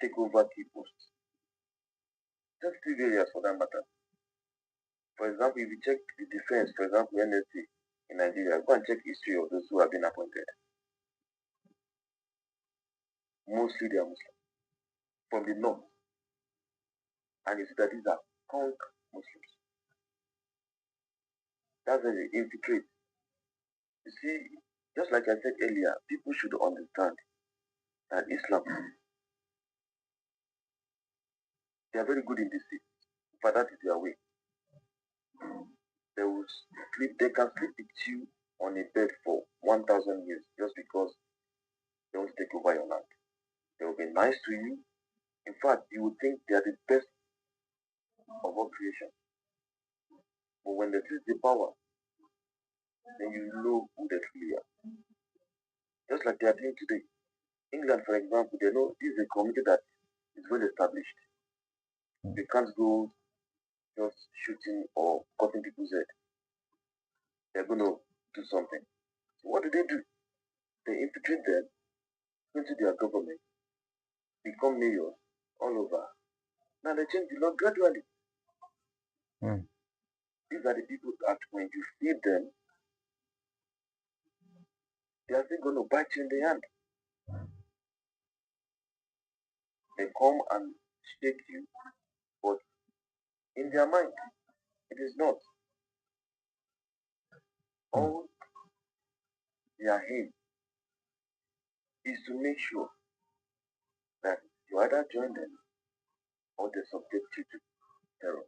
take over key posts. Just 3 areas for that matter. For example, if you check the defense, for example, NSC in Nigeria, go and check history of those who have been appointed. Mostly they are Muslim from the north. And you see that these are punk Muslims. That's why they infiltrate. You see, just like I said earlier, people should understand that Islam, they are very good in this thing. But that is their way. They can sleep with you on a bed for 1,000 years just because they want to take over your land. They will be nice to you. In fact, you would think they are the best of all creation. But when they seize the power, then you know who they truly are. Just like they are doing today. England, for example, they know this is a community that is well established. They can't go just shooting or cutting people's head. They're going to do something. So what do? They infiltrate them into their government, become mayors all over. Now they change the law gradually. These are the people that when you feed them, they are still going to bite you in the hand. They come and shake you, but in their mind, it is not. All their aim is to make sure that you either join them or they subject you to terror.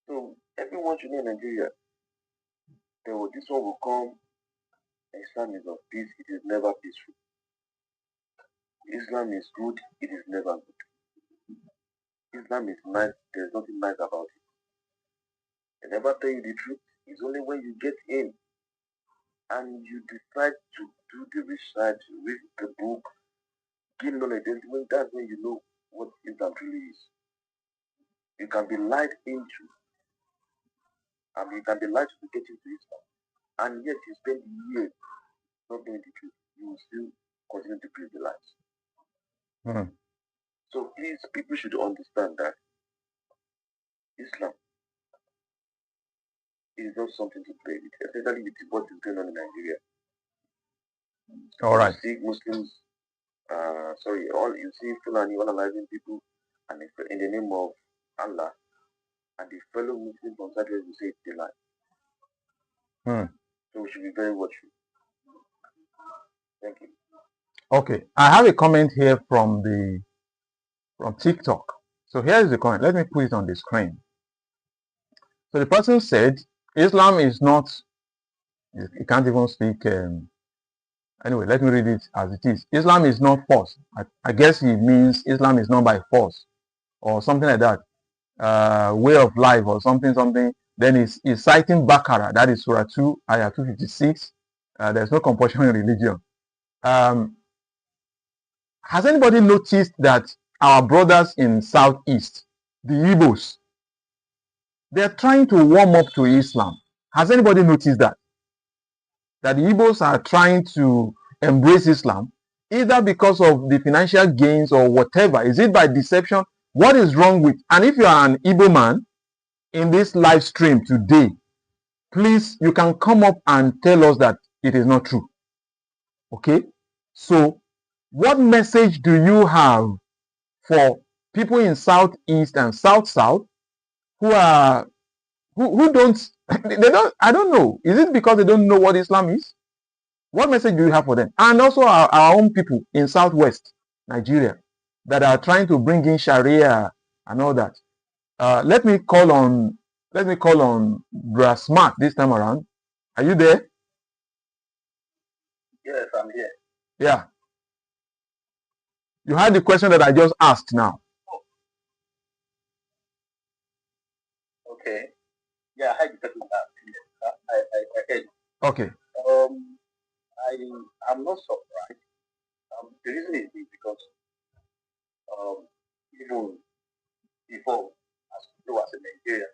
So everyone should know in Nigeria, this one will come. Islam is of peace, it is never peaceful. Islam is good, it is never good. Islam is nice, there's nothing nice about it. They never tell you the truth. It's only when you get in and you decide to do the research, read the book, give knowledge, that's when you know what Islam truly is. You can be lied into, you can be lied to get into Islam, and yet you spend years not knowing the truth. You will still continue to believe the lies. So please, people should understand that Islam is not something to play with, especially with what is going on in Nigeria. All right. You see Muslims, you see Fulani analyzing people, and in the name of Allah, and the fellow Muslims on Saturday will say it's a lie. So we should be very watchful. Thank you. Okay, I have a comment here from TikTok. So here is the comment. Let me put it on the screen. So the person said, Islam is not, you can't even speak, anyway, let me read it as it is. Islam is not force. I guess it means Islam is not by force or something like that. Way of life or something. Then he's citing Baqarah, that is Surah 2, Ayah 256. There's no compulsion in religion. Has anybody noticed that our brothers in Southeast, the Igbos, they're trying to warm up to Islam? Has anybody noticed that? That the Igbos are trying to embrace Islam, either because of the financial gains or whatever. Is it by deception? What is wrong with? And if you are an Igbo man in this live stream today, please, you can come up and tell us that it is not true. Okay? So, what message do you have for people in Southeast and South who don't I don't know. Is it because they don't know what Islam is? What message do you have for them? And also our own people in Southwest Nigeria that are trying to bring in Sharia and all that. Let me call on Bra Smart this time around. Are you there? Yes, I'm here. Yeah. You had the question that I just asked now. Okay. Yeah, I had the question that I heard. Okay. I'm not surprised. The reason is because even before, as we was in Nigeria,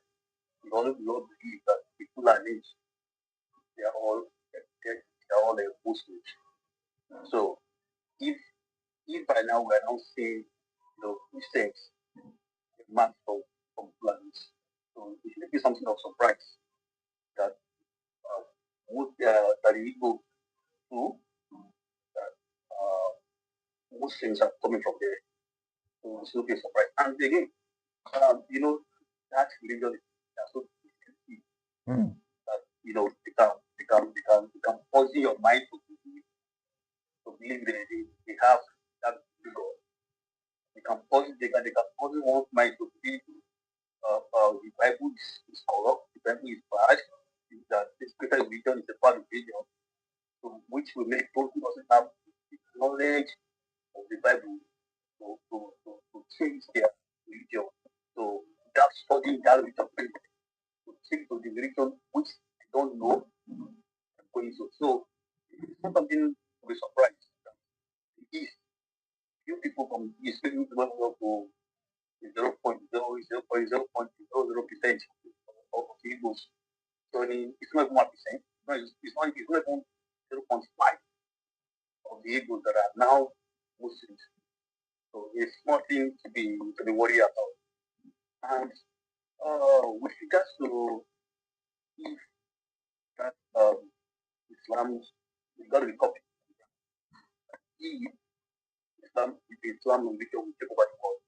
we only believe that the Fulanis, they are all Muslims. So if if by now we are now seeing, Christians march from planets, so it should be something of surprise that that the Igbo too, that Muslims are coming from there. So it should be a surprise. And again, that religion is so deep that they can poison your mind to believe they have that God. They can poison one's mind to believe the Bible is corrupt, the Bible is bad, that this greater religion is a bad religion, so which will make those who doesn't have knowledge of the Bible to change their religion. So that studying that religion to change to the religion which they don't know and going to. So it's not something to be surprised. The East, few people from the East, maybe people go to 0.0000% of the Igbos. So it's not even 1%. No, it's not even 0.5 of the Igbos that are now Muslims. So it's nothing to be worried about. And with regards to if that Islam is going to be copied, if Islam religion will take over the world,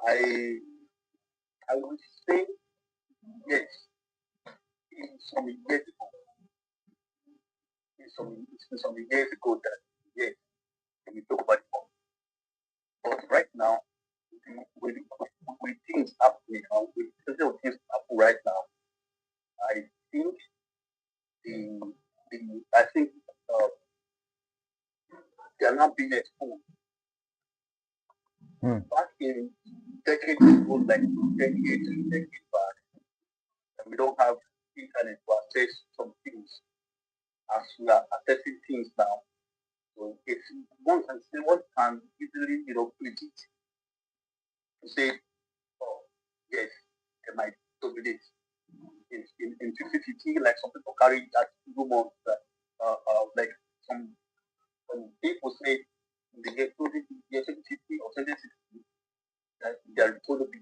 I would say yes. In some years ago, that yes, we talk about it more. But right now, with things happening, with several things happen right now, I think the I think uh, they are not being exposed. Back in decades ago, like 10 years, decades back, and we don't have internet to access some things as we are accessing things now. So it's one can easily, predict to say, oh, yes, they might dominate. In 2050, like some people carry that rumor that, like some people say in the year 2050 or 2060, that they are going to be,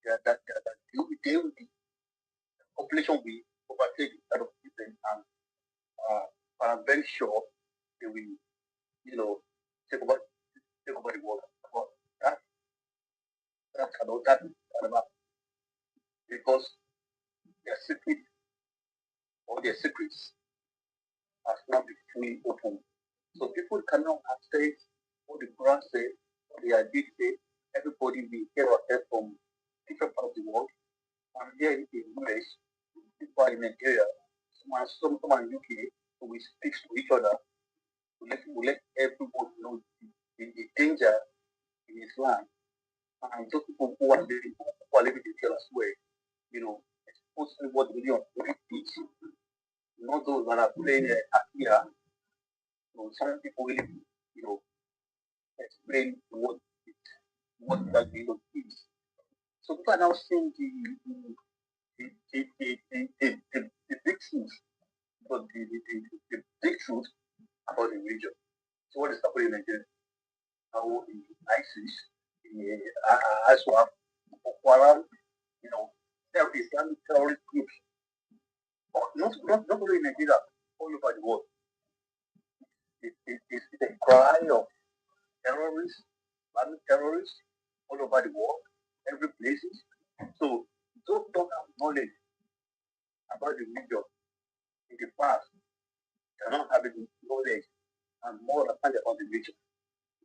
that they will be, population will overtake that of people. And I'm very sure they will, take over, the world. But that, that cannot happen because their secret or their secrets has not been fully open. So people cannot access what the Quran says, what the Hadith says. Everybody will hear or hear from different parts of the world. And here in US, people are in Nigeria, someone in UK, so we speak to each other to let everyone know the danger in Islam. And those people who are living in jail as well, expose what the religion really teach. Not those that are playing Akia. Some people really, you know, explain what that religion is. So people are now seeing the big truth, but the big truth about the religion. So what is happening in Nigeria? How in ISIS, in ISWAP, Boko Haram, Islamic terrorist groups, not only in Nigeria, all over the world. It's a cry of terrorists, Islamic terrorists, all over the world, every places. So those don't have knowledge about the religion in the past. They're not having knowledge and more understanding about the religion.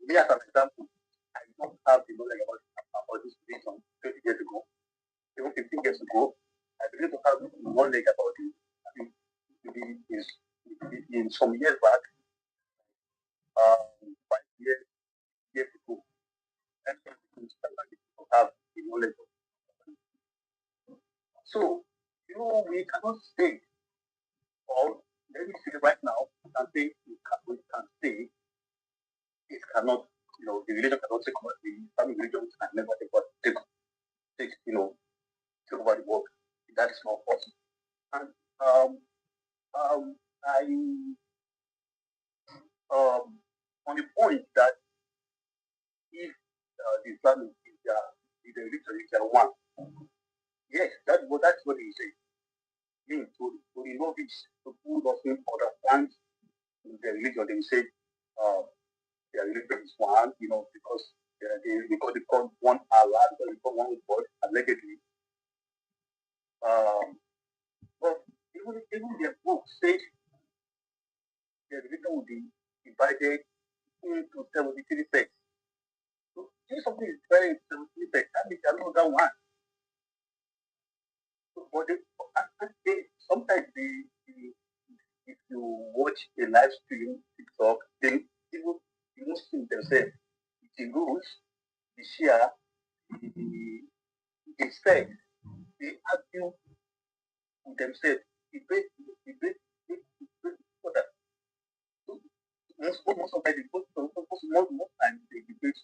Me as an example, I don't have the knowledge about this religion 20 years ago, even 15 years ago. I began to have knowledge about it. I mean, in some years back, 5 years, years ago, and to have the knowledge. So, we cannot say, or let me say right now, we can say it cannot, the religion cannot take over, the Islamic religion can never take over the world. That is not possible. And um, um, I um, on the point that if the Islamic is the religion is their one, yes, that's what he said. Mean to the novice, to who doesn't understand the religion, they say their religion is one, because they call one Allah, because they call one God, allegedly. But even their book says the religion will be divided into 73 sects. So if something is divided into 73 sects, that means another one. So, but sometimes if you watch a live stream TikTok, they even the Muslims themselves, the rules, the Shia, the sect, they argue with themselves. Debate for that. So most of the time, most times they debate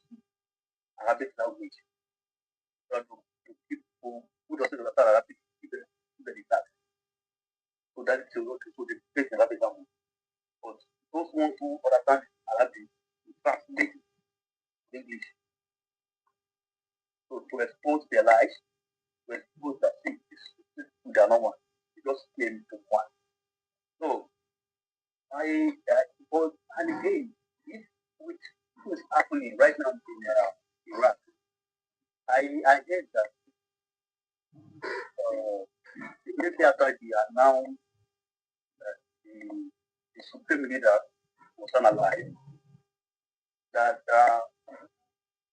Arabic language. To people who doesn't understand Arabic, even that. So that is so they debate Arabic language. But those ones who understand Arabic, translate English. So to expose their lives, to expose that things they are not one. They just came to one. So but and again, if which is happening right now in Iraq, I heard that immediately after the announced that the supreme leader was unalive, that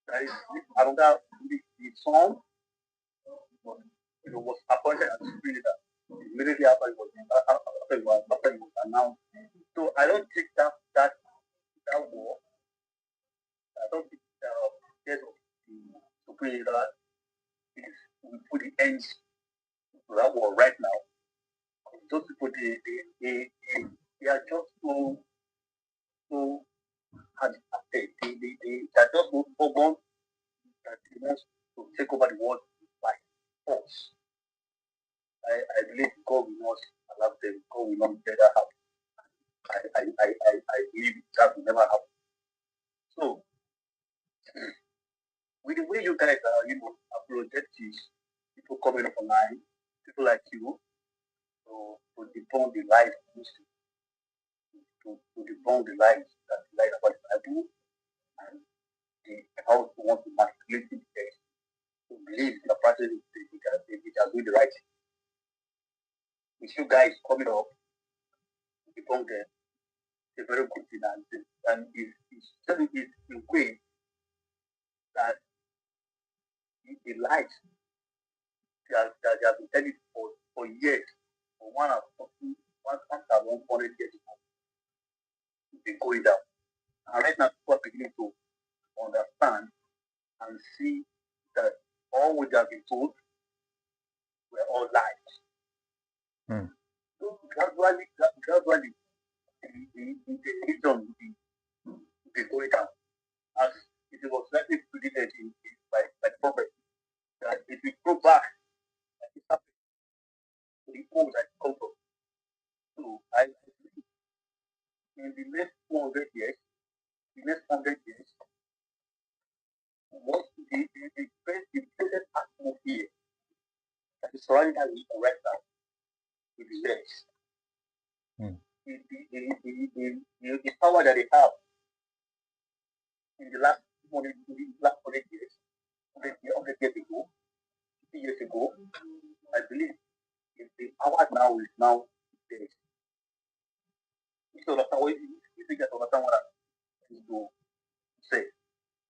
there is another the son was appointed as supreme leader immediately after it was announced. So I don't think that war. I don't think the death of the supreme leader is will put the end to that war right now. Those people they are just so agitated. They are just so stubborn that they want to take over the world by force. I believe God will not allow them. God will not let that happen. I believe that will never happen. So, with the way you guys are, apologetics, people coming up online, people like you, to debunk the lies, to debunk the lies that lie about the Bible, and they also want to manipulate the text to believe the practice they are doing the right thing. With you guys coming up, to debunk them, it's a very good thing, and it's telling it in a way that the lies that they have been telling for years, for 1,100 years ago, it's been going down. And right now, people are beginning to understand and see that all what they have been told were all lies. Hmm. So gradually, the religion will be going down. As it was likely predicted by the prophet, that if we go back and it happened to the old that come from. So I believe in the next 200 years, what the present atmosphere that is surrounding us right now will be less. Hmm. The power that they have in the last 100 years, 100 years ago, 50 years ago, I believe the power now is now there. So that's how you think that understand what I'm trying to say.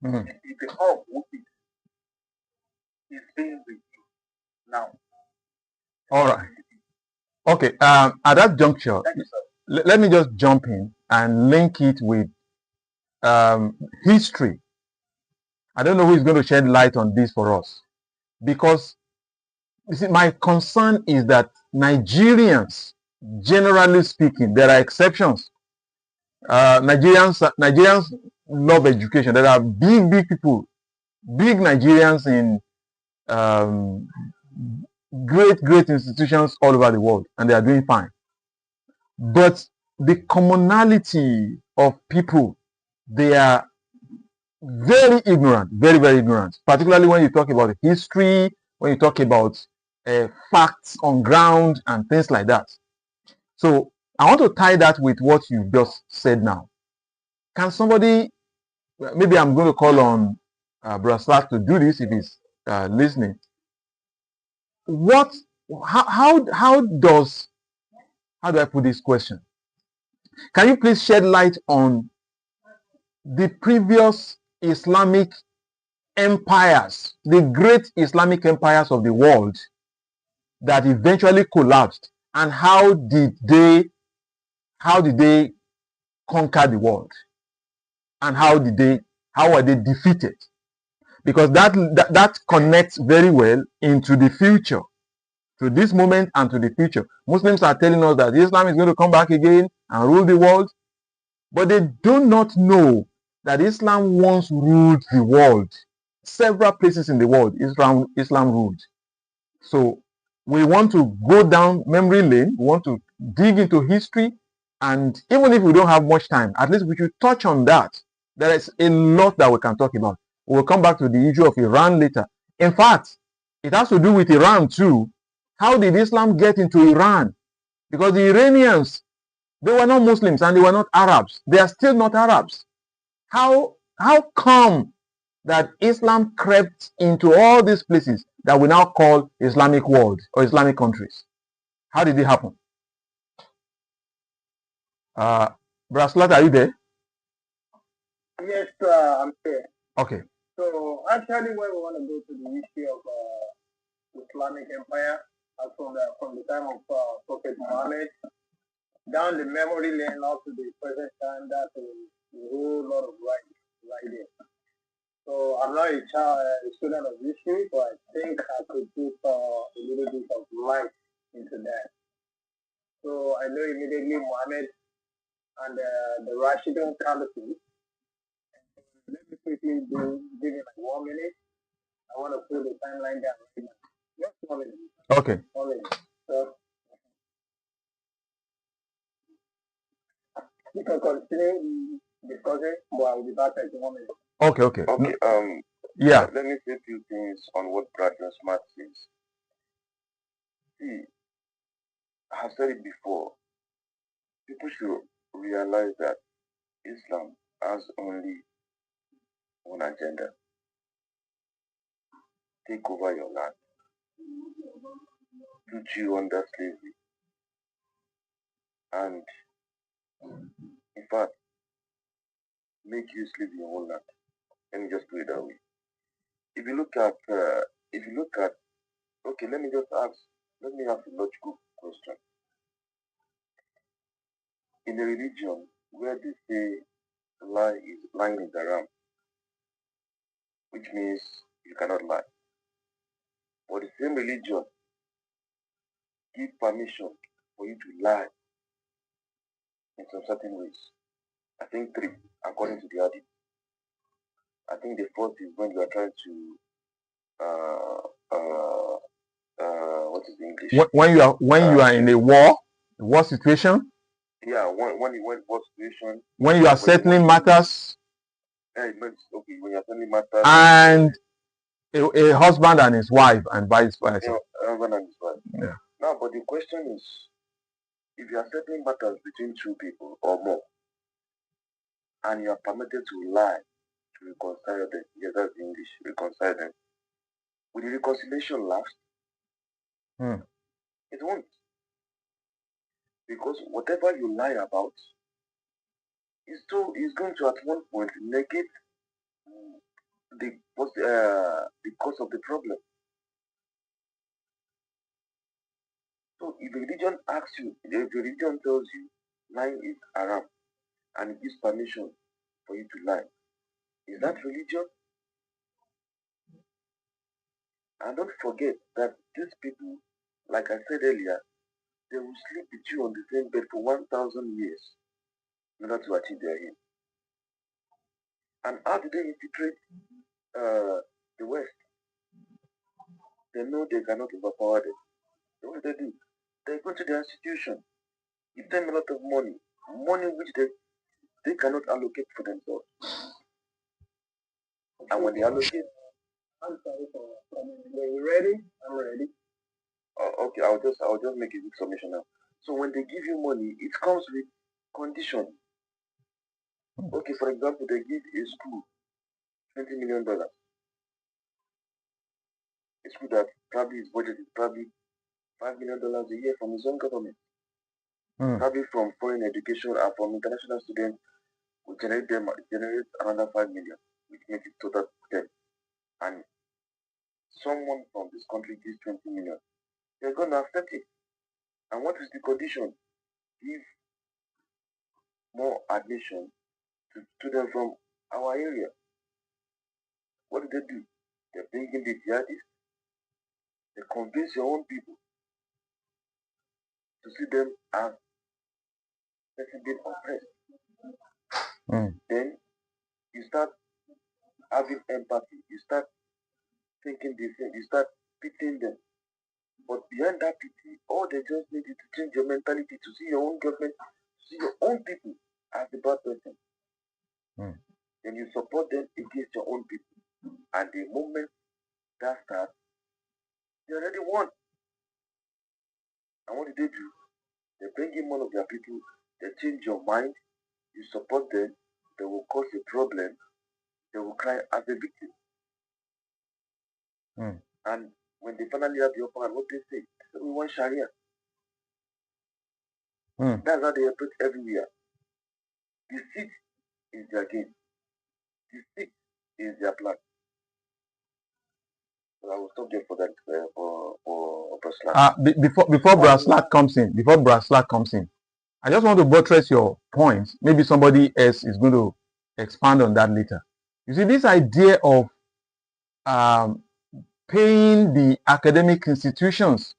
Hmm. The power of movement is being with you now. All right. Okay. At that juncture, Thank you, sir. let me just jump in and link it with history. I don't know who is going to shed light on this for us, because you see, my concern is that Nigerians, generally speaking, there are exceptions. Nigerians love education. There are big people, big Nigerians in um, great institutions all over the world, and they are doing fine. But the commonality of people they are very ignorant, very, very ignorant, particularly when you talk about history, when you talk about facts on ground and things like that. So I want to tie that with what you just said now. Can somebody, maybe I'm going to call on Braslat to do this if he's listening. What, how does, how do I put this question? Can you please shed light on the previous Islamic empires, the great Islamic empires of the world that eventually collapsed, and how did they conquer the world, and how were they defeated? Because that connects very well into the future, to this moment and to the future. Muslims are telling us that Islam is going to come back again and rule the world, but they do not know that Islam once ruled the world. Several places in the world, Islam ruled. So we want to go down memory lane. We want to dig into history, and even if we don't have much time, at least we should touch on that. There is a lot that we can talk about. We'll come back to the issue of Iran later. In fact, it has to do with Iran too. How did Islam get into Iran? Because the Iranians, they were not Muslims and they were not Arabs. They are still not Arabs. How come that Islam crept into all these places that we now call Islamic world or Islamic countries? How did it happen? Braslat, are you there? Yes, I'm here. Okay. So actually, when we want to go to the history of Islamic Empire, from the time of Prophet Muhammad down the memory lane up to the present time, that's a whole lot of right there. So I'm not a student of history, but I think I could put a little bit of light into that. So I know immediately Muhammad and the Rashidun Caliphate. Let me quickly give it like 1 minute. I want to put the timeline down right now. Just 1 minute. Okay. 1 minute. So you can continue discussing, but I will be back at 1 minute. Okay. Okay. Okay. Yeah. Let me say a few things on what Brother Smart says. See, I have said it before. People should realize that Islam has only one agenda: take over your land, put you under slavery, and in fact, make you slave in your own land. Let me just put it that way. If you look at, okay, let me ask a logical question. In a religion where they say lying is haram, which means you cannot lie, but the same religion give permission for you to lie in some certain ways. I think three, according to the hadith. I think the first is when you are trying to what is the English? When you are in a war situation. Yeah, when you went war situation. When you are settling matters. Okay, when you are settling matters. And a husband and his wife, and vice versa. Husband and his wife. Yeah. Now, but the question is, if you are settling matters between two people or more, and you are permitted to lie to reconcile them, yes, that's the English, reconcile them, will the reconciliation last? It won't. Because whatever you lie about is going to at one point negate the cause of the problem. So if a religion asks you, if a religion tells you lying is haram and it gives permission for you to lie, is that religion? And don't forget that these people, like I said earlier, they will sleep with you on the same bed for 1,000 years in order to achieve their aim. And how do they infiltrate the West? They know they cannot overpower them. So what do? They go to the institution, give them a lot of money which they they cannot allocate for themselves. And when they allocate, I'm sorry for coming. Were you ready? I'm ready. okay, I'll just make a quick submission now. So when they give you money, it comes with conditions. Okay, for example, they give a school $20 million. A school that probably is budgeted probably $5 million a year from its own government. Probably from foreign education and from international students, we generate another 5 million, which makes it total 10. And someone from this country gives 20 million. They're gonna accept it. And what is the condition? Give more admission to students from our area. What do? They bring in the jihadists. They convince your own people to see them as person being oppressed. Then you start having empathy. You start thinking different. You start pitying them. But behind that pity, all they just need is to change your mentality to see your own government, to see your own people as the bad person. Then you support them against your own people. And the moment that starts, they already won. And what do? They bring in one of their people, they change your mind, you support them, they will cause a problem, they will cry as a victim. And when they finally have the upper hand, what they say? We want Sharia. That's how they approach everywhere. The seat is their game. The seat is their plan. So I will stop there for that for Braslack. Before Braslack comes in, I just want to buttress your point. Maybe somebody else is going to expand on that later. You see, this idea of paying the academic institutions,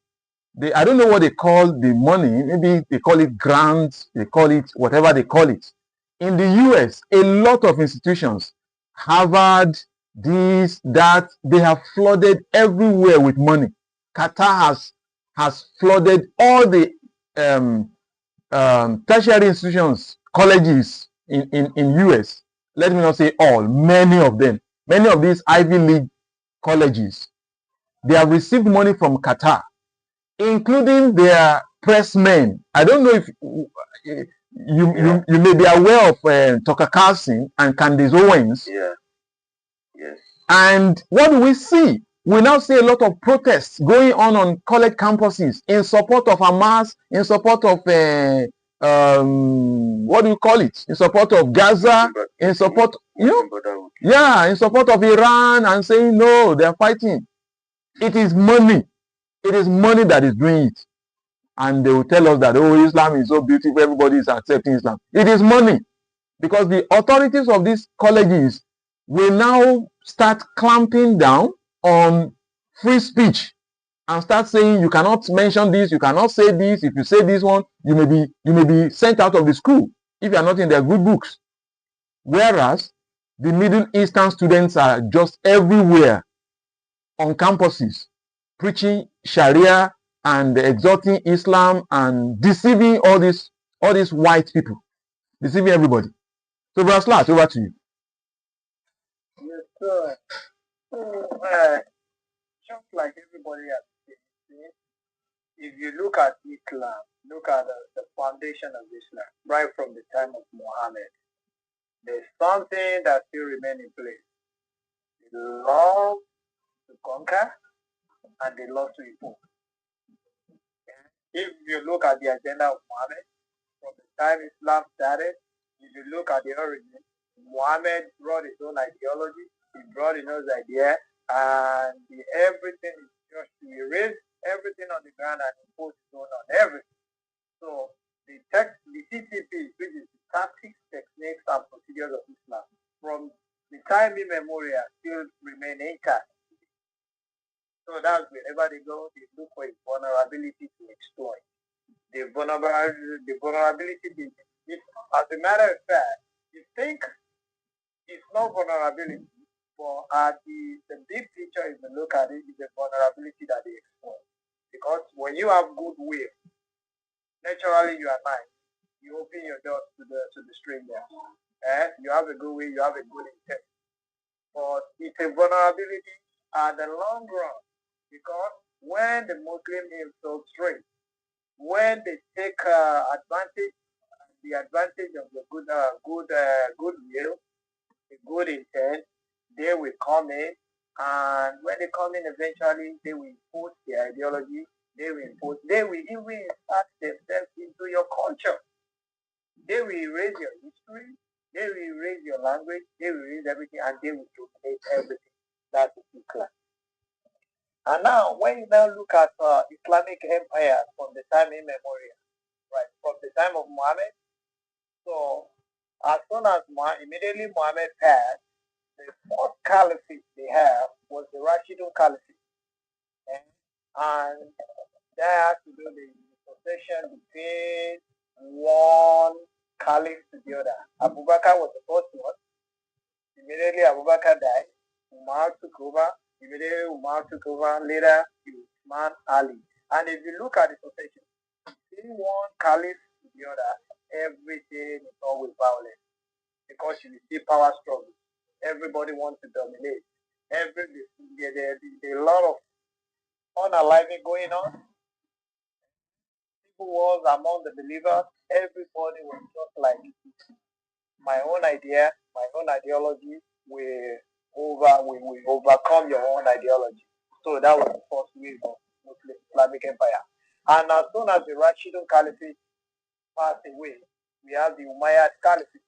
I don't know what they call the money. Maybe they call it grants, they call it whatever they call it. In the US, a lot of institutions, Harvard, this, that, they have flooded everywhere with money. Qatar has flooded all the tertiary institutions, colleges in US. Let me not say all, many of them. Many of these Ivy League colleges, they have received money from Qatar, including their pressmen. I don't know if you may be aware of Tucker Carlson and Candace Owens. Yeah. Yes. And what do we see? We now see a lot of protests going on college campuses in support of Hamas, in support of what do you call it? In support of Gaza, in support, in support of Iran, and saying no, they're fighting. It is money. It is money that is doing it. And they will tell us that, oh, Islam is so beautiful, everybody is accepting Islam. It is money. Because the authorities of these colleges will now start clamping down on free speech and start saying you cannot mention this, you cannot say this. If you say this one, you may be sent out of the school if you are not in their good books. Whereas the Middle Eastern students are just everywhere on campuses preaching Sharia and exalting Islam and deceiving all these white people, deceiving everybody. So, Braslack, over to you. Yes, sir. So, just like everybody has said, if you look at Islam, look at the foundation of Islam, right from the time of Muhammad, there's something that still remains in place. The law to conquer and the law to impose. If you look at the agenda of Muhammad, from the time Islam started, if you look at the origin, Muhammad brought his own ideology, he brought his own idea, and everything is just to erase everything on the ground and impose his own on everything. So the TTP, which is the tactics, techniques, and procedures of Islam, from the time immemorial still remain intact. So that's wherever they go, they look for a vulnerability to exploit. The vulnerability, as a matter of fact, you think it's no vulnerability, but at the big picture, if you look at it, it's a vulnerability that they exploit. Because when you have goodwill, naturally you are nice. you open your doors to the stranger. And you have a good way, you have a good intent. But it's a vulnerability at the long run, because when the Muslim infiltrate, when they take advantage, the advantage of the goodwill, the good intent, they will come in, and when they come in, eventually they will impose their ideology. They will even insert themselves into your culture. They will erase your history. They will erase your language. They will erase everything, and they will dominate everything. That is Islam. And now, when you now look at Islamic empires from the time immemorial, right, from the time of Muhammad, so as soon as immediately Muhammad passed, the fourth caliphate they have was the Rashidun Caliphate. And that has to do with the succession between one caliph to the other. Abu Bakr was the first one. Immediately Abu Bakr died. Umar took over. Immediately Umar took over. Later, Usman Ali. And if you look at the succession, between one caliph to the other, everything is always violent. Because you see power struggle. Everybody wants to dominate. There's a lot of unaliving going on. People was among the believers. Everybody was just like, my own idea, my own ideology will overcome your own ideology. So that was the first wave of Muslim Islamic Empire. And as soon as the Rashidun Caliphate passed away, we have the Umayyad Caliphate.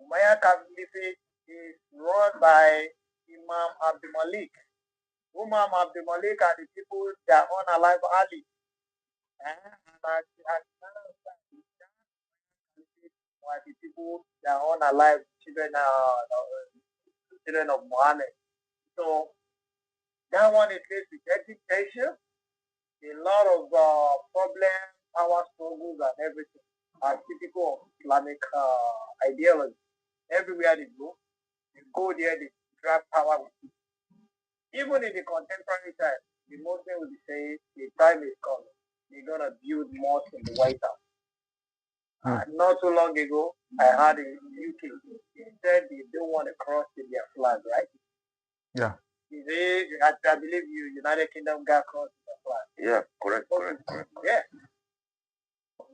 Umayyad Caliphate is run by Imam Abdul Malik. Imam Abdul Malik are the people that unalive Ali. Were the people that unalive children of Muhammad. So that one is faced with education, a lot of problems, power struggles, and everything are typical of Islamic ideology. Everywhere they go there, they grab power with it. Even in the contemporary time, the Muslim will be saying the time is coming. They're gonna build mosques in the White House. Not too long ago, I heard in the UK, they said they don't want to cross with their flag, right? Yeah. I believe United Kingdom got crossed with their flag. Yeah, correct. Yeah.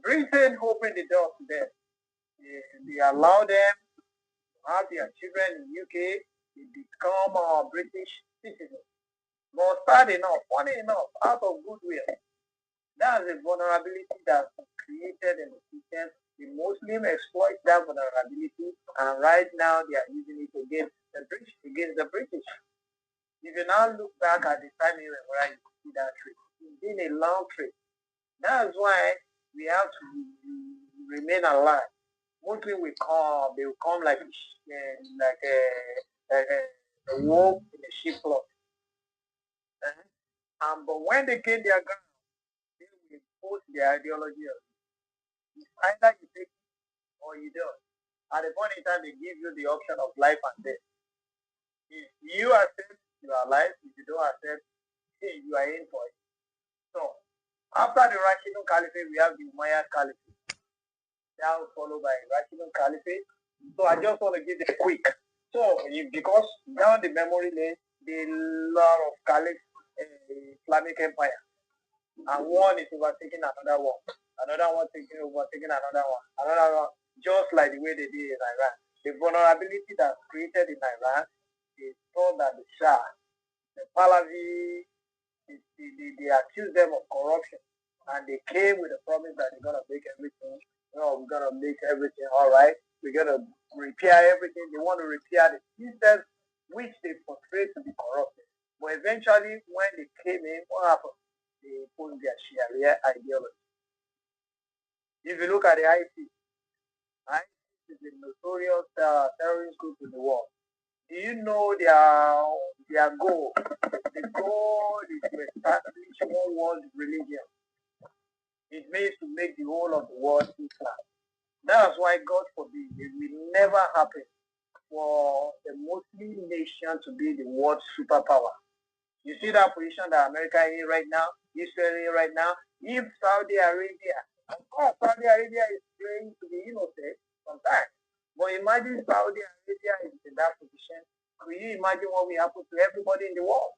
Britain opened the door to them. They allow them to have their children in UK. They become British citizens. But sad enough, funny enough, out of goodwill, that's a vulnerability that's created in the system. The Muslims exploit that vulnerability, and right now they are using it against the British. If you now look back at the time you see that trade, it's been a long trade. That's why we have to remain alive. Muslims will come, they will come like a wolf in a sheep cloth. But when they gain their ground, they will impose their ideology. It's either you take it or you don't. At the point in time, they give you the option of life and death. If you accept, you are alive. If you don't accept, you are in for it. So, after the Rashidun Caliphate, we have the Umayyad Caliphate. Now followed by Rashidun Caliphate. So, I just want to give it a quick. So, because down the memory lane, there are a lot of Caliph Islamic Empire. And one is overtaking another one. Another one overtaking another one. Another one, just like the way they did in Iran. The vulnerability that's created in Iran is so that the Shah, the Pahlavi, they accuse them of corruption. And they came with a promise that they're going to make everything, we're going to make everything all right. We're going to repair everything. They want to repair the systems which they portray to be corrupted. But eventually, when they came in, what happened? They put their Sharia ideology. If you look at the ISIS is a notorious terrorist group in the world. Do you know their goal? The goal is to establish one world religion. It means to make the whole of the world Islam. That's why, God forbid, it will never happen for the Muslim nation to be the world superpower. You see that position that America is in right now, Israel is in right now. If Saudi Arabia Of course, Saudi Arabia is going to be innocent from that. But imagine Saudi Arabia is in that position. Could you imagine what will happen to everybody in the world?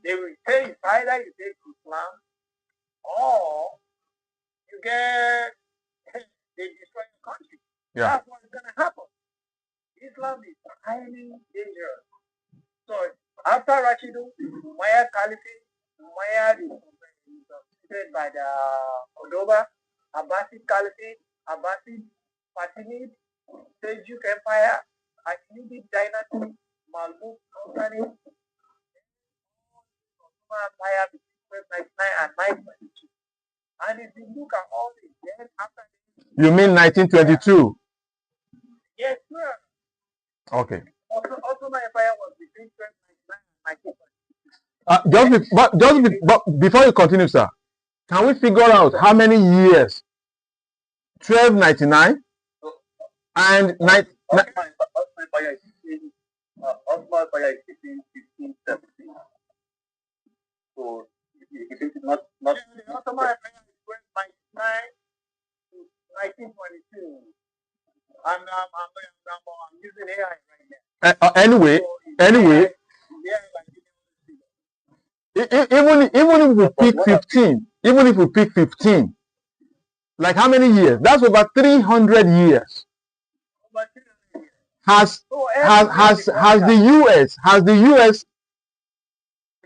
They will say it's either you take Islam or you get they destroy the country. Yeah. That's what's gonna happen. Islam is highly dangerous. So after Rashidu, Umayyad Caliphate, Umayyad is succeeded by the Cordoba, Abbasid Caliphate, Abbasid Fatimid, Seljuk Empire, Hashemid Dynasty, Mamluk Sultanate, Empire between 1299 and 922. And if you look at all this, then after You mean 1922? yes, sir. Okay. Ottoman Empire was between 1299 and 1922. But before you continue, sir, can we figure out how many years 1299 and Ottoman Empire is 1517. So it is not the Ottoman Empire is 1299 to 1922. I'm using AI right now. Anyway, even if we pick 15, like how many years? That's over 300 years. Has the US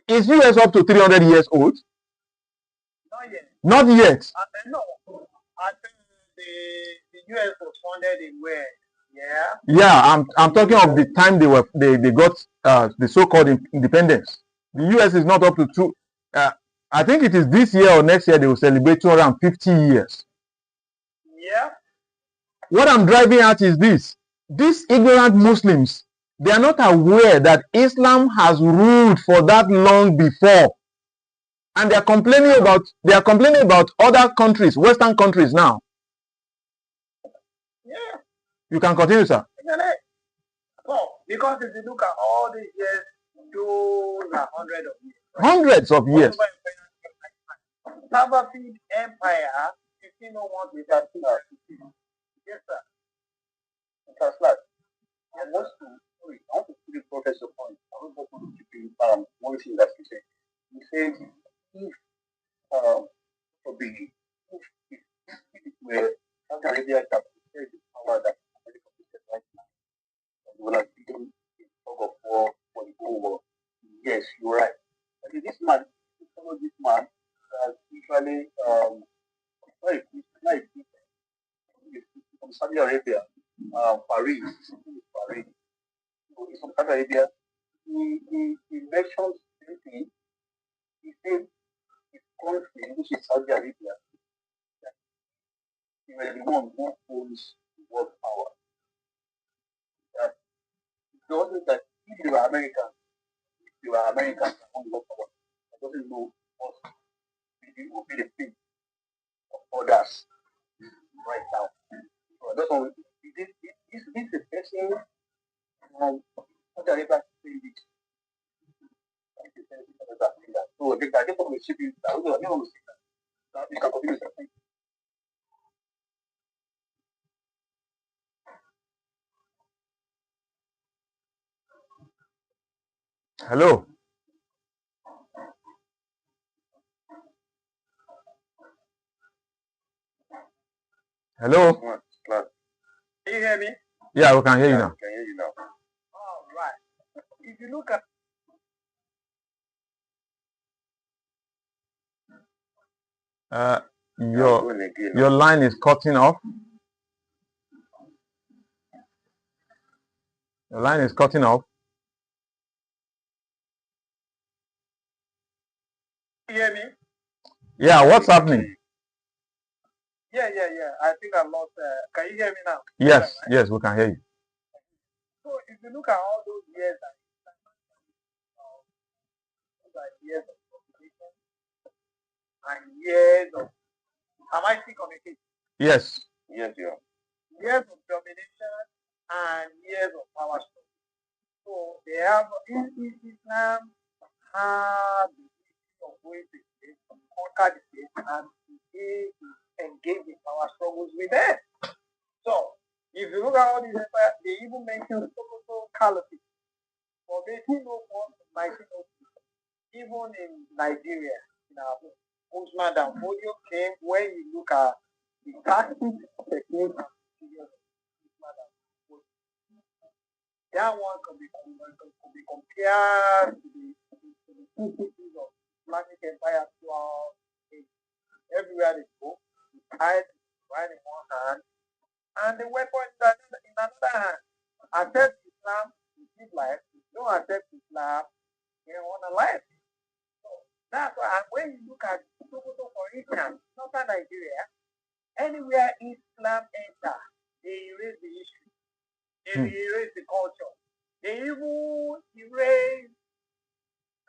is US up to 300 years old? Not yet. Not yet. No. I think the US was founded in where? Yeah. Yeah, I'm talking of the time they got the so-called independence. The US is not up to two. I think it is this year or next year they will celebrate 250 years. Yeah. What I'm driving at is this: these ignorant Muslims, they are not aware that Islam has ruled for that long before, and they are complaining about other countries, Western countries now. Yeah. You can continue, sir. No, because if you look at all these years, those are hundreds of years. Right? Hundreds of years. Safavid Empire, 1501 to 13. Yes, sir. I want to put Professor point. I want to keep in one thing that he said. He said if for the if it were Saudi Arabia that is the power that America is right now, we would have been in fog of war for the whole world. Yes, you're right. But this man, this man has usually from Saudi Arabia, Paris, Paris. So he's from Saudi Arabia. He mentions something. He said his country, which is Saudi Arabia, he was the one who owns world power. It doesn't that if you are American, and own world power, it doesn't know what will be the fate of others right now. So that's all. This is the person Saudi Arabia saying this. So they can get on the shipping. I don't know what to say that. You can continue something. Hello. Hello. Can you hear me? Yeah, we can hear you now. Can hear you now. All right. If you look at your line is cutting off. Your line is cutting off. Can you hear me? Yeah, what's happening? Yeah. I think I lost. Can you hear me now? Yes, yes, we can hear you. So if you look at all those years, years of population and years of, am I still communicating? Yes. Yes, yeah. Years of domination and years of power struggle. So they have Islam has the issue of going to state, conquer the state, and today is engage in power struggles with them. So, if you look at all these empires, they even mention Sokoto Caliphate from 1804 to 1902. Even in Nigeria, in our Usman Dan Fodio came. When you look at the tactics, techniques, that one can be compared to the two pieces of Islamic empire throughout everywhere they go. The tide right in one hand, and the weapon in another hand. Accept Islam, you live life. Don't accept Islam, you want a life. So that's why. And when you look at Sokoto, for instance, northern Nigeria, anywhere Islam enter, they erase the history, they erase the culture, they even erase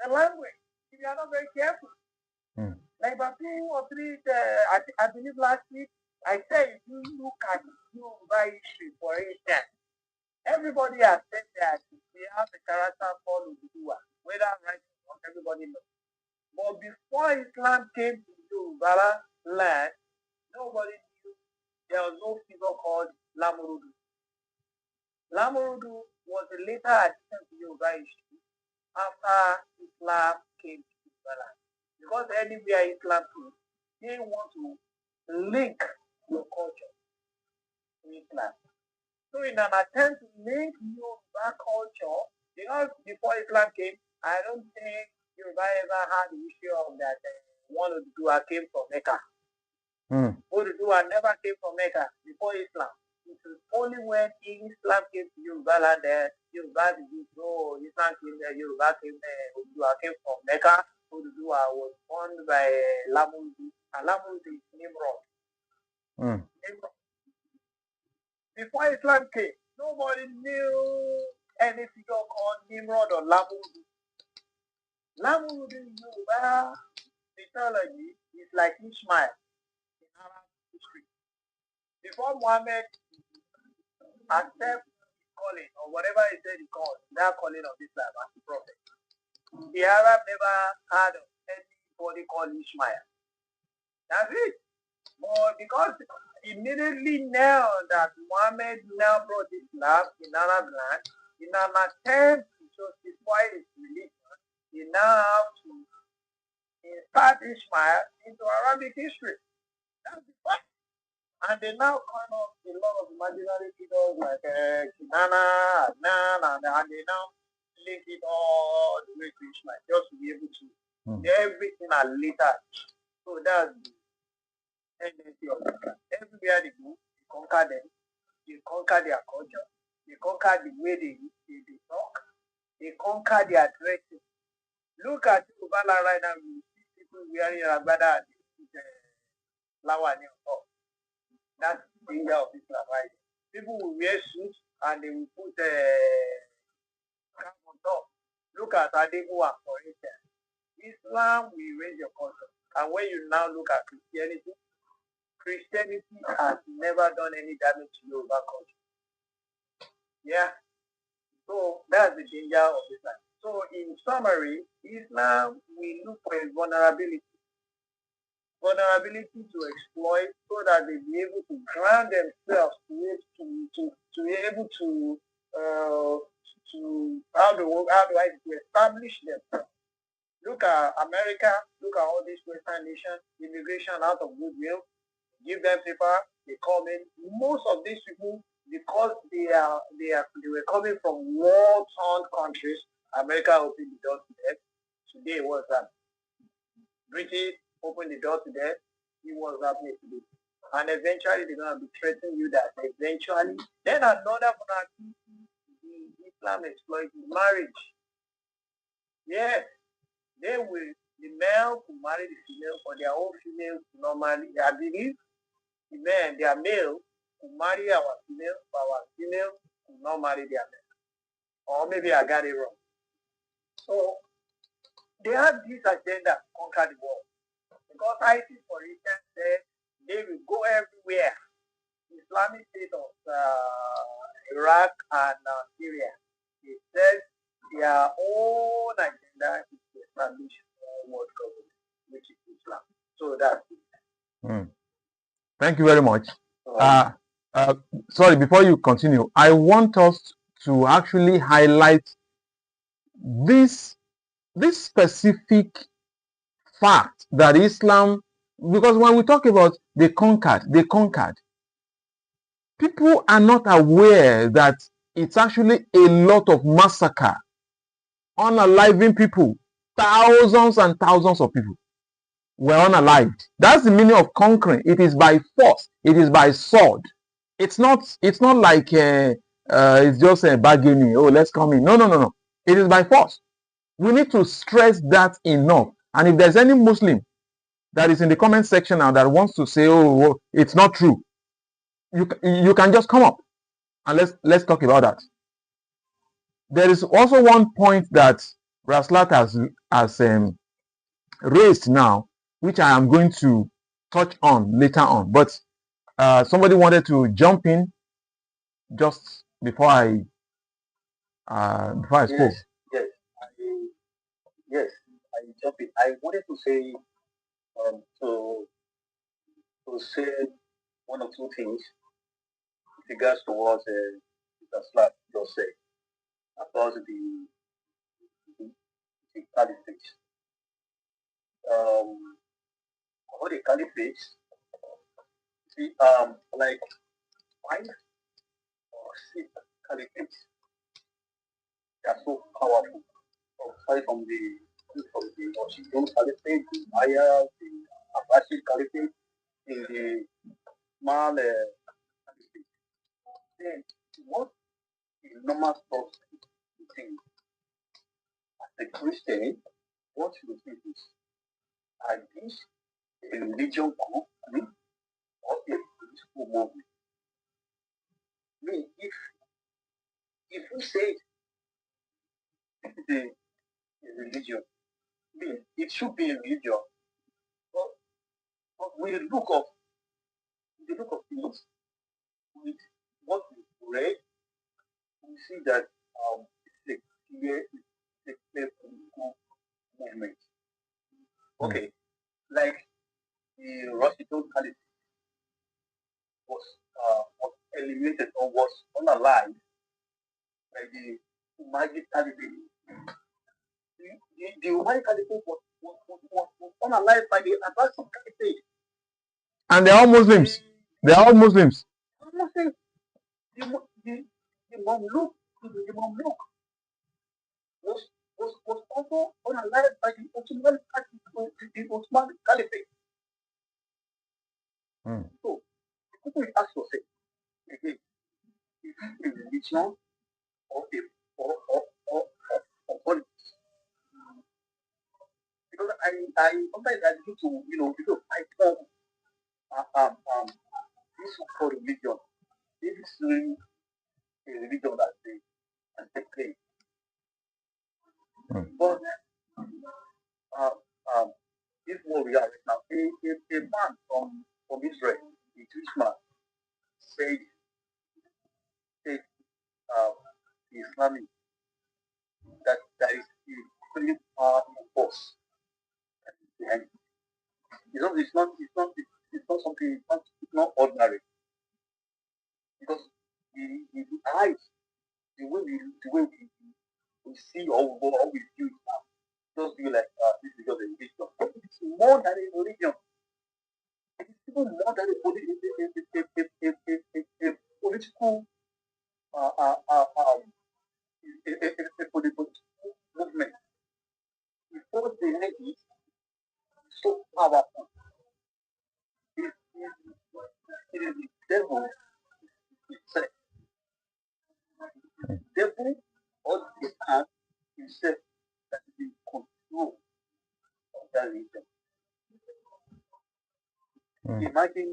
the language. If you are not very careful. Like about 2 or 3, I believe last week, I said if you look at Yoruba history, for instance, everybody has said that they have the character called Udua, whether right or wrong, everybody knows. But before Islam came to Yoruba land, nobody knew there was no figure called Lamurudu. Lamurudu was a later addition to Yoruba history after Islam came to Yoruba land. Because anywhere Islam came, they want to link your culture to Islam. So in an attempt to link Yoruba culture, because before Islam came, I don't think Yoruba ever had the issue of that one Oduduwa came from Mecca. Oduduwa never came from Mecca before Islam. It was only when Islam came to Yoruba land that Yoruba did know Islam came there, Yoruba came there, Oduduwa came from Mecca. Oduduwa was born by Lamurudu, and Lamurudu is Nimrod. Nimrod. Before Islam came, nobody knew any figure called Nimrod or Lamurudu. Lamurudu in Yoruba mythology is like Ishmael in Arab history. Before Muhammad accepted his calling or whatever he said he called, that calling of Islam as a prophet, the Arab never heard of anybody called Ishmael. That's it. But because immediately now that Muhammad now brought Islam in Arab land, in an attempt to justify his religion, he now have to insert Ishmael into Arabic history. That's the fact. And they now kind of a lot of imaginary figures like Kinana, Adnan, and they now link it all the way to Ishmael just to be able to everything are later. So that's the tendency of Islam. Everywhere they go, they conquer them, they conquer their culture, they conquer the way they talk, they conquer their dresses. Look at Ubala right now, you see people wearing Agbada and Lawani on top. That's the danger of Islam, right? People will wear suits and they will put cap on top. Look at Adegua, for instance. Islam will erase your culture. And when you now look at Christianity, Christianity has never done any damage to Yoruba culture. Yeah. So that's the danger of Islam. So in summary, Islam will look for a vulnerability to exploit so that they be able to ground themselves to be able to how do I establish themselves. Look at America, look at all these Western nations, immigration out of goodwill, give them paper, they come in. Most of these people, because they were coming from war-torn countries, America opened the door to them. Today, what's that? British opened the door to them. See what's happening today. And eventually they're going to be threatening you that eventually. Then another vulnerability Islam exploits marriage. Yes, they will. The male will marry the female, or their own female normally. I believe the men, their male, will marry our female, but our female will not marry their male. Or maybe I got it wrong. So they have this agenda to conquer the world. Because ISIS, for instance, said they will go everywhere. The Islamic State of Iraq and Syria. They said their own agenda is to establish world government, which is Islam. So that's it. Thank you very much. Um, Sorry, before you continue, I want us to actually highlight this specific fact that Islam, because when we talk about they conquered, people are not aware that it's actually a lot of massacre, unaliving people, thousands and thousands of people were unalived. That's the meaning of conquering. It is by force. It is by sword. It's not. It's not like it's just a bargaining. Oh, let's come in. No, no, no, no. It is by force. We need to stress that enough. And if there's any Muslim that is in the comment section now that wants to say, "Oh, it's not true," you can just come up and let's talk about that. There is also one point that Raslat has raised now, which I am going to touch on later on. But somebody wanted to jump in just before I spoke. yes, yes, I jump in. I wanted to say to say one or two things with regards to what Mr. Slap just said about the caliphate. About the caliphate, see, like 5 or 6 caliphates, they are so powerful. Aside from the Washington caliphate, the Maya, the Abbasid caliphate, in the Mal caliphate. Then what the normal thought thing as a Christian, what you think is, are these a religion group, or a political movement? I mean, if we say it is a religion, I mean, it should be a religion. But, but with the look of things, with what we read, we see that it's a clear political movement. Okay, like the Rashidun Khalid was eliminated or was unalive by the Umayyad Caliphate. The Umayyad Caliphate was unalive by the Abbasid Caliphate. And they're all Muslims. They're all Muslims. Almost say the Mamluk was also unalive by the Ottoman Caliphate. So the question is ask yourself again, is it a religion or a or politics? Because I sometimes I need to fight for this so-called religion. This is really a religion that they claim. But this is where we are right now. A man from Israel, a Jewish man, said the Islamic that there is a very powerful force behind it. It's not something, it's not ordinary. Because the eyes, the way we see or we view it now, just feel like this is just a religion. It's more than a religion. It's even more than a political political movement. The force behind it is so powerful. It is the devil itself. The devil or the hand himself that is in control of that religion. Imagine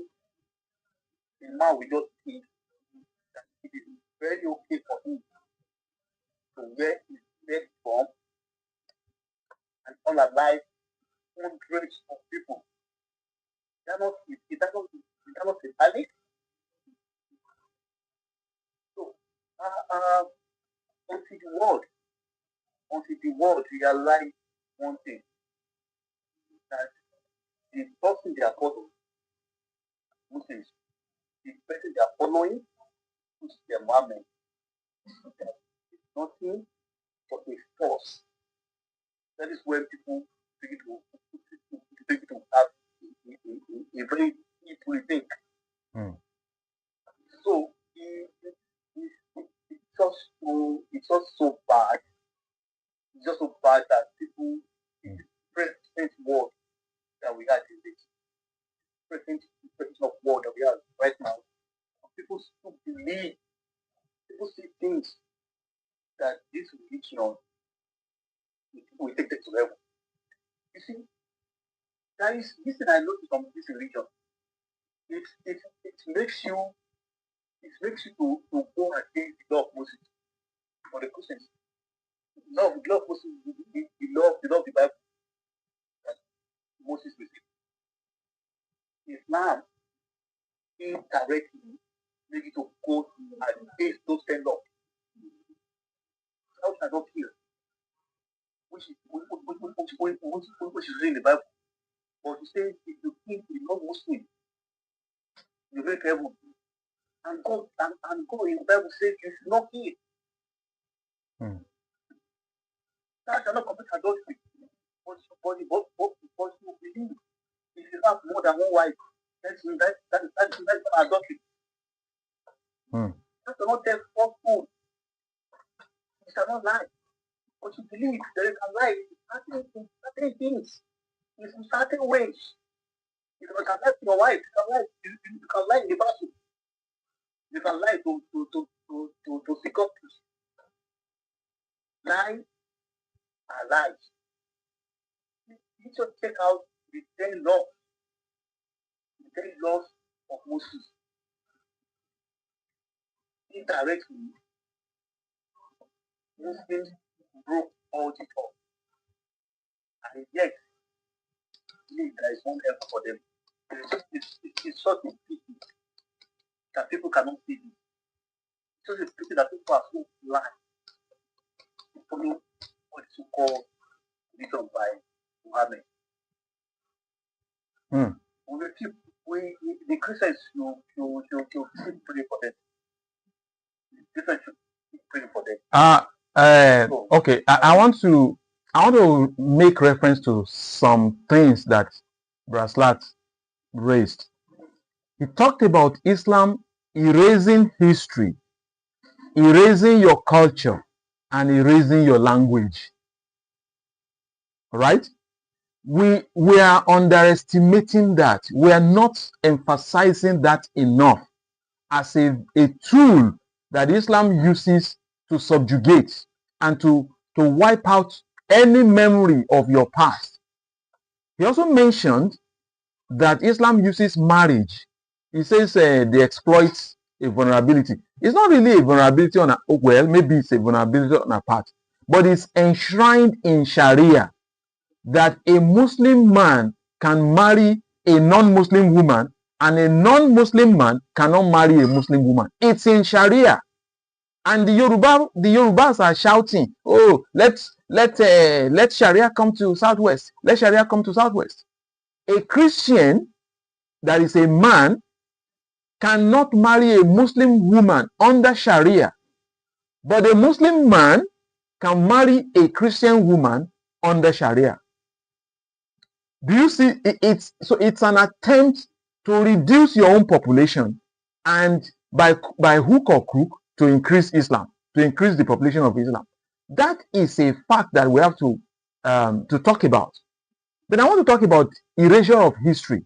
a man will just think that it is very okay for him to wear his best form and unalive hundreds of people. It cannot satanic. So until the world realize one thing, that the person they are called Muslims, the person they are following, which is their Muhammad, is nothing but a force. That is when people begin to have a very deep rethink. So it's just so bad. It's just so bad that people in the present world that we are in this present of world that we are right now, people still believe, people see things that this religion will take them to heaven. You see, there is this thing I noticed from this religion. It makes you to go against the law of Moses for the Christians. The law of Moses, the law of the Bible that Moses received. Islam indirectly make you to go against those 10 laws. Thou shalt not kill, which is in the Bible. But you say if you kill a non-Muslim, you make heaven. And God in the Bible says you should not kill. That shall not commit adultery. But you believe if you have more than one wife, that's adultery. That shall not take falsehood. You shall not lie. But you believe there is a lie in certain things, in certain ways. You can lie to your wife, you can lie in the bathroom. You can lie to seek up peace. Lie are lies. You just check out the 10 laws of Moses. Indirectly, Muslims broke all the laws. And yet, there is one help for them. It's such a pity that people cannot see this. It's such a pity that people are so blind to follow what is called religion by Muhammad. The Christians should pray for them. The Christians should pray for them. Okay, I want to make reference to some things that Braslat raised. He talked about Islam erasing history, erasing your culture, and erasing your language. Right? We are underestimating that. We are not emphasizing that enough as a tool that Islam uses to subjugate and to wipe out any memory of your past. He also mentioned that Islam uses marriage. He says they exploit a vulnerability. It's not really a vulnerability on maybe it's a vulnerability on a part, but it's enshrined in Sharia that a Muslim man can marry a non-Muslim woman and a non-Muslim man cannot marry a Muslim woman. It's in Sharia. And the Yorubas are shouting, oh, let Sharia come to Southwest. Let Sharia come to Southwest. A Christian that is a man cannot marry a Muslim woman under Sharia. But a Muslim man can marry a Christian woman under Sharia. Do you see? It's an attempt to reduce your own population and by hook or crook to increase Islam, to increase the population of Islam. That is a fact that we have to talk about. Then I want to talk about erasure of history.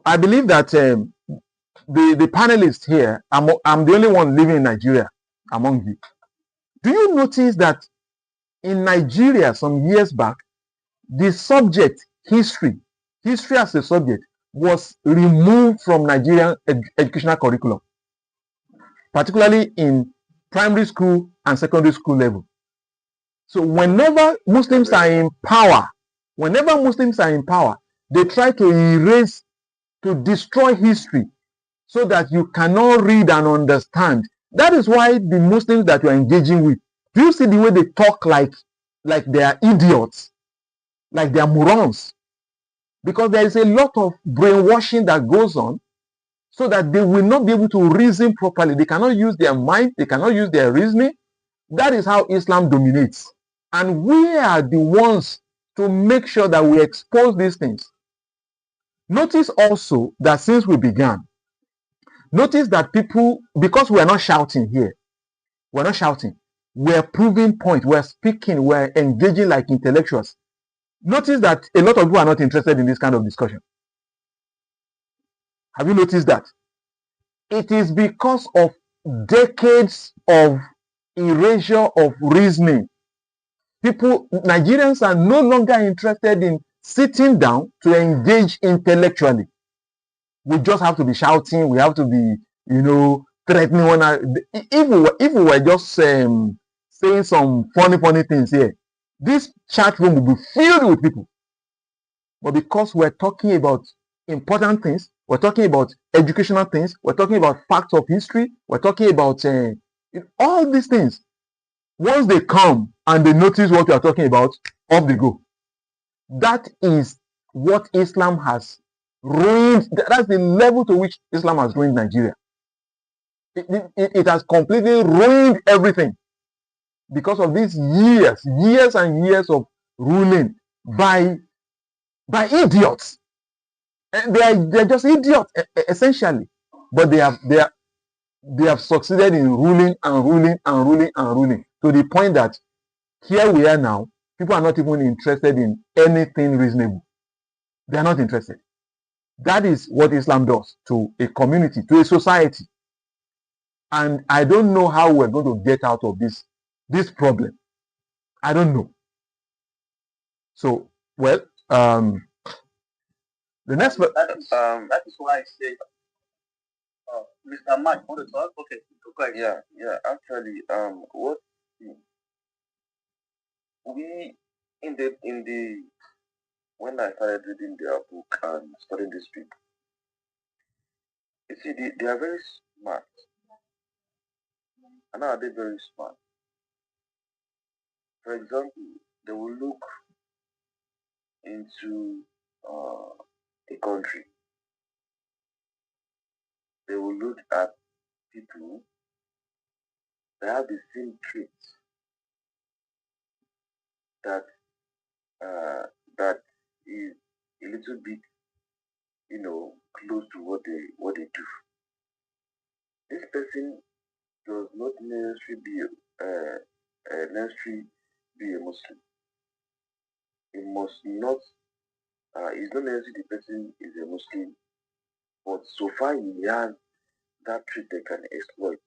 I believe that the panelists here, I'm the only one living in Nigeria among you. Do you notice that in Nigeria some years back, the subject history as a subject was removed from Nigerian educational curriculum, particularly in primary school and secondary school level. So whenever Muslims are in power, they try to erase, to destroy history so that you cannot read and understand. That is why the Muslims that you are engaging with, do you see the way they talk like they are idiots, like they are morons? because there is a lot of brainwashing that goes on, so that they will not be able to reason properly. They cannot use their mind, they cannot use their reasoning. That is how Islam dominates. And we are the ones to make sure that we expose these things. Notice also that since we began, notice that people, because we're not shouting here, we're not shouting, we're proving point, we're speaking, we're engaging like intellectuals. Notice that a lot of people are not interested in this kind of discussion. Have you noticed that? It is because of decades of erasure of reasoning. Nigerians are no longer interested in sitting down to engage intellectually. We just have to be shouting, we have to be, threatening one another. If we were just saying some funny things here, this chat room will be filled with people. But because we're talking about important things, we're talking about educational things, we're talking about facts of history, we're talking about all these things. Once they come and they notice what we are talking about, off they go. That is what Islam has ruined. That's the level to which Islam has ruined Nigeria. It has completely ruined everything because of these years and years of ruling by idiots. And they're just idiots essentially, but they have succeeded in ruling to the point that here we are now. People are not even interested in anything reasonable. They are not interested. That is what Islam does to a community, to a society. And I don't know how we're going to get out of this problem. I don't know. So, well, the next. That is why I say, Mr. Mike, want to talk? Okay, go ahead. Yeah. Actually, what we in the when I started reading their book and studying these people, you see, they are very smart. And how are they very smart? For example, they will look into a country. They will look at people that have the same traits that that is a little bit, close to what they do. This person does not necessarily be a Muslim. It must not. It's not necessarily the person is a Muslim, but so far he has that trait they can exploit.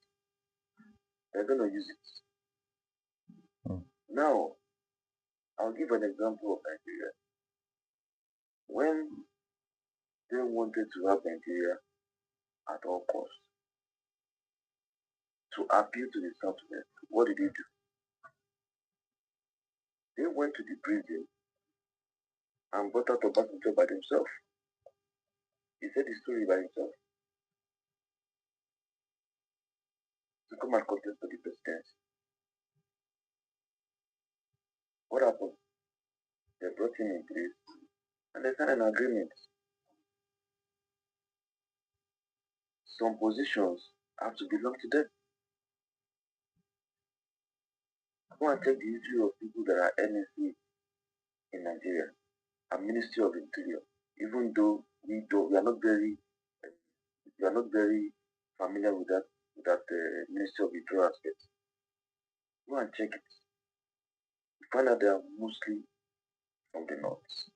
They're gonna use it. Now, I'll give an example of Nigeria. When they wanted to have Nigeria at all costs, to appeal to the Southwest, what did they do? They went to the prison and brought out Obasanjo by themselves. He said the story by himself to come and contest for the presidency. What happened? They brought him in place and they signed an agreement. Some positions have to belong to them. Go and check the history of people that are NSA in Nigeria and Ministry of Interior. Even though we are not very familiar with that Ministry of Interior aspect. Go and check it. You find out they are mostly from the north.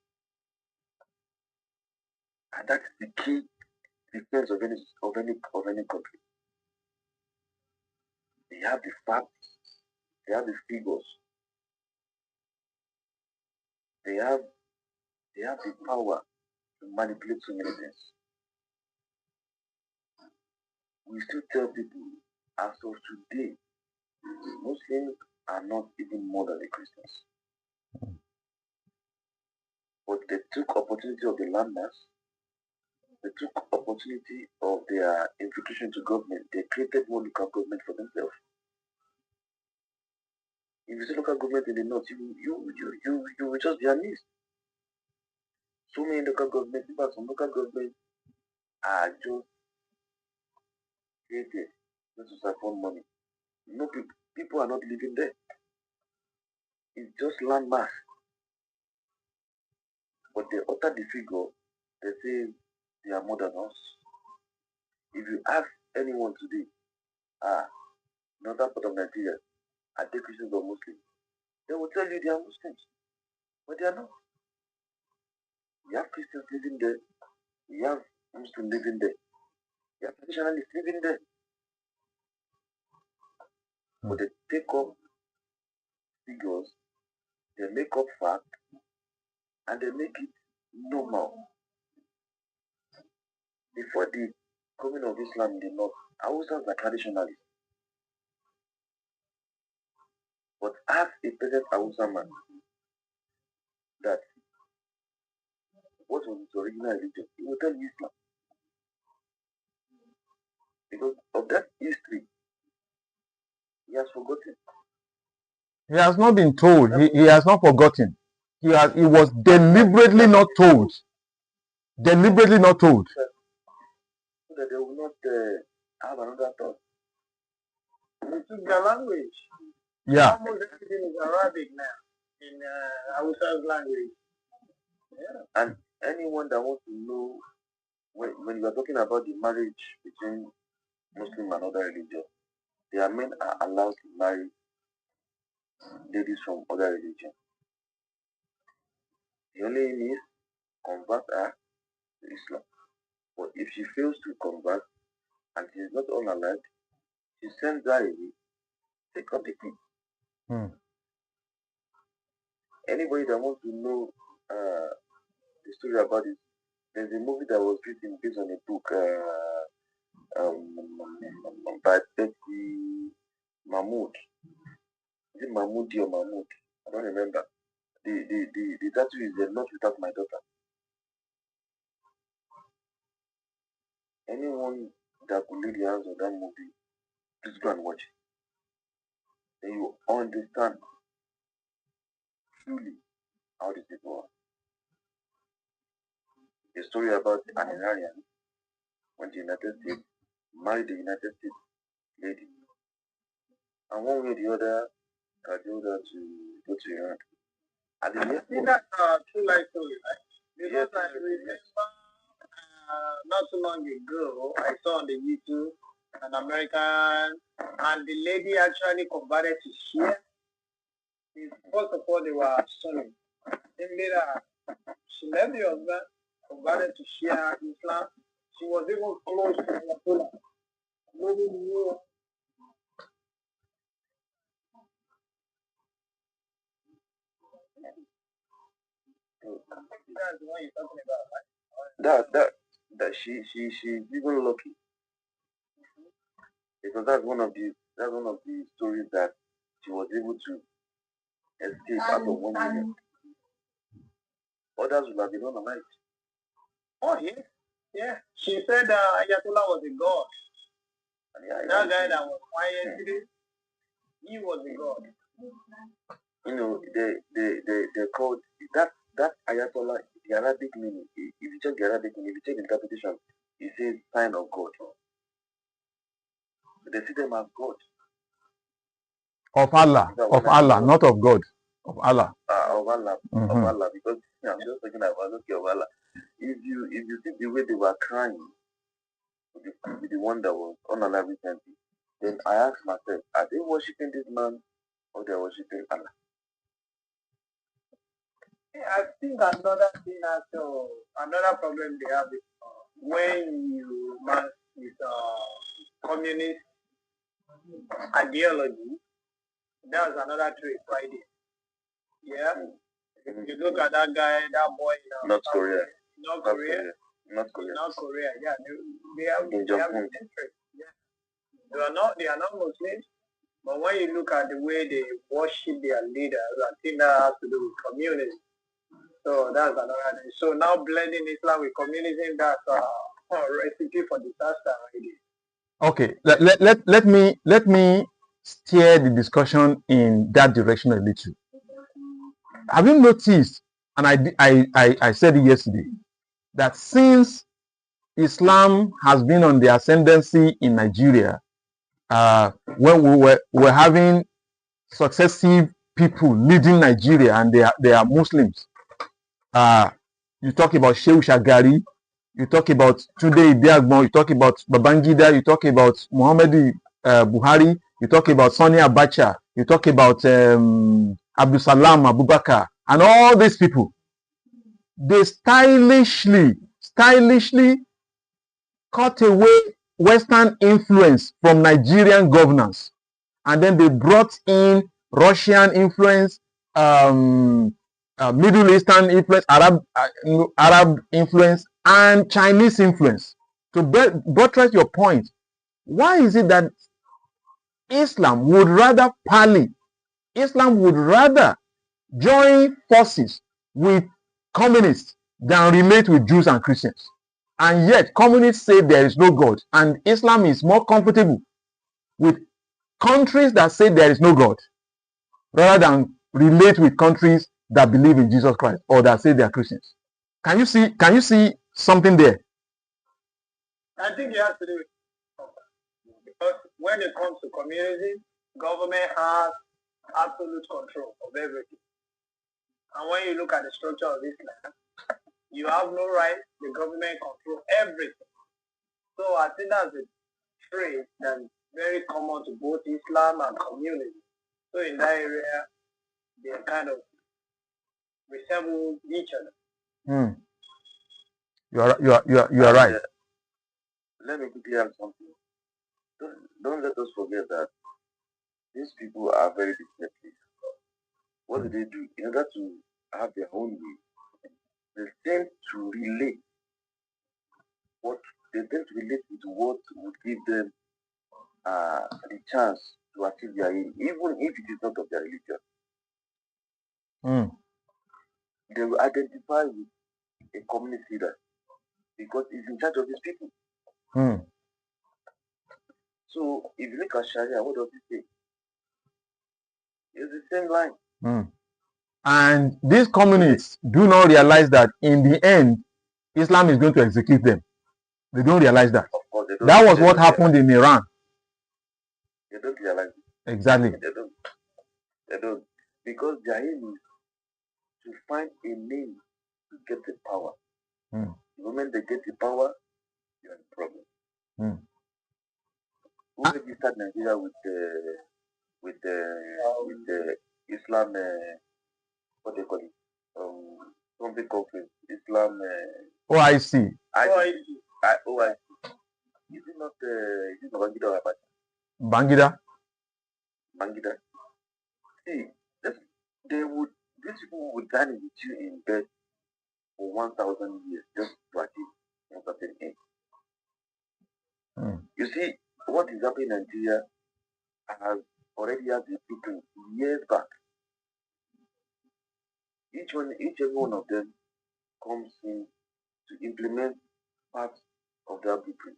And that's the key defense of any country. They have the facts, they have the figures, they have the power to manipulate so many things. We still tell people, as of today, Muslims are not even more than the Christians. But they took opportunity of the landmass, they took opportunity of their infiltration to government. They created more local government for themselves. If you say local government in the north, you will just be amazed. So many local governments, in fact, some local governments are just created just to siphon money. No people are not living there. It's just landmass. But they utter the figure, they say they are more than us. If you ask anyone today, in other part of Nigeria, are they Christians or Muslims? They will tell you they are Muslims, but they are not. We have Christians living there, we have Muslims living there, we have traditionalists living there. But they take up figures, they make up facts, and they make it normal. Before the coming of Islam in the north, Hausas are traditionalists. But ask a present Hausa man that what was his original religion, he will tell you Islam. Because of that history, he has forgotten. He has not been told. He has not forgotten. He was deliberately not told. Deliberately not told. So that they will not have another thought. They took their language. Yeah. Almost everything is Arabic now in Hausa's language. Yeah. And anyone that wants to know, when you are talking about the marriage between Muslim and other religions, their men are allowed to marry ladies from other religions. The only aim is convert her to Islam. But if she fails to convert and she is not unalive, she sends her away, take up the key. Anybody that wants to know the story about it, there's a movie that was written based on a book by Betty Mahmood. Is it Mahmoudi or Mahmoud? I don't remember. The title is Not Without My Daughter. Anyone that could lay their hands on that movie, please go and watch it. Then you understand truly how these people are. A story about an Iranian went to the United States, married a United States lady, and one way or the other, cajoled her to go to Iran. And the I think that's a true life story, right? Because I remember not too long ago, I saw on the YouTube an American, and the lady actually converted to Shia. First of all, they were Sunni. Then later, she left the husband, converted to Shia Islam. She was even close to Ayatollah. Nobody knew. That's the one you're talking about, right? That she's even lucky, because that's one of the stories that she was able to escape out of 1 million. Others would have been unalive. Oh yeah, yeah. She said Ayatollah was a god. And that guy that was quiet today, he was a god. You know, they called that Ayatollah, the Arabic meaning. If you check the Arabic meaning, if you check the interpretation, it says sign of God. So they see them as God. Of Allah, not of God. Of Allah. Of Allah, of Allah. Because I'm just talking about of Allah. If you see the way they were crying with the one that was unalive recently, then I asked myself, are they worshiping this man or they are worshiping Allah? I think another thing also, another problem they have is when you match with communist ideology, that's another trait right there. Yeah. If you look at that guy, that boy in North Korea. Yeah, they have interest. Yeah. They are not Muslims, but when you look at the way they worship their leaders, I think that has to do with communism. So that's another thing. So now blending Islam with communism, that's a recipe for disaster already. Okay, let me steer the discussion in that direction a little. Have you noticed? and I said it yesterday, that since Islam has been on the ascendancy in Nigeria, when we're having successive people leading Nigeria, and they are Muslims. You talk about Shehu Shagari, you talk about Tunde Ibiagbon, you talk about Babangida, you talk about Muhammadu Buhari, you talk about Sani Abacha, you talk about Abdusalam Abubakar, and all these people. They stylishly cut away Western influence from Nigerian governance, and then they brought in Russian influence, Middle Eastern influence, Arab influence, and Chinese influence. To buttress your point, why is it that Islam would rather parley, Islam would rather join forces with communists than relate with Jews and Christians? And yet communists say there is no God, and Islam is more comfortable with countries that say there is no God rather than relate with countries that believe in Jesus Christ or that say they are Christians. Can you see something there? I think you have to do it. Because when it comes to community, government has absolute control of everything. And when you look at the structure of Islam, you have no right, the government control everything. So I think that's a trait that's very common to both Islam and community. So in that area, they kind of resemble each other. You are right. Let me quickly add something. Don't let us forget that these people are very deceptive. What do they do? In order to have their own way, they tend to relate with what would give them the chance to achieve their aim, even if it is not of their religion. They will identify with a communist leader because he's in charge of these people. So if you look at Sharia, what does it say? It's the same line. And these communists do not realize that in the end, Islam is going to execute them. They don't realize that. Of course, that was what happened in Iran. They don't realize it. Exactly. They don't. Because their aim is to find a name to get the power. The moment they get the power, you're in problem. Who registered Nigeria with the Islam, what they call it? Something conference, Islam. OIC. OIC. Is it not Bangida or Abacha? Bangida. Bangida. See, these people would dine with you in bed for 1,000 years just to achieve a certain aim. You see, what is happening in Nigeria has already had the blueprint years back. Each and every one of them comes in to implement parts of that blueprint.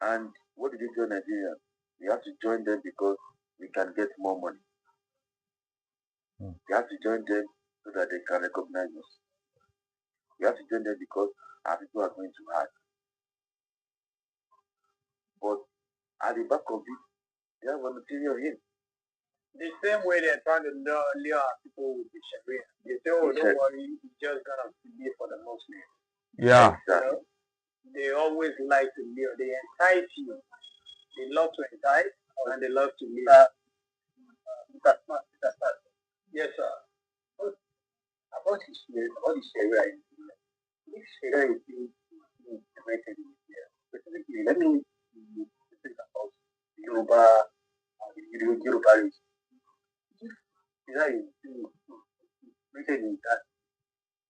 And what did they tell Nigeria? We have to join them because we can get more money. We have to join them so that they can recognize us. We have to join them because our people are going to hard. But at the back of it, they have a material here. The same way they're trying to lure people with the Sharia. They say, oh, don't worry, it's just going to be for the Muslims. Yeah. Exactly. They always like to lure. They entice you. They love to entice and they love to lure. Yes, sir. About the Sharia, this Sharia is being implemented in India. Specifically, let me think about Yoruba and Yoruba race. Sharia is being implemented in that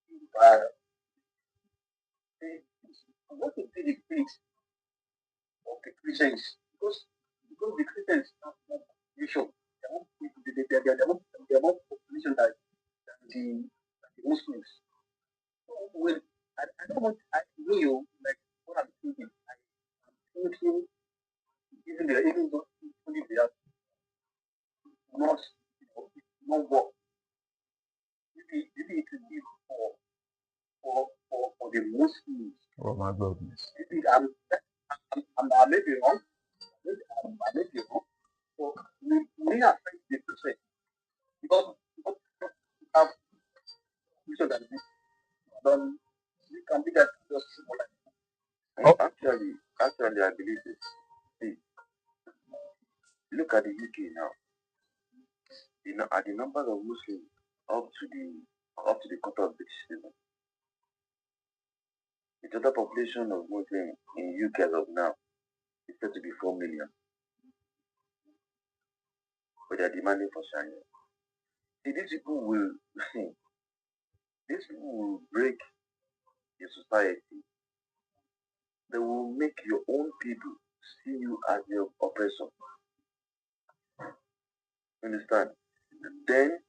Yoruba. What is the fate of the Christians? Because the Christians have more population. They are more population than the Muslims. So when I don't want I know you like what I'm thinking. I'm thinking even though they are not not work. Maybe it is the Muslims. Oh my goodness. I may be wrong. I may be wrong. So we are 20%. Because we have so that we can be that just Oh. Actually, I believe this. See, look at the UK now. At the numbers of Muslims up to the quarter of British citizen, the total population of Muslims in UK as of now is said to be 4 million, but they are demanding for Sharia. See, these people will break the society. They will make your own people see you as your oppressor. Understand? Then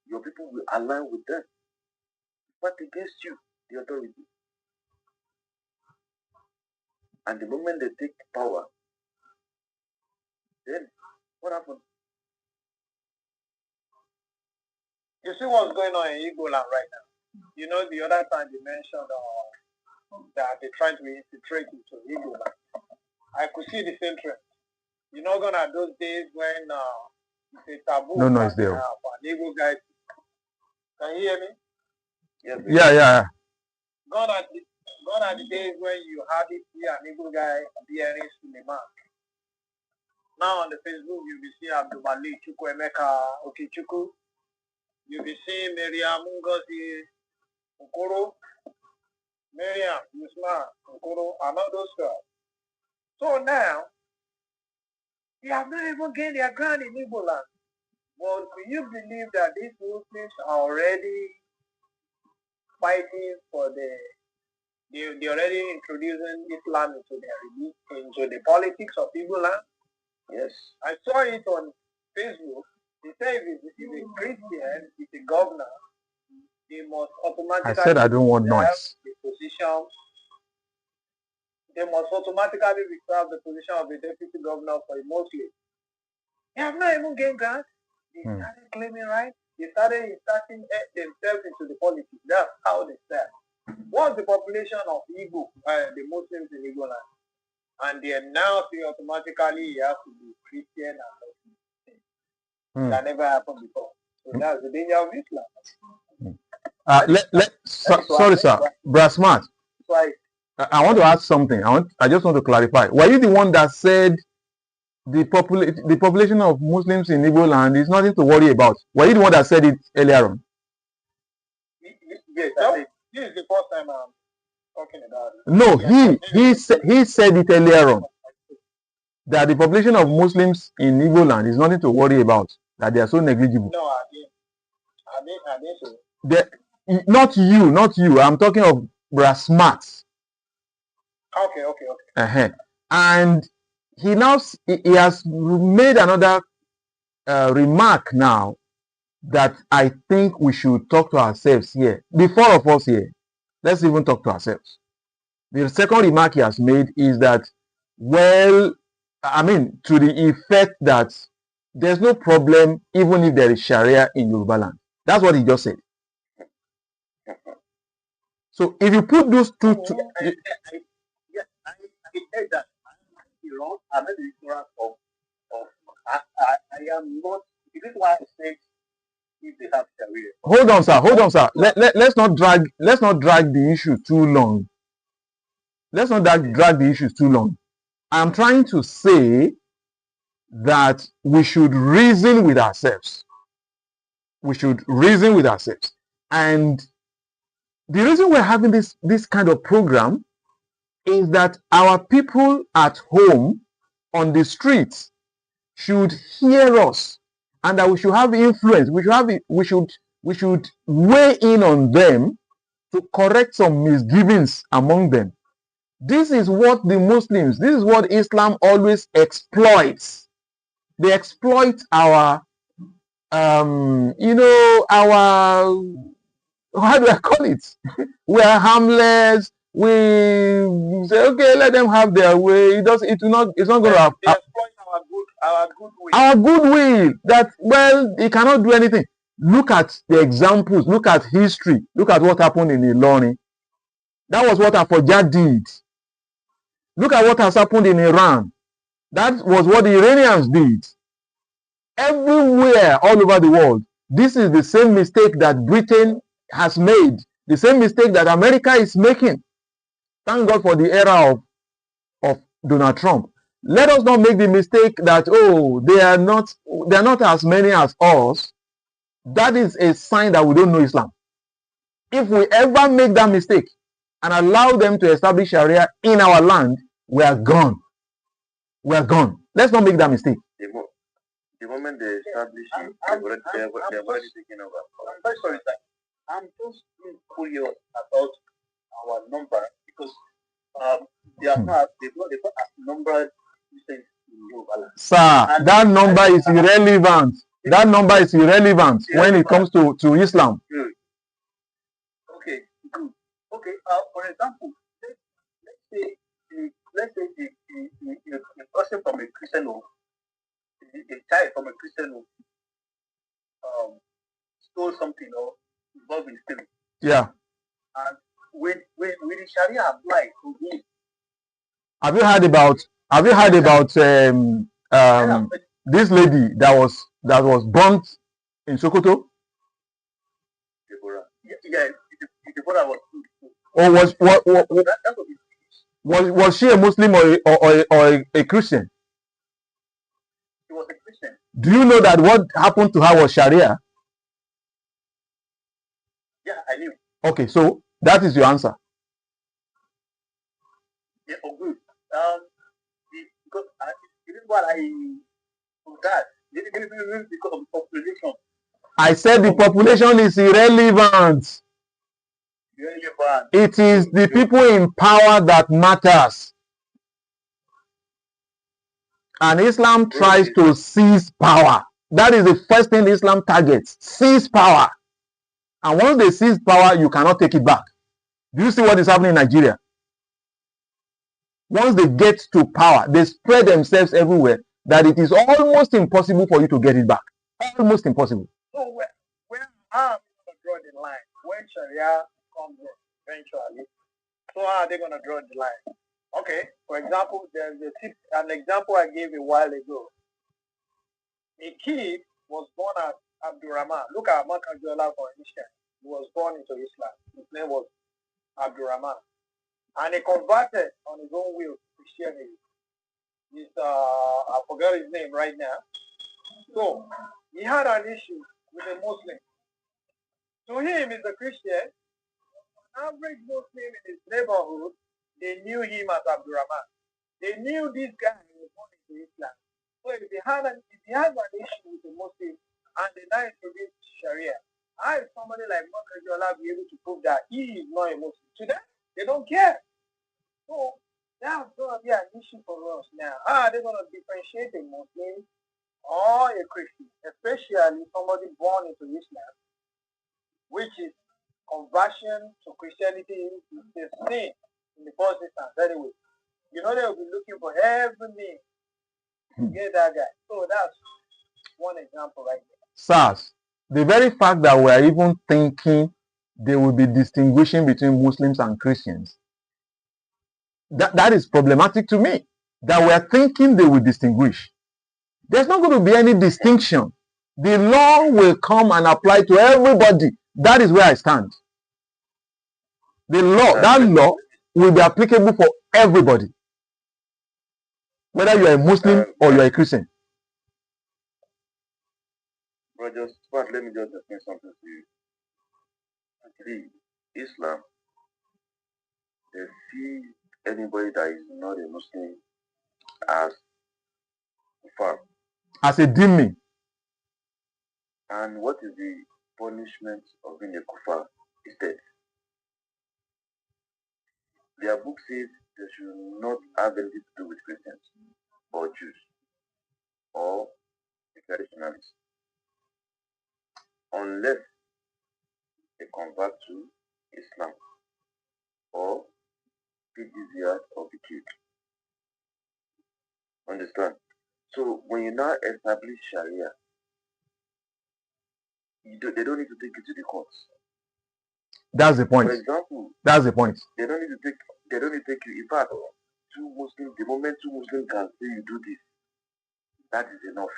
your people will align with them, fight against you, the authority. And the moment they take power, then what happens? You see what's going on in Igbo land right now. You know, the other time you mentioned that they're trying to infiltrate into Igbo land. I could see the same trend. You know, gonna those days when it's a taboo No noise there. for an Igbo guy. Can you hear me? Yes, Yeah. Gone are the days when you hardly see an Igbo guy bearing Suleiman. Now on the Facebook, you'll be seeing Abdul Malik, Chukwuemeka, Okechukwu. You'll be seeing Miriam Ngozi, Okoro, Miriam, Usman, Okoro, and all those girls. So now, they have not even gained their ground in Igbo land. But can you believe that these Muslims are already fighting for they're already introducing Islam into the politics of Igbo land? Yes. I saw it on Facebook. They say if a Christian is a governor, he must automatically. I said I don't want noise. The position. They must automatically reserve the position of a deputy governor for a Muslim. They have not even gained ground. They started claiming right. They started inserting themselves into the politics. That's how they start. What's the population of Igbo, the Muslims in Igbo land? And they now say automatically you have to be Christian and Muslim. That never happened before. So that's the danger of Islam. Sorry, sir. Brasmat. I want to ask something. I just want to clarify. Were you the one that said the population of Muslims in Igbo land is nothing to worry about? Were you the one that said it earlier on? Yes, this is the first time I'm talking about it. No, he said it earlier on that the population of Muslims in Igbo land is nothing to worry about, that they are so negligible. No, I didn't say. Not you. I'm talking of Brasmat. Okay. And he has made another remark now that I think we should talk to ourselves here. The four of us here, let's even talk to ourselves. The second remark he has made is that, to the effect that there's no problem even if there is Sharia in Yoruba land. That's what he just said. So if you put those two I said that I'm not the ignorance of I am not. This is why I said if they have Sharia. Hold on, sir. Let's not drag the issue too long. Let's not drag the issues too long. I'm trying to say that we should reason with ourselves. And the reason we're having this kind of program is that our people at home on the streets should hear us, and that we should have influence. We should weigh in on them to correct some misgivings among them. This is what Islam always exploits. They exploit our how do I call it? We are harmless. We say, okay, let them have their way. It's not going to have our goodwill. That, well, he cannot do anything. Look at the examples. Look at history. Look at what happened in Ilorin. That was what Afojad did. Look at what has happened in Iran. That was what the Iranians did. Everywhere, all over the world, this is the same mistake that Britain has made, the same mistake that America is making. Thank God for the era of Donald Trump. Let us not make the mistake that, oh, they are not as many as us. That is a sign that we don't know Islam. If we ever make that mistake and allow them to establish Sharia in our land, we are gone. We are gone. Let's not make that mistake. The moment they establish it, they've already taken over. I'm very sorry, sir. I'm just curious about our number because they've not numbered in Yoruba. Sir, that number is irrelevant. That number is irrelevant when it comes to Islam. Good. Okay, good. Okay, for example, let's say a person from a Christian home, a child from a Christian home, stole something or involved in stealing. Yeah. And when the Sharia applied to him. Have you heard about this lady that was burnt in Sokoto? Deborah. Yeah, Deborah was. Or was she a Muslim or a Christian? She was a Christian. Do you know that what happened to her was Sharia? Yeah, I knew. Okay, so that is your answer. Yeah, oh good. Because this is what I forgot. Because of the population. I said the population is irrelevant. It is the people in power that matters. And Islam tries to seize power. That is the first thing Islam targets. Seize power. And once they seize power, you cannot take it back. Do you see what is happening in Nigeria? Once they get to power, they spread themselves everywhere that it is almost impossible for you to get it back. Almost impossible. So where are they going to draw the line? When Sharia comes eventually, so how are they going to draw the line? Okay, for example, there's an example I gave a while ago. A kid was born as Abdurrahman. Look at Makajola for instance. He was born into Islam. His name was Abdurrahman. And he converted on his own will to Christianity. I forgot his name right now. So he had an issue with a Muslim. To him, he's a Christian. An average Muslim in his neighborhood, they knew him as Abdurrahman. They knew this guy was born into Islam. So if he has an issue with a Muslim and they now introduce Sharia, how is somebody like Makajola be able to prove that he is not a Muslim? To them, they don't care. So that's going to be an issue for us now. How are they going to differentiate a Muslim or a Christian, especially somebody born into Islam, which is conversion to Christianity is the sin in the first instance anyway. You know they will be looking for every means to get that guy. So that's one example right there. SARS, the very fact that we are even thinking they will be distinguishing between Muslims and Christians, that is problematic to me. That we are thinking they will distinguish. There's not going to be any distinction. The law will come and apply to everybody. That is where I stand. The law, that law will be applicable for everybody, whether you are a Muslim or you are a Christian. Bro, let me just explain something to you. Actually, Islam, they see anybody that is not a Muslim as kufar. As a dhimmi. And what is the punishment of being a kufar? Is death. Their book says they should not have anything to do with Christians or Jews or the traditionalists unless they convert to Islam or pay jizya or be killed. Understand? So when you now establish Sharia, they don't need to take it to the courts. That's the point. For example, That's the point. they don't need to take you. In fact, the moment two Muslims can say you do this, that is enough.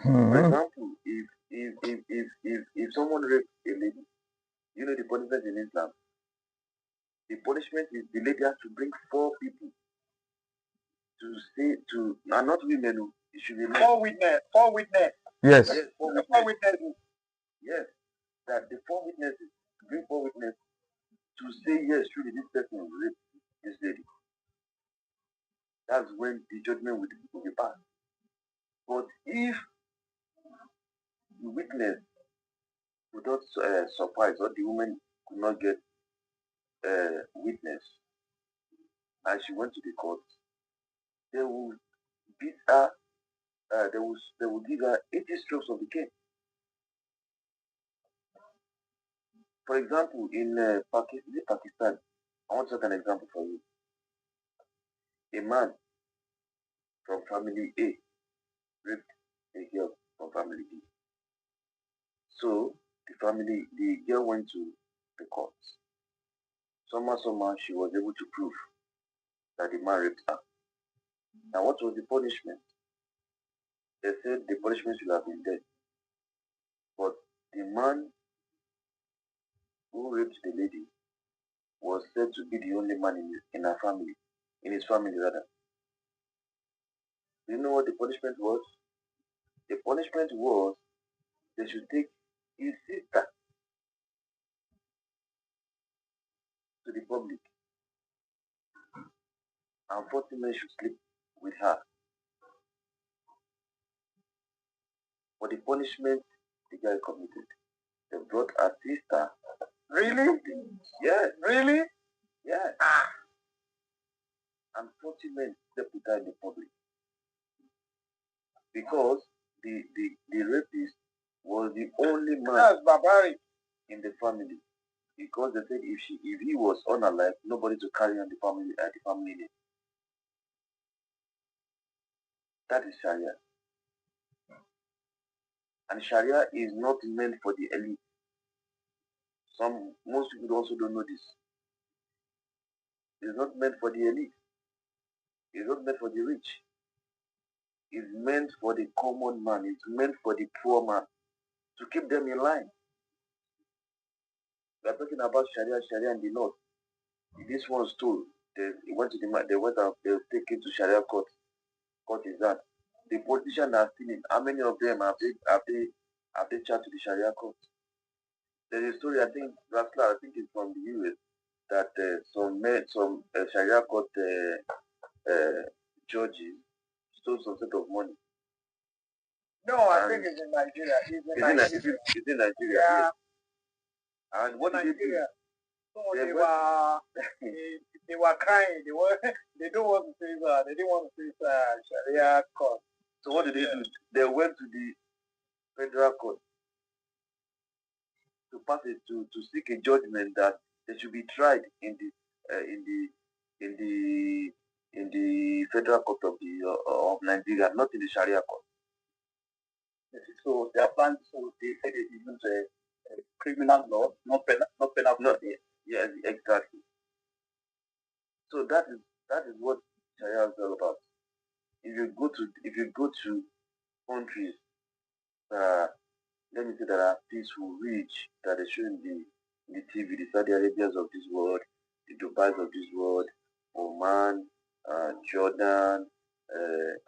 For example, if someone rapes a lady, you know the punishment in Islam. The punishment is the lady has to bring 4 people to say to, and not women. It should be men. 4 witness. 4 witness. Yes. Yes, 4 witnesses. 4 witnesses. Yes, that the 4 witnesses bring 4 witnesses to say yes, truly this person raped this lady. That's when the judgment will be passed. But if the witness would not suffice, or the woman could not get witness, and she went to the court, they will beat her. They will give her 80 strokes of the cane. For example, in Pakistan, I want to take an example for you. A man from family A raped a girl from family B. So the girl went to the court. Somehow she was able to prove that the man raped her. Now, what was the punishment? They said the punishment should have been death. But the man who raped the lady was said to be the only man in her family, in his family rather. Do you know what the punishment was? The punishment was they should take his sister to the public, and 40 men should sleep with her. For the punishment the guy committed, they brought her sister. Really? Yes. Really? Yes. And 40 men slept with her in the public. Because the rapist was the only man. That's barbaric. In the family. Because they said if he was unalive, nobody to carry on the family name. That is Sharia. And Sharia is not meant for the elite. Most people also don't know this. It's not meant for the elite. It's not meant for the rich. It's meant for the common man. It's meant for the poor man, to keep them in line. We are talking about Sharia and the North. This one stole. They went out. They take it to Sharia court. Court is that. The politicians are stealing. How many of them have they charged to the Sharia court? There is a story, I think it's from the US, that some Sharia court judges stole some sort of money. No, I think it's in Nigeria. It's in Nigeria. Yeah. And what did they do? So they were crying. They don't want to say that. They didn't want to say Sharia court. So what did they do? They went to the federal court to pass it to seek a judgment that they should be tried in the federal court of Nigeria, not in the Sharia court. So their plan, so they said they use criminal law, not penal. No, yeah, exactly. So that is what Sharia is all about. If you go to countries let me say that are peaceful, rich, that they show in the TV, the Saudi Arabias of this world, the Dubais of this world, Oman, Jordan,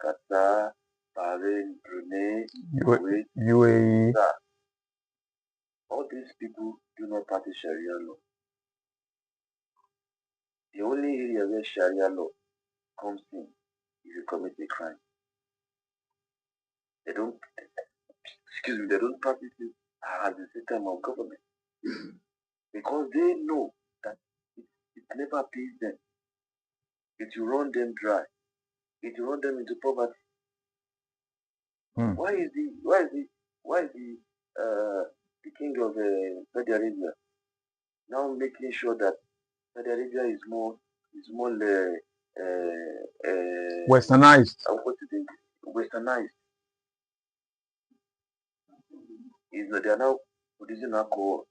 Qatar, Bahrain, Brunei, Kuwait, UAE. All these people do not practice Sharia law. The only area where Sharia law comes in is if you commit a crime. They don't practice it as a system of government. Because they know that it never pays them. It will run them dry. It will run them into poverty. Why is the king of Saudi Arabia now making sure that Saudi Arabia is more westernized? Westernized. They are now producing alcohol.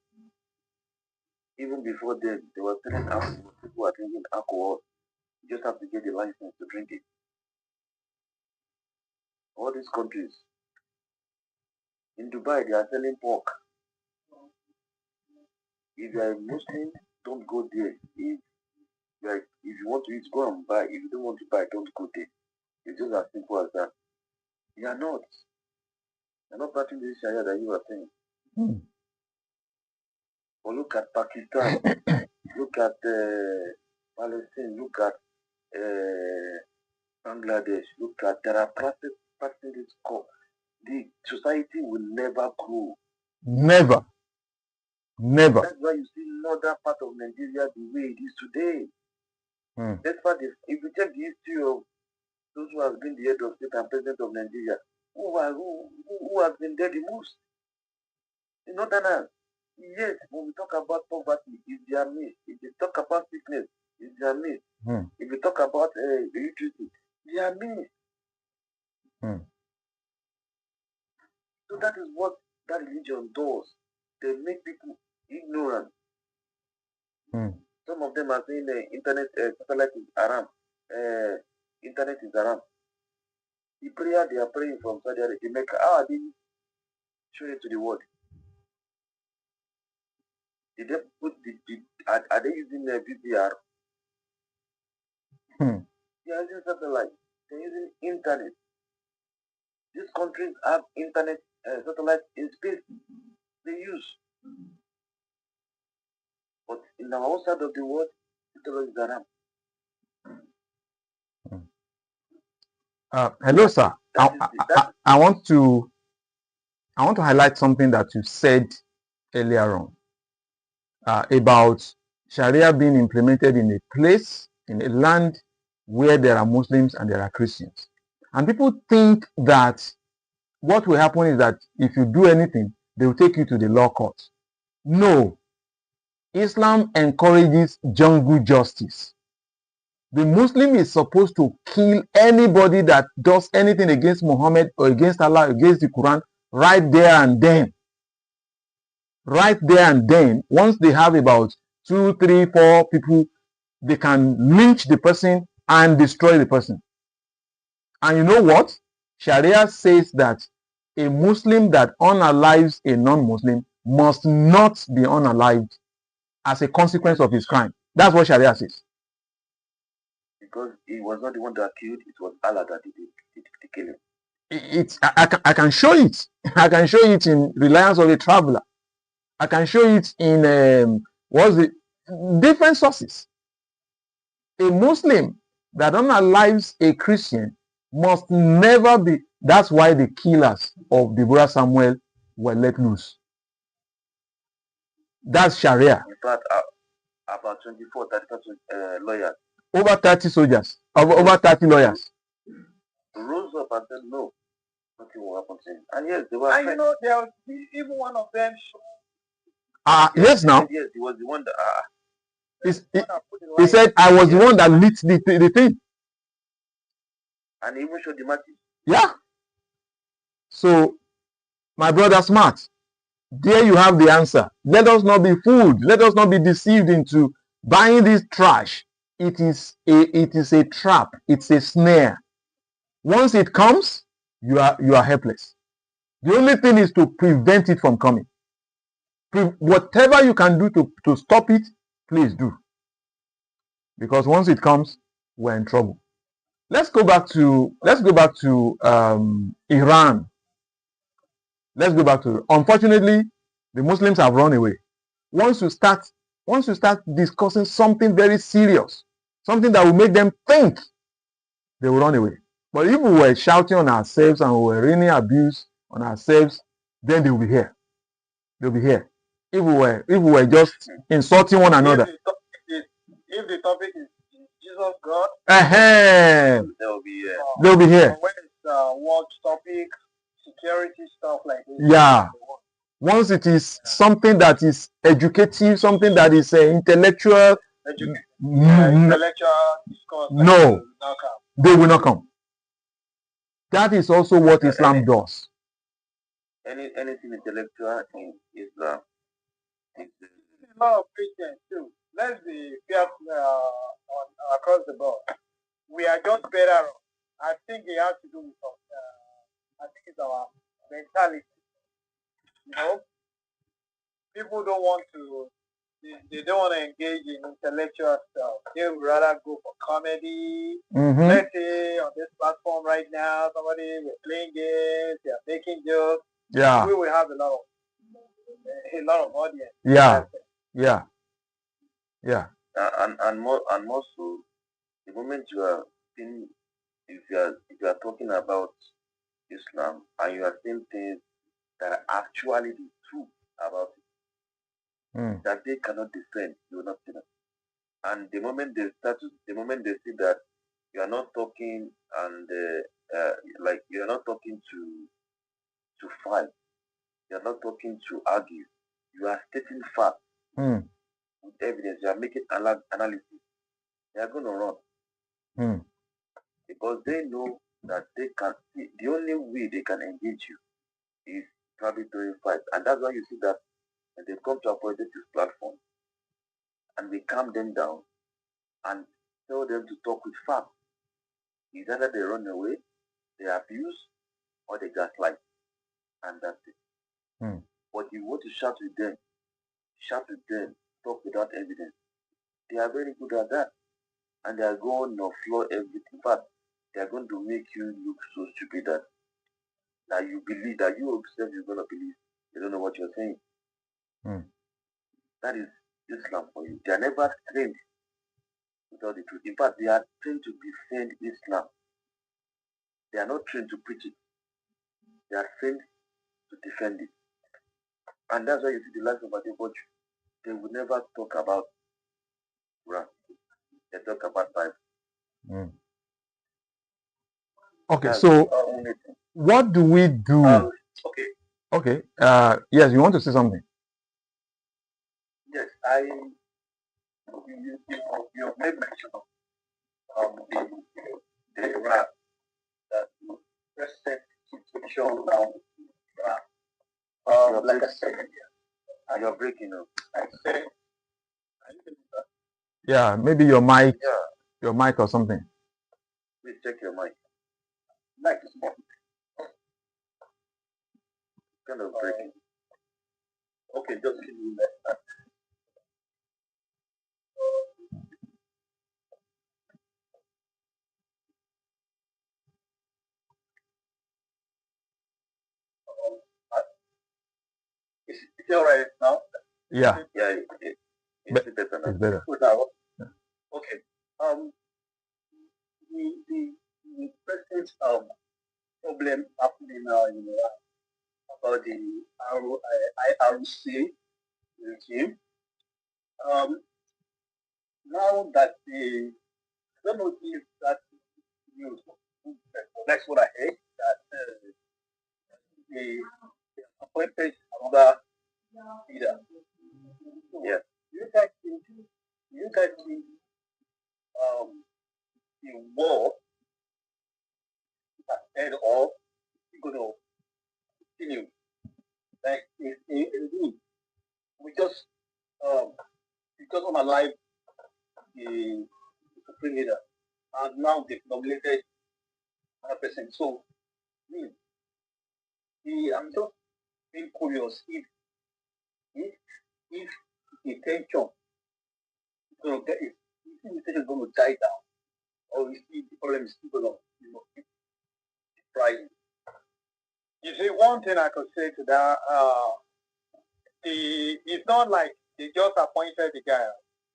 Even before then, they were selling alcohol. People were drinking alcohol. You just have to get a license to drink it. All these countries. In Dubai, they are selling pork. If you are a Muslim, don't go there. If you want to eat, go and buy. If you don't want to buy, don't go there. It's just as simple as that. You are not. You're not practicing this Sharia that you are saying. Hmm. But look at Pakistan. Look at Palestine. Look at Bangladesh. Look at there are practicing this. The society will never grow. Never. Never. That's why you see northern part of Nigeria the way it is today. Hmm. That's why if you check the history of those who have been the head of state and president of Nigeria, who has been there the most? In Northerners. Yes, when we talk about poverty, it's their midst. If we talk about sickness, it's their midst. Hmm. If we talk about illiteracy, their midst. Hmm. So that is what that religion does. They make people ignorant. Hmm. Some of them are saying internet satellite is haram. Internet is haram. The prayer they are praying from Saudi Arabia, they make how are they show it to the world? Did they put are they using VPR? Hmm. They are using satellite. They're using internet. These countries have internet satellite in space. They use. But in the outside of the world, satellite is haram. Hello, sir. I want to highlight something that you said earlier on about Sharia being implemented in a place, in a land where there are Muslims and there are Christians. And people think that what will happen is that if you do anything, they will take you to the law court. No. Islam encourages jungle justice. The Muslim is supposed to kill anybody that does anything against Muhammad or against Allah, against the Quran, right there and then. Right there and then, once they have about 2, 3, 4 people, they can lynch the person and destroy the person. And you know what? Sharia says that a Muslim that unalives a non-Muslim must not be unalived as a consequence of his crime. That's what Sharia says. Because he was not the one that killed, it was Allah that did the killing. I can show it. I can show it in Reliance of a Traveler. I can show it in different sources. A Muslim that unalives a Christian must never be. That's why the killers of Deborah Samuel were let loose. That's Sharia. In fact, about 24, 30 lawyers. Over 30 soldiers. Over 30 lawyers. Rose up and said, no, nothing will happen to him. And yes, they were. And you know, there was even one of them. Yes, now. Yes, he was the one that. He said, I was the one that lit the thing. And he even showed the matches. Yeah. So, my brother Smart, there you have the answer. Let us not be fooled. Let us not be deceived into buying this trash. It is a trap. It's a snare. Once it comes, you are helpless. The only thing is to prevent it from coming. Whatever you can do to stop it, please do. Because once it comes, we're in trouble. Let's go back to Iran. Let's go back to. Unfortunately, the Muslims have run away. Once you start discussing something very serious, something that will make them think, they will run away. But if we were shouting on ourselves and we were raining abuse on ourselves, then they will be here. They'll be here. If we were just insulting one another. If the topic is Jesus God, they'll be here. They'll be here. When it's work topic, security stuff like this. Yeah. Once it is something that is educative, something that is intellectual, intellectual discourse, no, they will not come. That is also what Islam does. anything intellectual in Islam is A lot of Christians too. Let's be fair across the board. We are just better off. I think it has to do with I think it's our mentality. You know, people don't want to. They don't want to engage in intellectual stuff. They would rather go for comedy. Mm-hmm. Let's say on this platform right now, somebody we're playing games, they are making jokes. Yeah. We will have a lot of audience. Yeah. Yeah. Yeah. and more so, the moment you are in, if you are talking about Islam and you are saying things that are actually the truth about it, that they cannot defend, you will not see them. And the moment they see that you are not talking and like you are not talking to fight, you are not talking to argue, you are stating facts with evidence, you are making analysis, they are going to run because they know that they can see the only way they can engage you is probably during fight. And that's why you see that when they come to a politics platform and we calm them down and tell them to talk with facts. It's either they run away, they abuse, or they gaslight. And that's it. But you want to shout with them, talk without evidence. They are very good at that. And they are going to floor everything. But they are going to make you look so stupid that you believe that you yourself you're going to believe. You don't know what you're saying. That is Islam for you. They are never trained to tell the truth. In fact, they are trained to defend Islam. They are not trained to preach it. They are trained to defend it. And that's why you see the life of Adepoju. They will never talk about Quran. They talk about Bible. Okay, That's so only thing. what do we do? Okay. Okay. Yes, you want to say something? Yes, you made mention of the Iraq, that present situation now. Like I said, you're breaking up. I said, yeah, maybe your mic or something. Please check your mic. Like it's more. Kind of breaking. Okay, just give me that. Is it all right now? Yeah. Yeah, it's better now. It's better. Yeah. Okay. The present problem happening now in Iran about the IRC regime. Now that I don't know if that news, that's what I heard, that they appointed another leader. Yeah. You guys think the war has ended or it's going to continue? Like, indeed, we just unalive the supreme leader, and now they've nominated another person. So, I'm just being curious if the tension is going to the tension is going to die down, or is the problem is still going to keep rising. You see, one thing I could say to that, it's not like they just appointed the guy.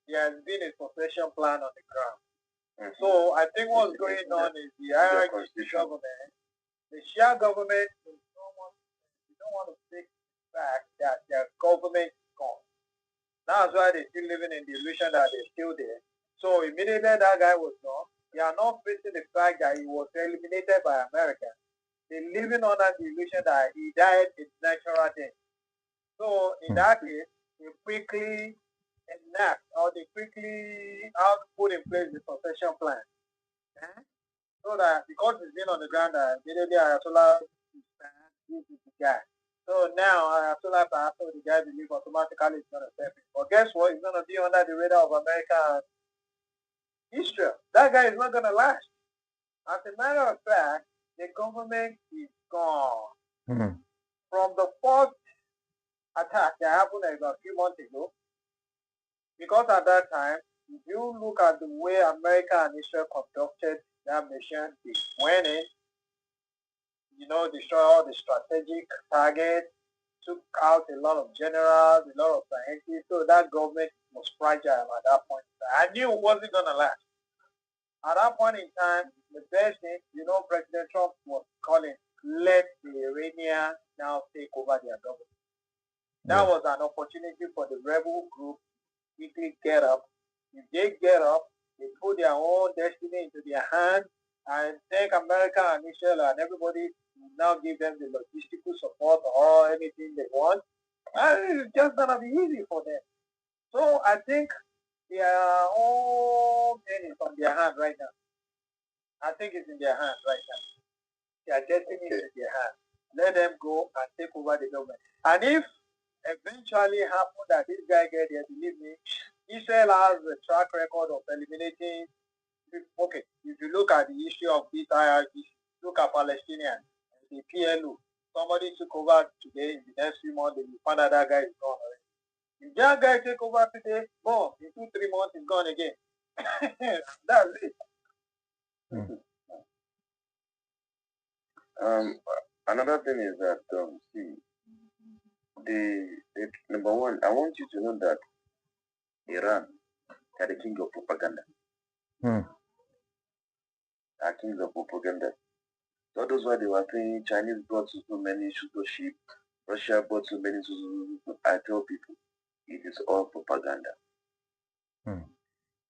There has been a succession plan on the ground. So I think what's going on is the hierarchy government, the Shia government, they don't want to take back that their government is gone. That's why they're still living in the illusion that they're still there. So immediately that guy was gone, they are not facing the fact that he was eliminated by America. They're living under the illusion that he died a natural death. So in that case, they quickly enact or they quickly put in place the succession plan. So that because it's been on the ground that immediately Ayatollah is the guy. So now, solar power, so the guy believe automatically it's going to step in. But guess what? It's going to be under the radar of America and Israel. That guy is not going to last. As a matter of fact, the government is gone. From the first attack that happened about a few months ago, because at that time, if you look at the way America and Israel conducted that mission, they went in, destroy all the strategic targets, took out a lot of generals, a lot of scientists. So that government was fragile at that point. I knew it wasn't going to last. At that point in time, the best thing, President Trump was calling, let the Iranians now take over their government. That was an opportunity for the rebel group to quickly get up. If they get up, they put their own destiny into their hands and thank America and Israel and everybody will now give them the logistical support or anything they want. And it's just going to be easy for them. So I think their own thing is on their hand right now. I think it's in their hands right now. Their destiny is in their hands. Let them go and take over the government. And if eventually happen that this guy get there, believe me, Israel has a track record of eliminating. Okay, if you look at the issue of this IRGC, look at Palestinians, the PLO. Somebody took over today. In the next few months, you find out that guy is gone already. If that guy take over today, boom, in 2-3 months, he's gone again. That's it. Another thing is that see, the number one, I want you to know that Iran are the king of propaganda. Are kings of propaganda. So that's why they were saying Chinese brought so many shooter ships, Russia brought so many. I tell people, it is all propaganda.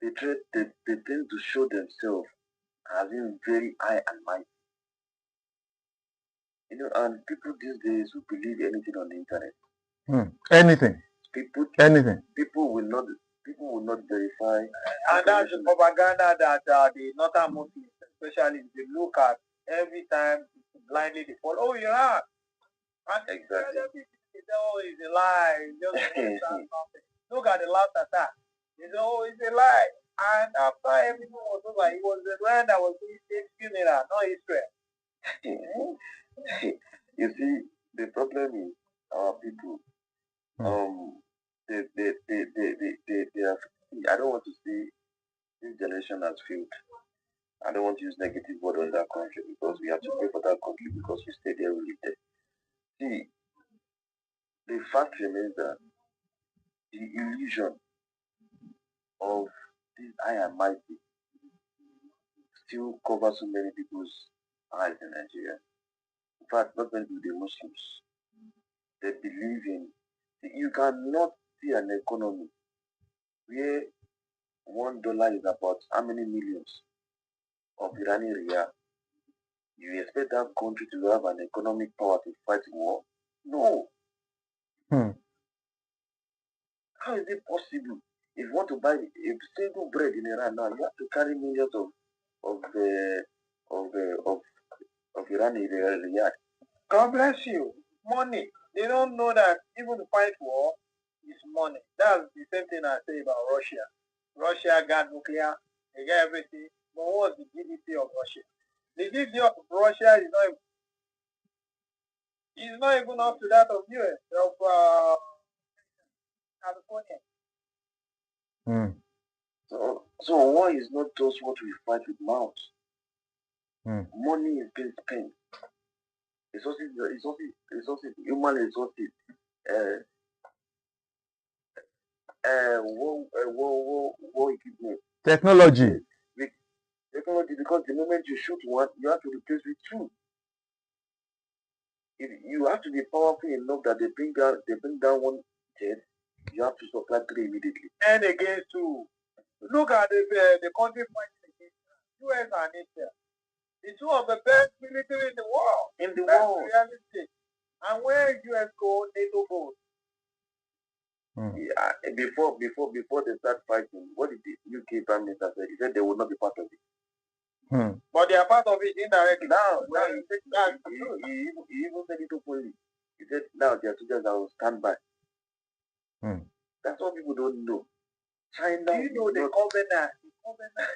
They tend to show themselves as being very high and mighty. And people these days will believe anything on the internet. Anything. Anything. People will not verify. And that's the propaganda that the northern Muslims, especially, they look at every time blindly they follow. Oh, yeah. And exactly. They say, oh, it's a lie. Look at the last attack. They say, oh, it's a lie. And after everything was over, it was the land that was doing funeral, not Israel. You see, the problem is our people. They have. I don't want to say this generation has failed. I don't want to use negative word on that country because we have to pay for that country because we stay there, we live there. See, the fact remains that the illusion of this I am mighty still covers so many people's eyes in Nigeria. In fact, not only the Muslims, they believe in. You cannot see an economy where $1 is about how many millions of Iranian riyal. You expect that country to have an economic power to fight war? No. How is it possible? If you want to buy a single bread in Iran now, you have to carry millions of Iranian riyal. God bless you. Money. They don't know that even to fight war is money. That's the same thing I say about Russia. Russia got nuclear, they got everything. But what's the GDP of Russia? The GDP of Russia is not even up to that of US, of California. So why is not just what we fight with mouths? Money is being spent. Resources, human resources, war equipment. Technology. Technology, because the moment you shoot one, you have to replace with two. If you have to be powerful enough that they bring down one jet, you have to supply 3 immediately. And against 2. Look at the country fighting against US and Israel. The two of the best military in the world. Reality. And where US go, NATO goes. Yeah, before they start fighting, what did the UK Prime Minister say? He said they will not be part of it. But they are part of it indirectly. Now he even said it openly. He said now their soldiers are on standby. Hmm. That's what people don't know. China. Do you know the covenant? The covenant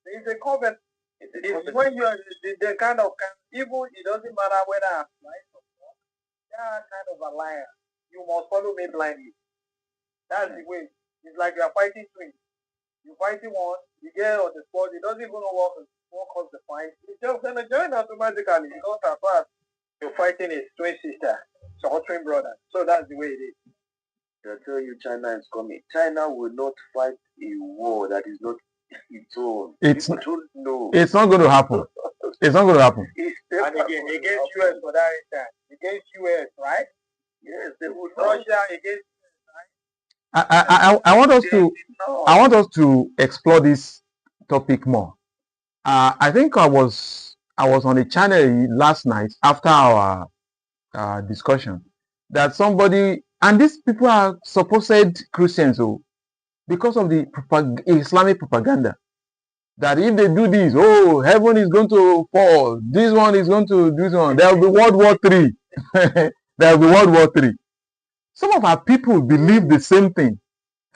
it's a covenant. It's when you're the kind of even it doesn't matter whether I'm right or wrong. That kind of alliance. You must follow me blindly. That's the way. It's like you are fighting twins. You're fighting one, you get on the spot, it doesn't even know what caused the fight. It's just gonna join automatically because at first you're fighting his twin sister, so twin brother. So that's the way it is. They'll tell you China is coming. China will not fight a war that is not its own. People don't know. It's not going to happen. It's not going to happen. And again, against US for that instance. Against US, right? Yes, they would. Russia against I want us to explore this topic more. I think I was on a channel last night after our discussion that somebody, and these people are supposed Christians, because of the Islamic propaganda, that if they do this, heaven is going to fall, this one is going to do this one, there will be World War III. There will be World War III. Some of our people believe the same thing.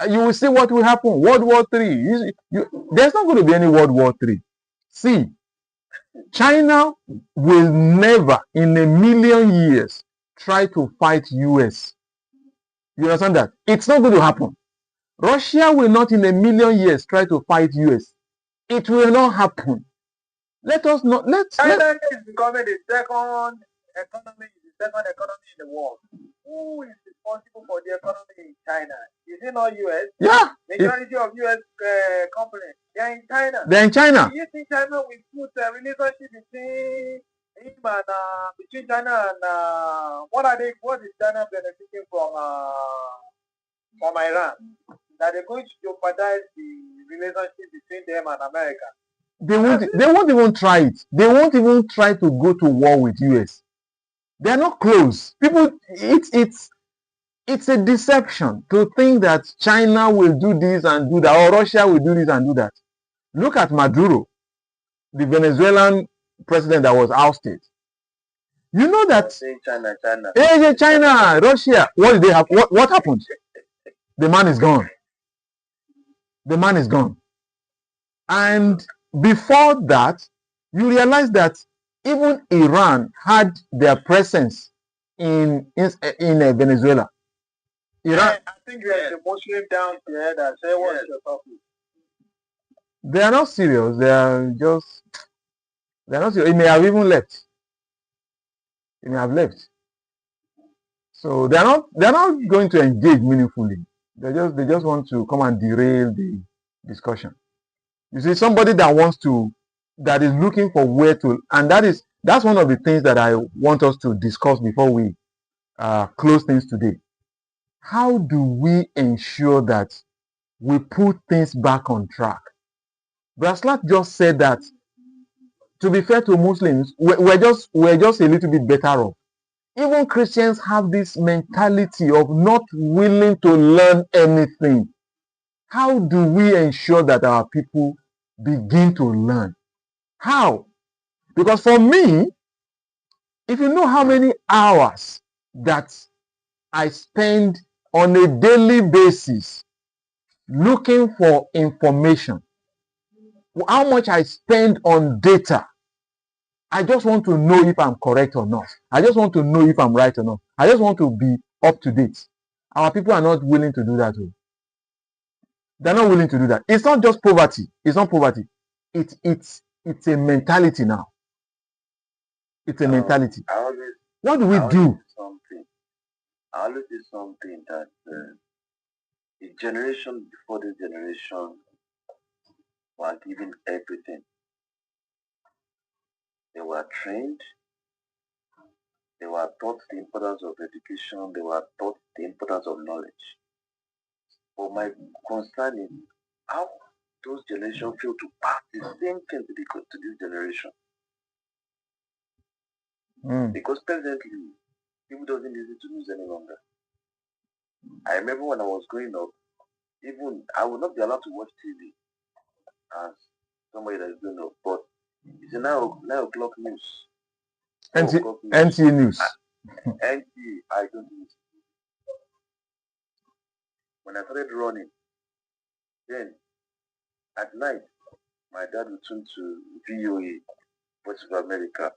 You will see what will happen. World War III. There's not going to be any World War III. See, China will never in a million years try to fight US. You understand that? It's not going to happen. Russia will not in a million years try to fight US. It will not happen. China is becoming the second economy in the world. Who is responsible for the economy in China? Is it not US? Yeah. Majority of US companies, they are in China. They're in China. Do you think China will put a relationship between him and between China and what is China benefiting from Iran? That they're going to jeopardize the relationship between them and America. They won't even try it. They won't even try to go to war with US. They're not close. People, it's a deception to think that China will do this and do that, or Russia will do this and do that. Look at Maduro, the Venezuelan president that was ousted. You know that China, Russia. What did they have? What happened? The man is gone. The man is gone. And before that, you realize that even Iran had their presence in Venezuela. Iran. I think there's a Muslim down there that say what's your topic. They are not serious. They're not serious. It may have even left. It may have left. So they're not going to engage meaningfully. They just want to come and derail the discussion. You see, somebody that is looking for where to, and that's one of the things that I want us to discuss before we close things today. How do we ensure that we put things back on track? Braslat just said that, to be fair to Muslims, we're just a little bit better off. Even Christians have this mentality of not willing to learn anything. How do we ensure that our people begin to learn? How? Because for me, if you know how many hours that I spend on a daily basis looking for information, how much I spend on data, I just want to know if I'm correct or not. I just want to know if I'm right or not. I just want to be up to date. Our people are not willing to do that. They're not willing to do that. It's not just poverty. It's not poverty. It's a mentality now. It's a mentality. What do we do? I always do something that the generation before this generation were given everything. They were trained. They were taught the importance of education. They were taught the importance of knowledge. But my concern is how those generations fail to pass the same thing to this generation. Because presently, people doesn't listen to news any longer. I remember when I was growing up, even I would not be allowed to watch TV as somebody that is growing up. But it's a 9 o'clock news. NT, God knows. NT News. NT, I don't know. When I started running, then at night, my dad would tune to VOA, Voice of America,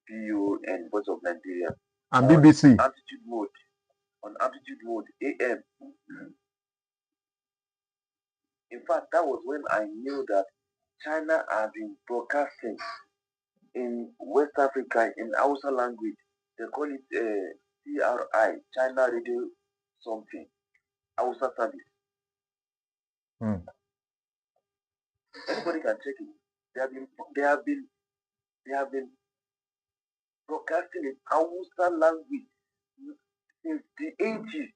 PON, Voice of Nigeria, And on BBC. amplitude mode, AM. In fact, that was when I knew that China had been broadcasting in West Africa in Hausa language. They call it CRI, China Radio something, Hausa service. Hmm. Anybody can check it. They have been broadcasting in Hausa language since the 80s.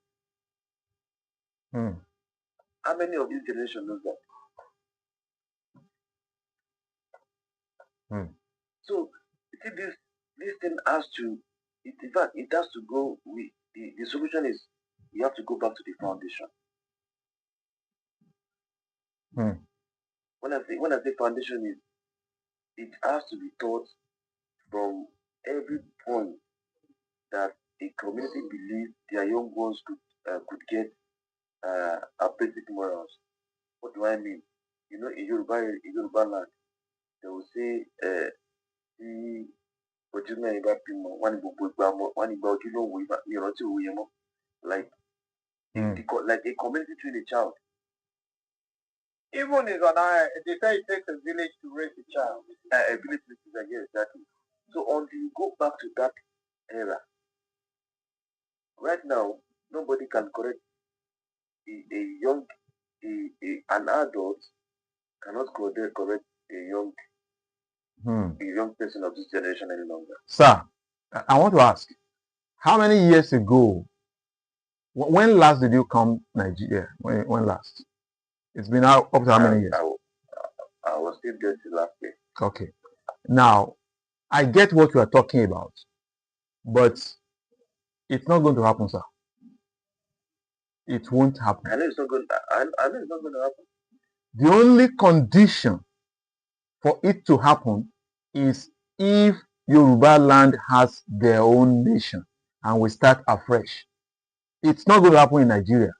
Hmm. How many of this generation knows that? Hmm. So you see, this thing has to. In fact, it has to go with the solution is you have to go back to the foundation. Hmm. When I say foundation is it has to be taught from every point that a community believes their young ones could get a basic morals. What do I mean? You know, in Yoruba land, they will say, the ojúmọ́ ẹ̀ bá bímọ, wọ́n ní gbogbo ìgbà ọmọ, wọ́n ní ìgbà ojú ló ń wo ìgbà ní ìrántí òwe yẹn mọ́. Like, Hmm. like a community train a child. Even they say it takes a village to raise a child. A village is yeah, exactly. So until you go back to that era, right now, nobody can correct an adult cannot correct Hmm. a young person of this generation any longer. Sir, I want to ask, how many years ago, when last did you come Nigeria? When last? It's been up to how many years? I was still there till last year. Okay. Now, I get what you are talking about, but it's not going to happen, sir. It won't happen. I know it's not going. I know it's not going to happen. The only condition for it to happen is if Yoruba land has their own nation and we start afresh. It's not going to happen in Nigeria.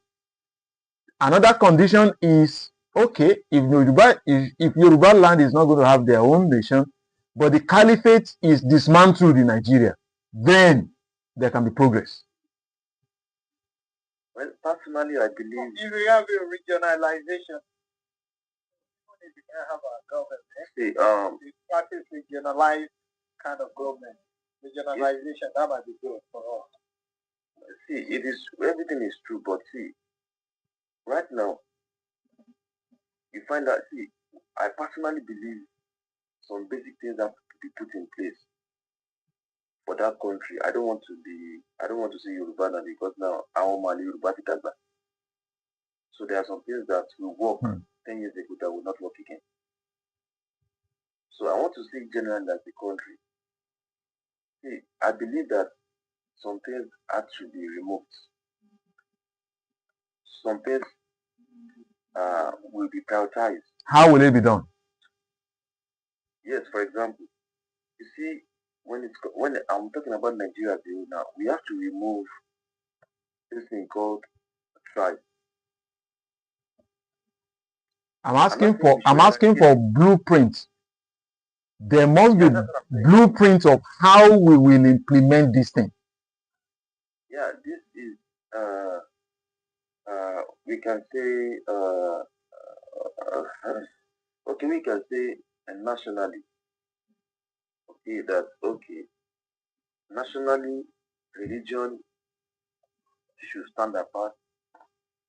Another condition is, okay, if Yoruba land is not going to have their own nation, but the caliphate is dismantled in Nigeria, then there can be progress. Well, personally, I believe if we have a regionalization, if we can have a government, we practice regionalized kind of government, regionalization, that might be good for us. See, everything is true, but see, right now, you find that, see, I personally believe some basic things have to be put in place for that country. I don't want to say Yoruba now because now our man Yoruba Titagba. So there are some things that will work 10 years ago that will not work again. So I want to say generally as the country. See, I believe that some things had to be removed. Some things will be prioritized. How will it be done? Yes, for example, you see, when I'm talking about Nigeria now, we have to remove this thing called tribe. I'm asking for blueprints. There must be blueprints of how we will implement this thing. Yeah, this is we can say okay, we can say nationally. Okay, that okay. Nationally, religion should stand apart.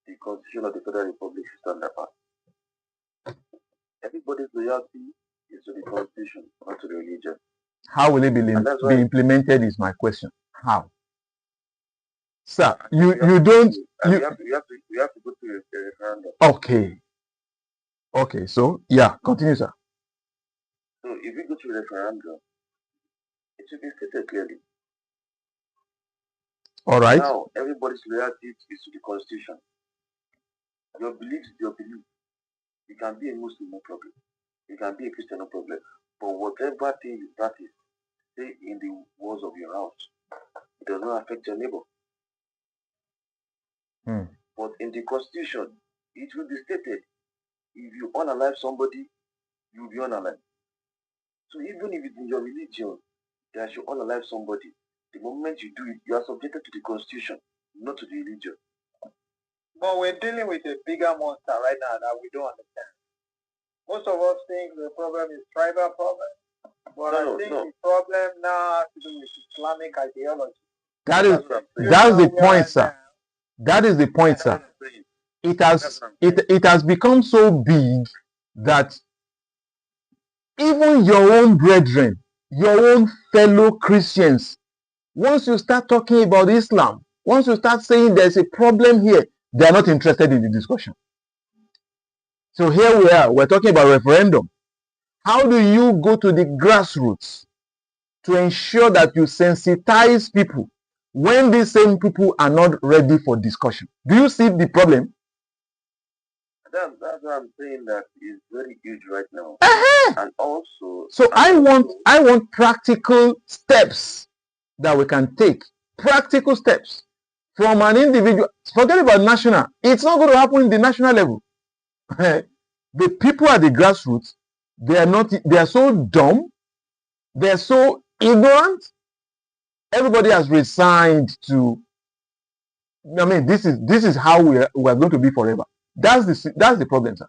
The Constitution of the Federal Republic should stand apart. Everybody's loyalty is to the Constitution, not to the religion. How will it be implemented is my question. How? Sir, we have to go to a referendum. Okay. Okay, so yeah, continue, sir. So if we go to a referendum, it should be stated clearly. All right. Now everybody's loyalty is to the Constitution. Your belief is your belief. You can be a Muslim, no problem. You can be a Christian, no problem. But whatever thing you practice, stay in the walls of your house. It does not affect your neighbor. But in the constitution, it will be stated if you unalive somebody, you will be unalive. So even if it's in your religion that you unalive somebody, the moment you do it, you are subjected to the constitution, not to the religion. But we're dealing with a bigger monster right now that we don't understand. Most of us think the problem is tribal problem, but I think the problem now has to do with Islamic ideology. That's the point, sir. That is the point, sir. It has become so big that even your own brethren, your own fellow Christians, once you start talking about Islam, once you start saying there's a problem here, they are not interested in the discussion. So here we are, we're talking about referendum. How do you go to the grassroots to ensure that you sensitize people when these same people are not ready for discussion? Do you see the problem? That's what I'm saying, that is very huge right now. And also, so I want practical steps that we can take. Practical steps from an individual. Forget about national. It's not going to happen in the national level. The people at the grassroots, they are so dumb, they're so ignorant. Everybody has resigned to, I mean, this is how we're going to be forever. That's the problem, sir.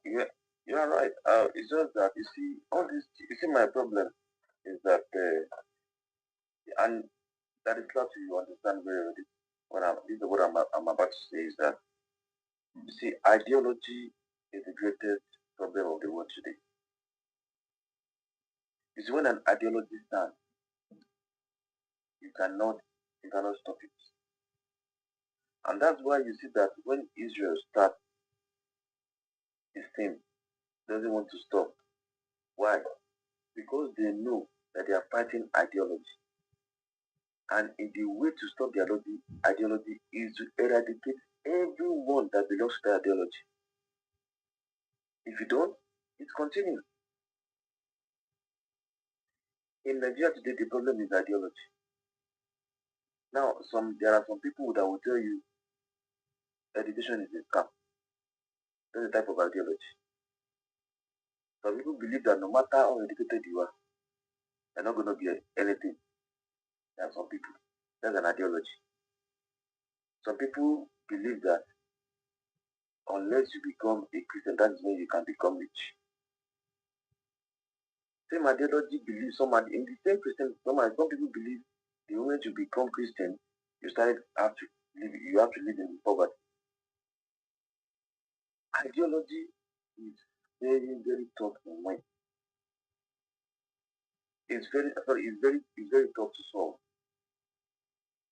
You are right. It's just that you see my problem is that and that is not you understand very well. What I'm about to say is that, you see, ideology is the greatest problem of the world today. You see, when an ideology stands, you cannot stop it. And that's why you see that when Israel starts this thing, doesn't want to stop. Why? Because they know that they are fighting ideology. And in the way to stop the ideology is to eradicate everyone that belongs to the ideology. If you don't, it continues. In Nigeria today, the problem is ideology. Now, there are some people that will tell you education is a scam. That's a type of ideology. Some people believe that no matter how educated you are, you're not going to be anything. There are some people. That's an ideology. Some people believe that unless you become a Christian, that is when you can become rich. Same ideology believe in the same Christian. Some people believe the moment you become Christian, you have to live in poverty. Ideology is very, very tough to win. It's very tough to solve.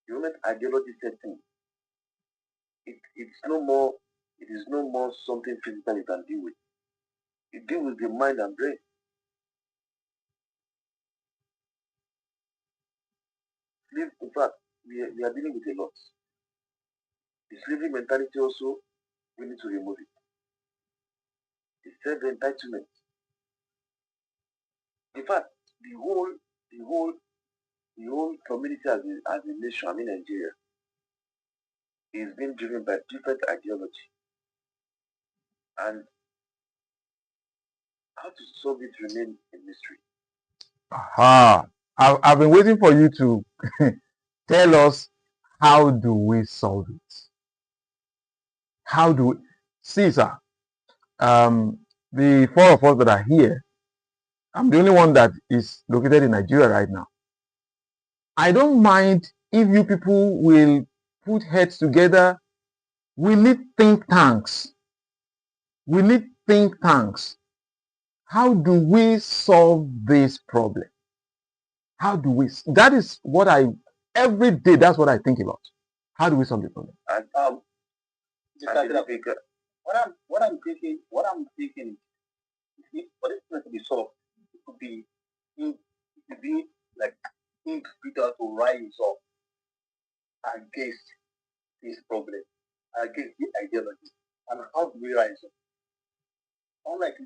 The moment ideology sets in, it is no more something physical you can deal with. You deal with the mind and brain. In fact, we are dealing with a lot. The slavery mentality also, we need to remove it. The self-entitlement. In fact, the whole community as a nation, I mean Nigeria, is being driven by different ideology. And how to solve it remains a mystery. I've been waiting for you to tell us, how do we solve it? How do we see, sir? The four of us that are here, I'm the only one that is located in Nigeria right now. I don't mind if you people will put heads together. We need think tanks. We need think tanks. How do we solve this problem? How do we? That is what every day, that's what I think about. How do we solve the problem? And what I'm thinking is, for this to be solved, it could be like individual to rise up against this problem, against the ideology. And how do we rise up? Unlike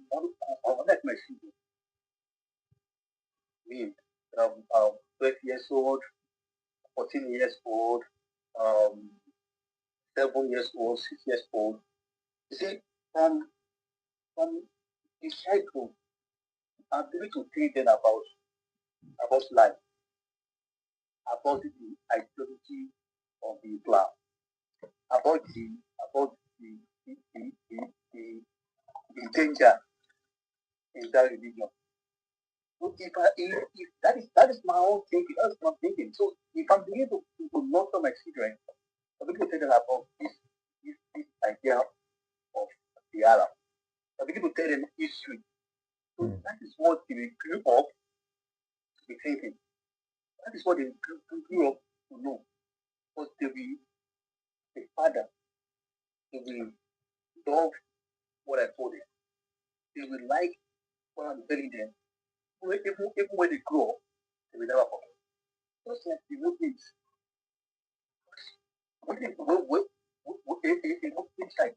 my children, mean, 12 years old, 14 years old, 7 years old, 6 years old. You see, from the cycle, I'm able to think then about life, about the ideology of the Islam, about the danger in that religion. So if that is my own thinking, that's my thinking. So if I'm beginning to nurture my children, I'm beginning to tell them about this idea of the Arab. I'm beginning to tell them history. So that is what they grew up to be thinking. That is what they grew up to know. Because they will the father, they will love what I told them. They will like what I'm telling them. Even when they grow up, they will never forget. Just like the Muslims, Muslims like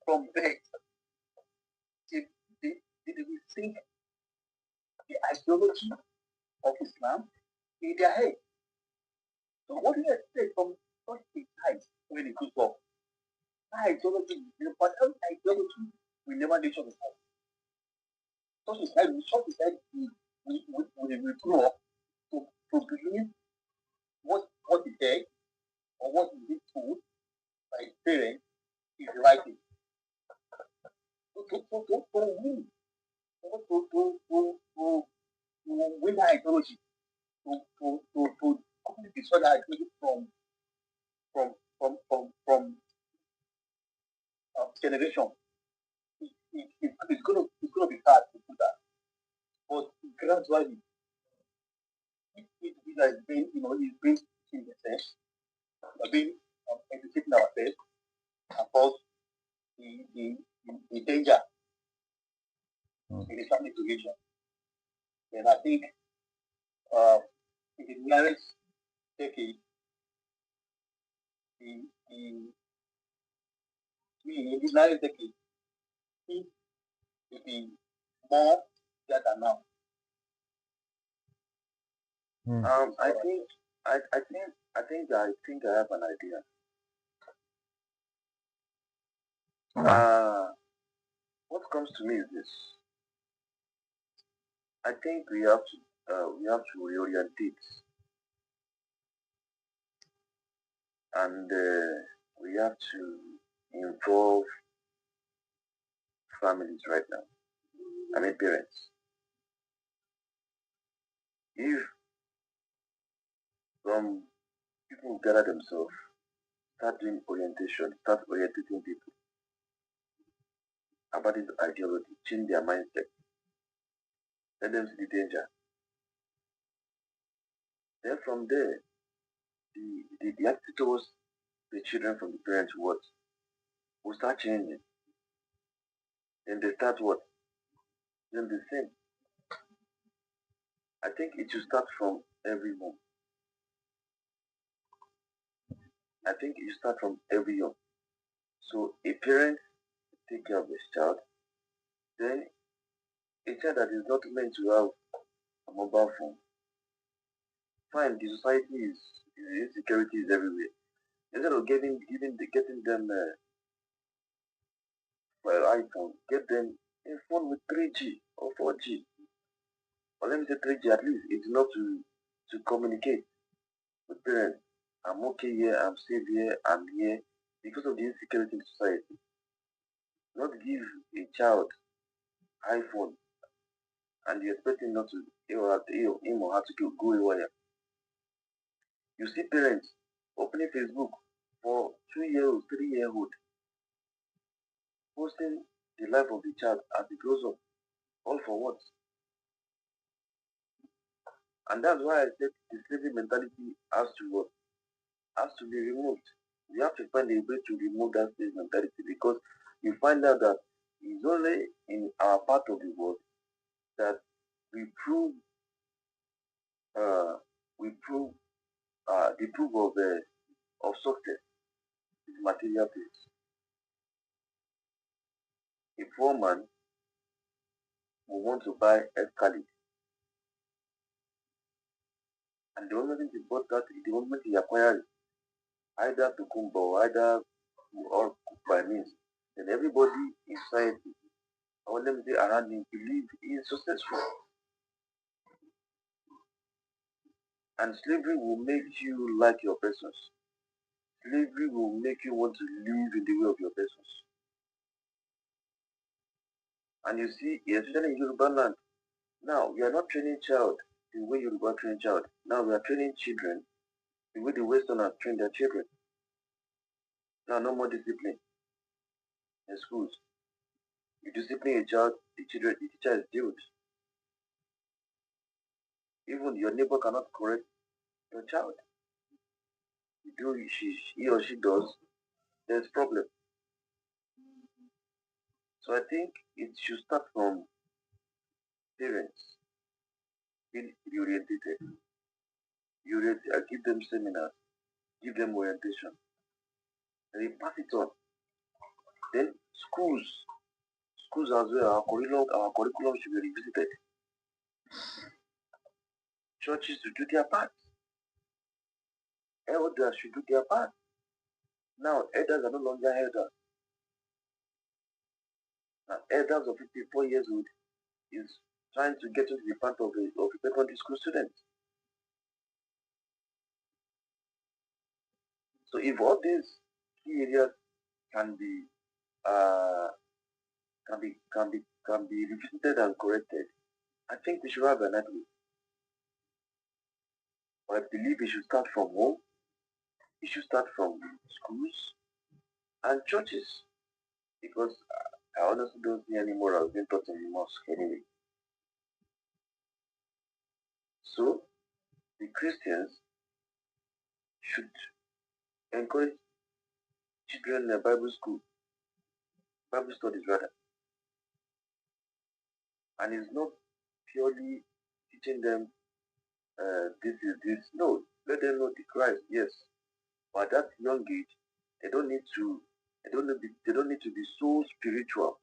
from birth, they, they will think the ideology of Islam in their head. So what do you expect from such a child when they grow up? That ideology, but that ideology will never reach on the side. Such a child will grow up to believe what he said or what he is told by his parents is the right thing. To win, to win that ideology, to completely destroy that ideology from generation. It's gonna be hard to do that. But gradually, it has been, it's been in the sense, we've been educating ourselves about the danger in Islamic religion. And I think in the nearest decade, the, the, in the nearest decade, it will be more than now. I think I have an idea. What comes to me is this. I think we have to reorientate, and we have to involve families right now. I mean parents. If some people gather themselves, start doing orientation, start orientating people about this ideology, change their mindset, let them see the danger. Then from there, the attitude towards the children from the parents will start changing. Then they start what? Then the same. I think it should start from every home. I think it should start from every home. So a parent take care of his child, then a child that is not meant to have a mobile phone. Fine, the society is the insecurity is everywhere. Instead of getting them for an iPhone, get them a phone with 3G or 4G. Or let me say 3G at least. It's enough to communicate with parents. I'm okay here, I'm safe here, I'm here because of the insecurity in society. Not give a child iPhone and you expect him not to him or her to go away. You see parents opening Facebook for 2 year old, 3 year old, posting the life of the child as it grows up. All for what? And that's why I said the slavery mentality has to what? Has to be removed. We have to find a way to remove that slave mentality because you find out that it's only in our part of the world that we prove uh, we prove the proof of success is material things. A poor man will want to buy Escalade And the moment he bought that, the moment he acquired either to Kumba or either or by means, then everybody inside, or let me say around him, believe he is successful. And slavery will make you like your persons. Slavery will make you want to live in the way of your persons. And you see, especially in Yoruba land, now we are not training child the way Yoruba train child. Now we are training children the way the Westerners train their children. Now no more discipline in schools. You discipline a child, the teacher is jailed. Even your neighbor cannot correct your child. You do he or she does, there's problem. So I think it should start from parents being orientated. Give them seminars, give them orientation, and they pass it on. Then schools as well, our curriculum should be revisited. Churches should do their part. Elders should do their part. Now elders are no longer elders. Now elders of 54 years old is trying to get into the part of a secondary school student. So if all these key areas can be uh, can be revisited and corrected, I think we should have an idea. But I believe it should start from home. It should start from schools and churches, because I honestly don't see any morals being taught in the mosque anyway. So the Christians should encourage children in a Bible studies rather, and it's not purely teaching them this is this. No, let them know the Christ, yes. But at that young age, they don't need to they don't need to be so spiritual.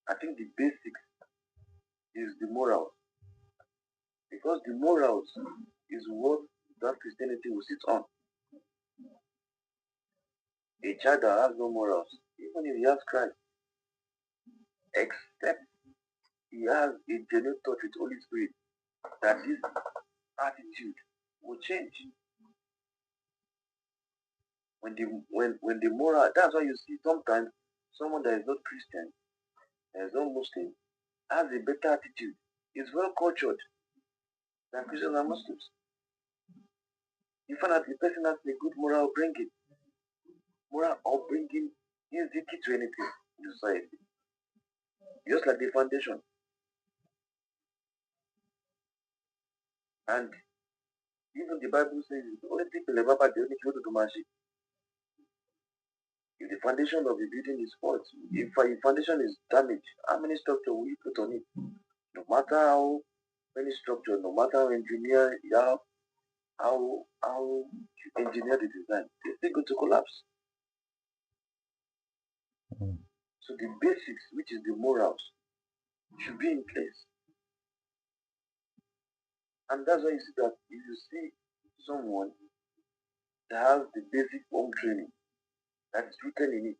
I think the basics is the morals, because the morals is what that Christianity will sit on. A child that has no morals, even if he has Christ, except he has a genuine touch with Holy Spirit, that this attitude will change. When the moral, that's why you see sometimes someone that is not Christian, that is not Muslim, has a better attitude, is well cultured than Christians and Muslims. You find that the person has a good moral upbringing. Moral upbringing is the key to anything in society. Just like the foundation. And even the Bible says the only thing the only thing to magic. If the foundation of the building is spoiled, if the foundation is damaged, how many structure will you put on it? No matter how many structure, no matter how engineer how you engineer the design, it's still going to collapse. Mm. So the basics, which is the morals, should be in place. And that's why you see that if you see someone that has the basic home training that is written in it,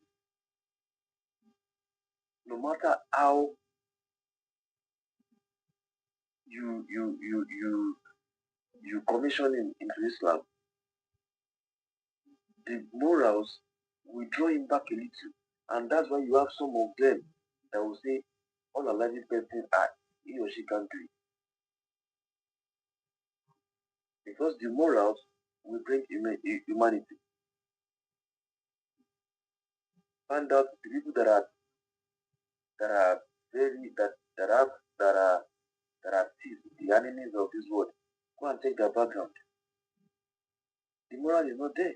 no matter how you commission him into Islam, the morals will draw him back a little. And that's why you have some of them that will say all a living person he or she can do it. Because the morals will bring humanity. Find out the people that are very that are thieves, the enemies of this world. Go and take their background. The moral is not there.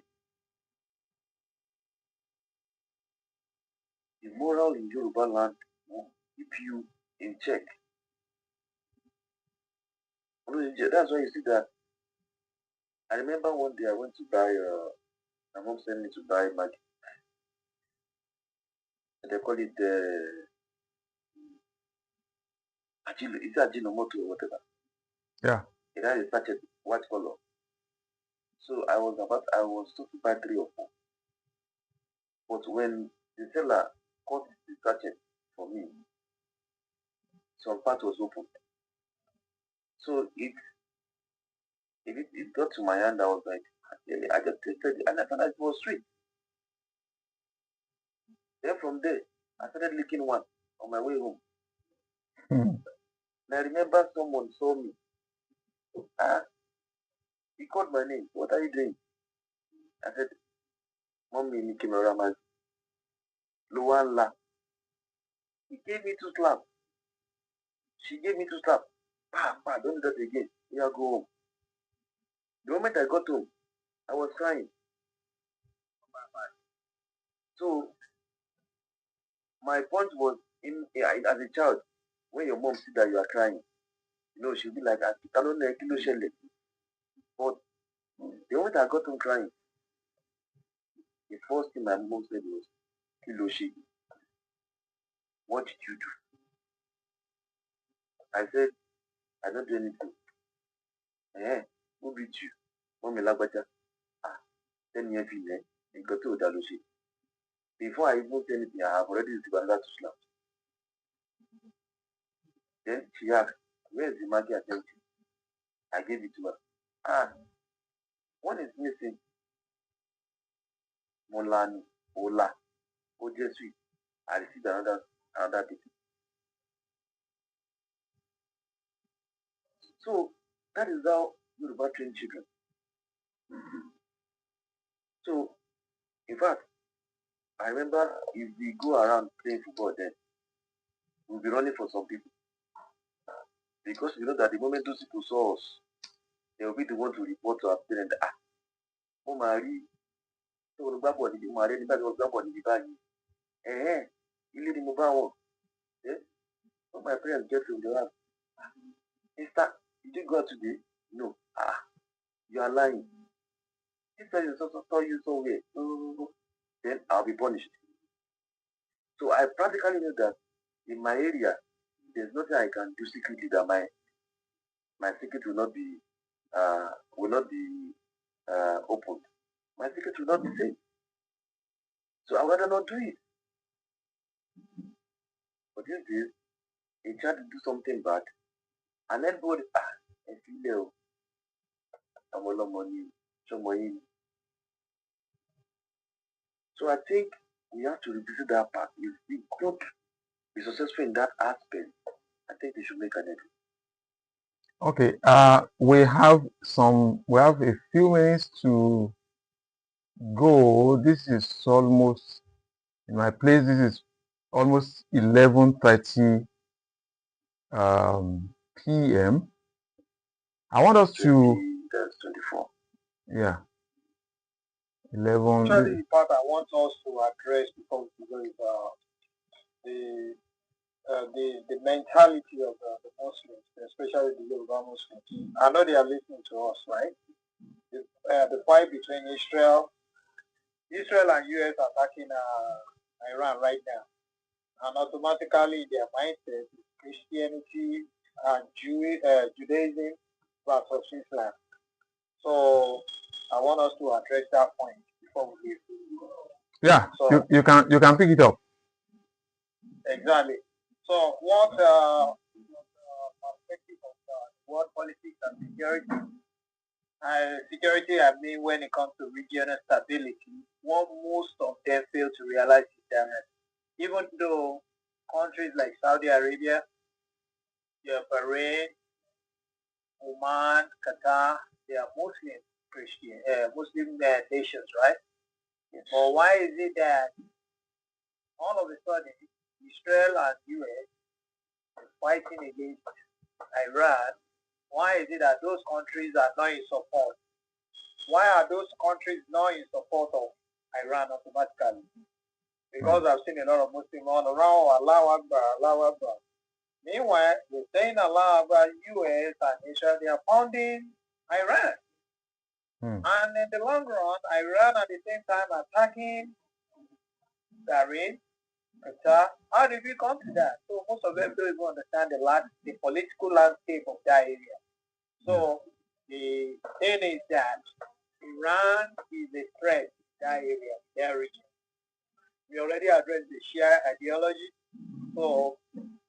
The moral in Yoruba land will keep you in check. That's why you see that. I remember one day I went to buy, my mom sent me to buy Maggi. They call it Ajino, is it Ajinomoto or whatever? Yeah. It had a sachet, white color. So I was supposed to buy 3 or 4. But when the seller cut the sachet for me, some part was open. So it got to my hand. I was like, I just tasted it and I found out it was sweet. Then from there, I started licking one on my way home. Hmm. And I remember someone saw me. Ah, he called my name. What are you doing? I said, Mommy Nikimorama Luanla. He gave me 2 slaps. She gave me 2 slaps. Don't do that again. Yeah, go home. The moment I got home, I was crying. So my point was as a child, when your mom see that you are crying, she'll be like, I don't know, kilo shele. But the moment I got home crying, the first thing my mom said was, kilo she. What did you do? I said, I don't do anything. Who beat you? Mommy Lagbaja. 10 years in you got to Dalushi. Before I even say anything, I have already received another 2 slaps. Then she asked, where is the Maggie attention? I gave it to her. What is missing? Molani, Ola, Ojesui. I received another bit. So that is how Yoruba train children. So in fact, I remember if we go around playing football then, we'll be running for some people. Because we know that the moment those people saw us, they will be the one to report to our parents. Mari, so the back body, Mari, the back body, the bag. You leave the mobile one. So my parents get from the house. Sister, did you go out today? No. You are lying. This person saw you somewhere. No. Then I'll be punished. So I practically know that in my area, there's nothing I can do secretly that my secret will not be opened. My secret will not be safe. So I would rather not do it. But these days, a child to do something bad, and everybody I feel I'm all money, some money. So I think we have to revisit that part. If we could be successful in that aspect, I think they should make an effort. Okay, we have a few minutes to go. This is almost, in my place, this is almost 11:30 p.m. I want us to, That's 24. yeah, 11. Actually, the part I want us to address before we go is the mentality of the Muslims, especially the Yoruba Muslims. I know they are listening to us, right? The fight between Israel and US attacking Iran right now, and automatically in their mindset is Christianity and Judaism versus Islam. So I want us to address that point before we leave. Yeah, So you can pick it up. exactly. So what perspective of world politics and security? Security, I mean, when it comes to regional stability, what most of them fail to realize is that even though countries like Saudi Arabia, Bahrain, Oman, Qatar, they are Muslim nations, right? Yes. But why is it that all of a sudden Israel and US are fighting against Iran? Why is it that those countries are not in support? Why are those countries not in support of Iran automatically? Because I've seen a lot of Muslims on around Allah Akbar, Allah Akbar. Meanwhile, they're saying Allah Akbar, US and Israel, they are pounding Iran. And in the long run, Iran at the same time attacking Bahrain, Qatar. How did we come to that? So most of them don't even understand the political landscape of that area. So the thing is that Iran is a threat in that area, that region. We already addressed the Shia ideology. So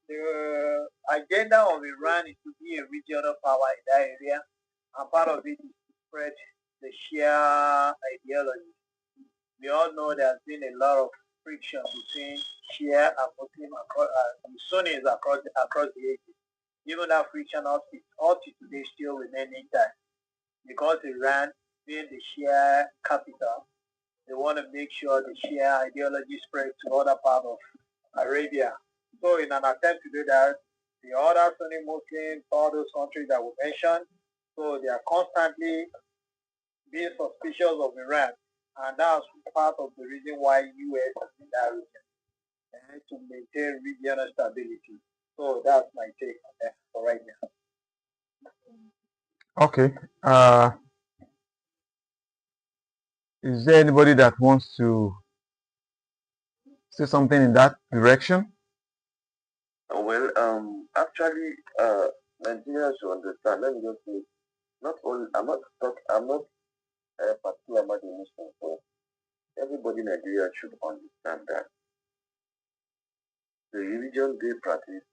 the agenda of Iran is to be a regional power in that area, and part of it is to spread the Shia ideology. We all know there's been a lot of friction between Shia and Muslim Sunnis across the ages. Even that friction up to today still remains intact because Iran, being the Shia capital, they want to make sure the Shia ideology spreads to other parts of Arabia. So in an attempt to do that, the other Sunni Muslims, all those countries that we mentioned, so they are constantly being suspicious of Iran. And that's part of the reason why US is in that region, and to maintain regional stability. So that's my take on that for right now. Okay. Is there anybody that wants to say something in that direction? Well, actually, Nigeria should understand. Let me just say, not only I'm not particular about the Muslim, but everybody in Nigeria should understand that the religion they practice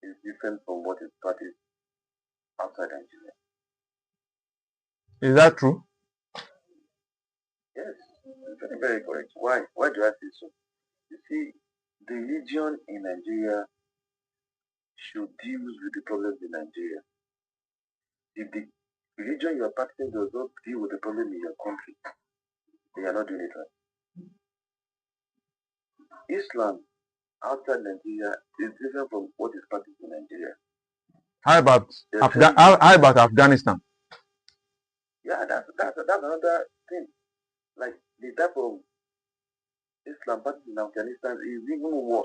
is different from what is practiced outside Nigeria. Is that true? Yes, it's very, very correct. Why? Why do I say so? You see, the religion in Nigeria should deal with the problems in Nigeria. If the religion you are practicing does not deal with the problem in your country, they are not doing it right. Islam outside Nigeria is different from what is practiced in Nigeria. How about They'll tell you, how about Afghanistan? yeah, that's another thing. Like the type of Islam practiced in Afghanistan is even worse.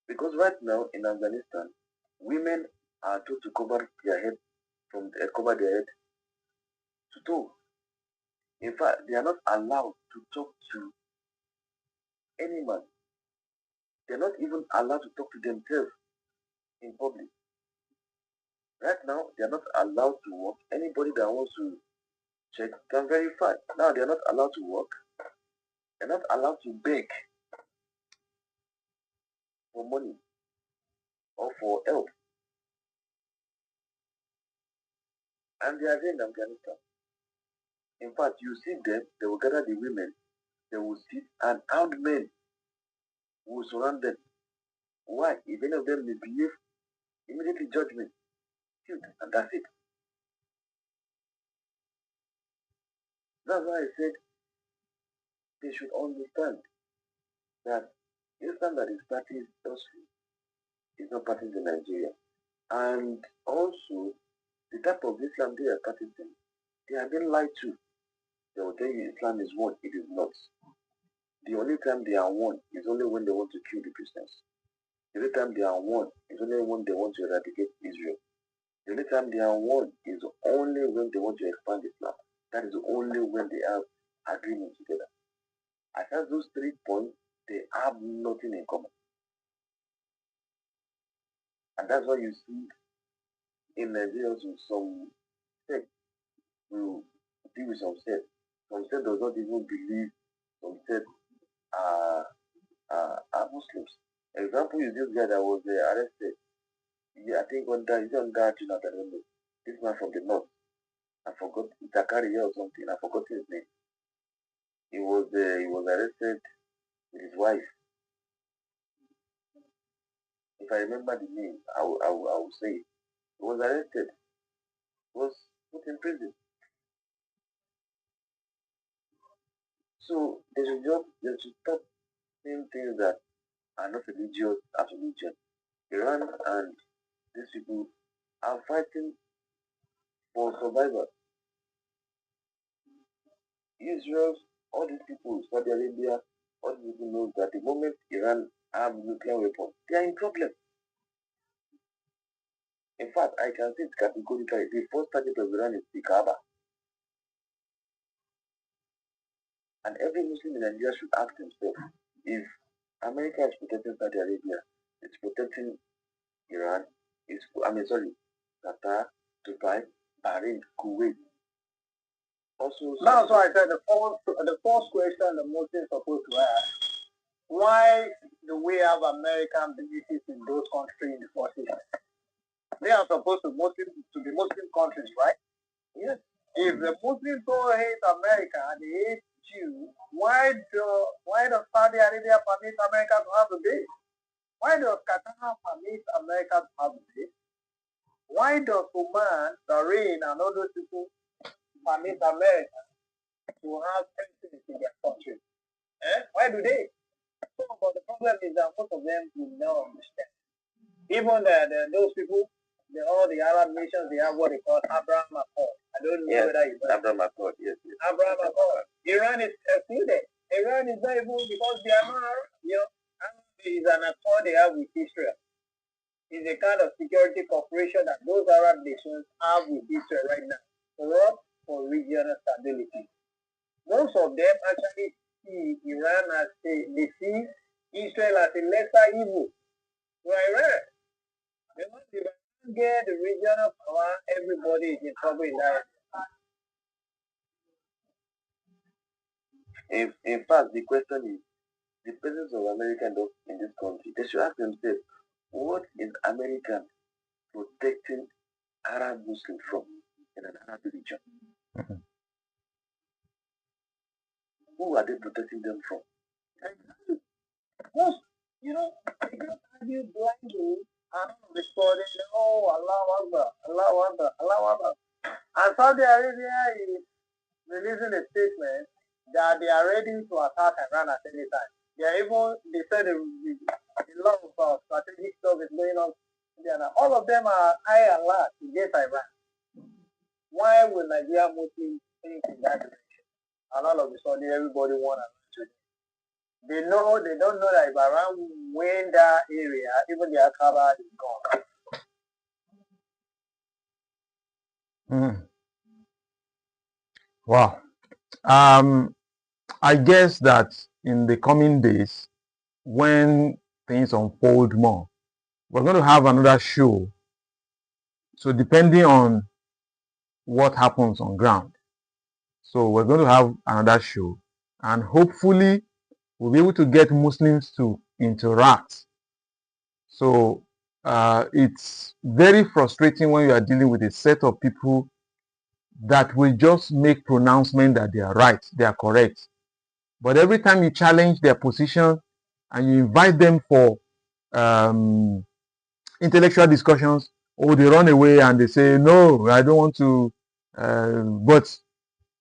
Because right now in Afghanistan, women are told to cover their head cover their head to toe. In fact, they are not allowed to talk to any man. They're not even allowed to talk to themselves in public. Right now, they're not allowed to work. Anybody that wants to check can verify. Now they're not allowed to work. They're not allowed to beg for money or for help. And they are there in Afghanistan. In fact, you see them, they will gather the women, they will sit, and armed men will surround them. Why? If any of them misbehave, immediately judgment, killed, and that's it. That's why I said they should understand that Islam that is practiced elsewhere is not practiced in Nigeria. And also, the type of Islam they are practicing, they are being lied to. They will tell you Islam is one, it is not. The only time they are one is only when they want to kill the Christians. The only time they are one is only when they want to eradicate Israel. The only time they are one is only when they want to expand Islam. That is only when they have agreement together. Aside those 3 points, they have nothing in common. And that's why you see in Nigeria some sects will deal with some sects. Some sects does not even believe some sects are Muslims. Example is this guy that was arrested. Yeah, I think under Jonathan. This man from the north. I forgot Zakari or something. I forgot his name. He was arrested with his wife. If I remember the name, I will say it. He was arrested. He was put in prison. So they should stop saying things that are not religious as religion. Iran and these people are fighting for survival. Israel, all these people, Saudi Arabia, all these people know that the moment Iran have nuclear weapons, they are in problem. In fact, I can say it categorically, the first target of Iran is the Kaaba. And every Muslim in Nigeria should ask himself, if America is protecting Saudi Arabia, it's protecting Iran, is, Qatar, Dubai, Bahrain, Kuwait. Also, That's why I said the first question the Muslims supposed to ask: why do we have American bases in those countries in the first place? They are supposed to be Muslim countries, right? Yes. If the Muslims so hate America and they hate Jews, why does Saudi Arabia permit America to have a base? Why does Qatar permit America to have a base? Why does Oman, Bahrain, and all those people permit America to have presidents in their country? Why do they? So, but the problem is that most of them will not understand. Even those people, all the Arab nations, they have what they call Abraham Accord. I don't know whether you know. Abraham Accord, yes. Abraham Accord. Iran is excluded. Iran is not even because they are not Arab. It is an accord they have with Israel. It's a kind of security cooperation that those Arab nations have with Israel right now. For what? For regional stability. Most of them actually see Iran as they see Israel as a lesser evil to Iran. Once you get the regional power, everybody is in trouble in that. In fact, the question is, the presence of America in this country, they should ask themselves, what is America protecting Arab Muslims from in an Arab region? Mhm. Who are they protecting them from? Most, they just argue blindly and responding, oh, Allah Akbar, Allah Akbar, Allah Akbar. And Saudi Arabia is releasing a statement that they are ready to attack Iran at any time. They said a lot of strategic stuff is going on. All of them are high alert against Iran. Why will Nigeria Muslims think in that direction? And all of a sudden, everybody wants to. They don't know that if Iran win that area, even the Aqaba is gone. Mm. Wow. I guess that in the coming days, when things unfold more, we're going to have another show. So depending on what happens on ground, so we're going to have another show, and hopefully we'll be able to get Muslims to interact. So it's very frustrating when you are dealing with a set of people that will just make pronouncement that they are right, they are correct. But every time you challenge their position and you invite them for intellectual discussions, or they run away and they say, no, I don't want to. But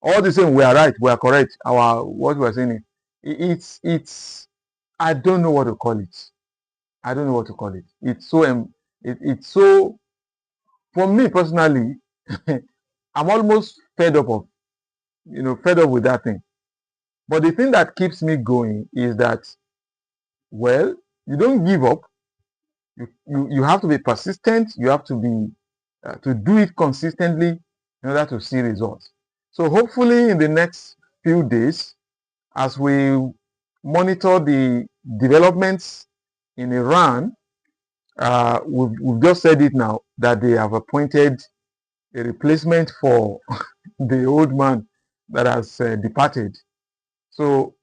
all the same, we are right, we are correct. What we are saying, it's I don't know what to call it. I don't know what to call it. It's so for me personally, I'm almost fed up with that thing. But the thing that keeps me going is that, well, you don't give up. You have to be persistent. You have to be to do it consistently in order to see results. So hopefully in the next few days, as we monitor the developments in Iran, we've just said it now that they have appointed a replacement for the old man that has departed. So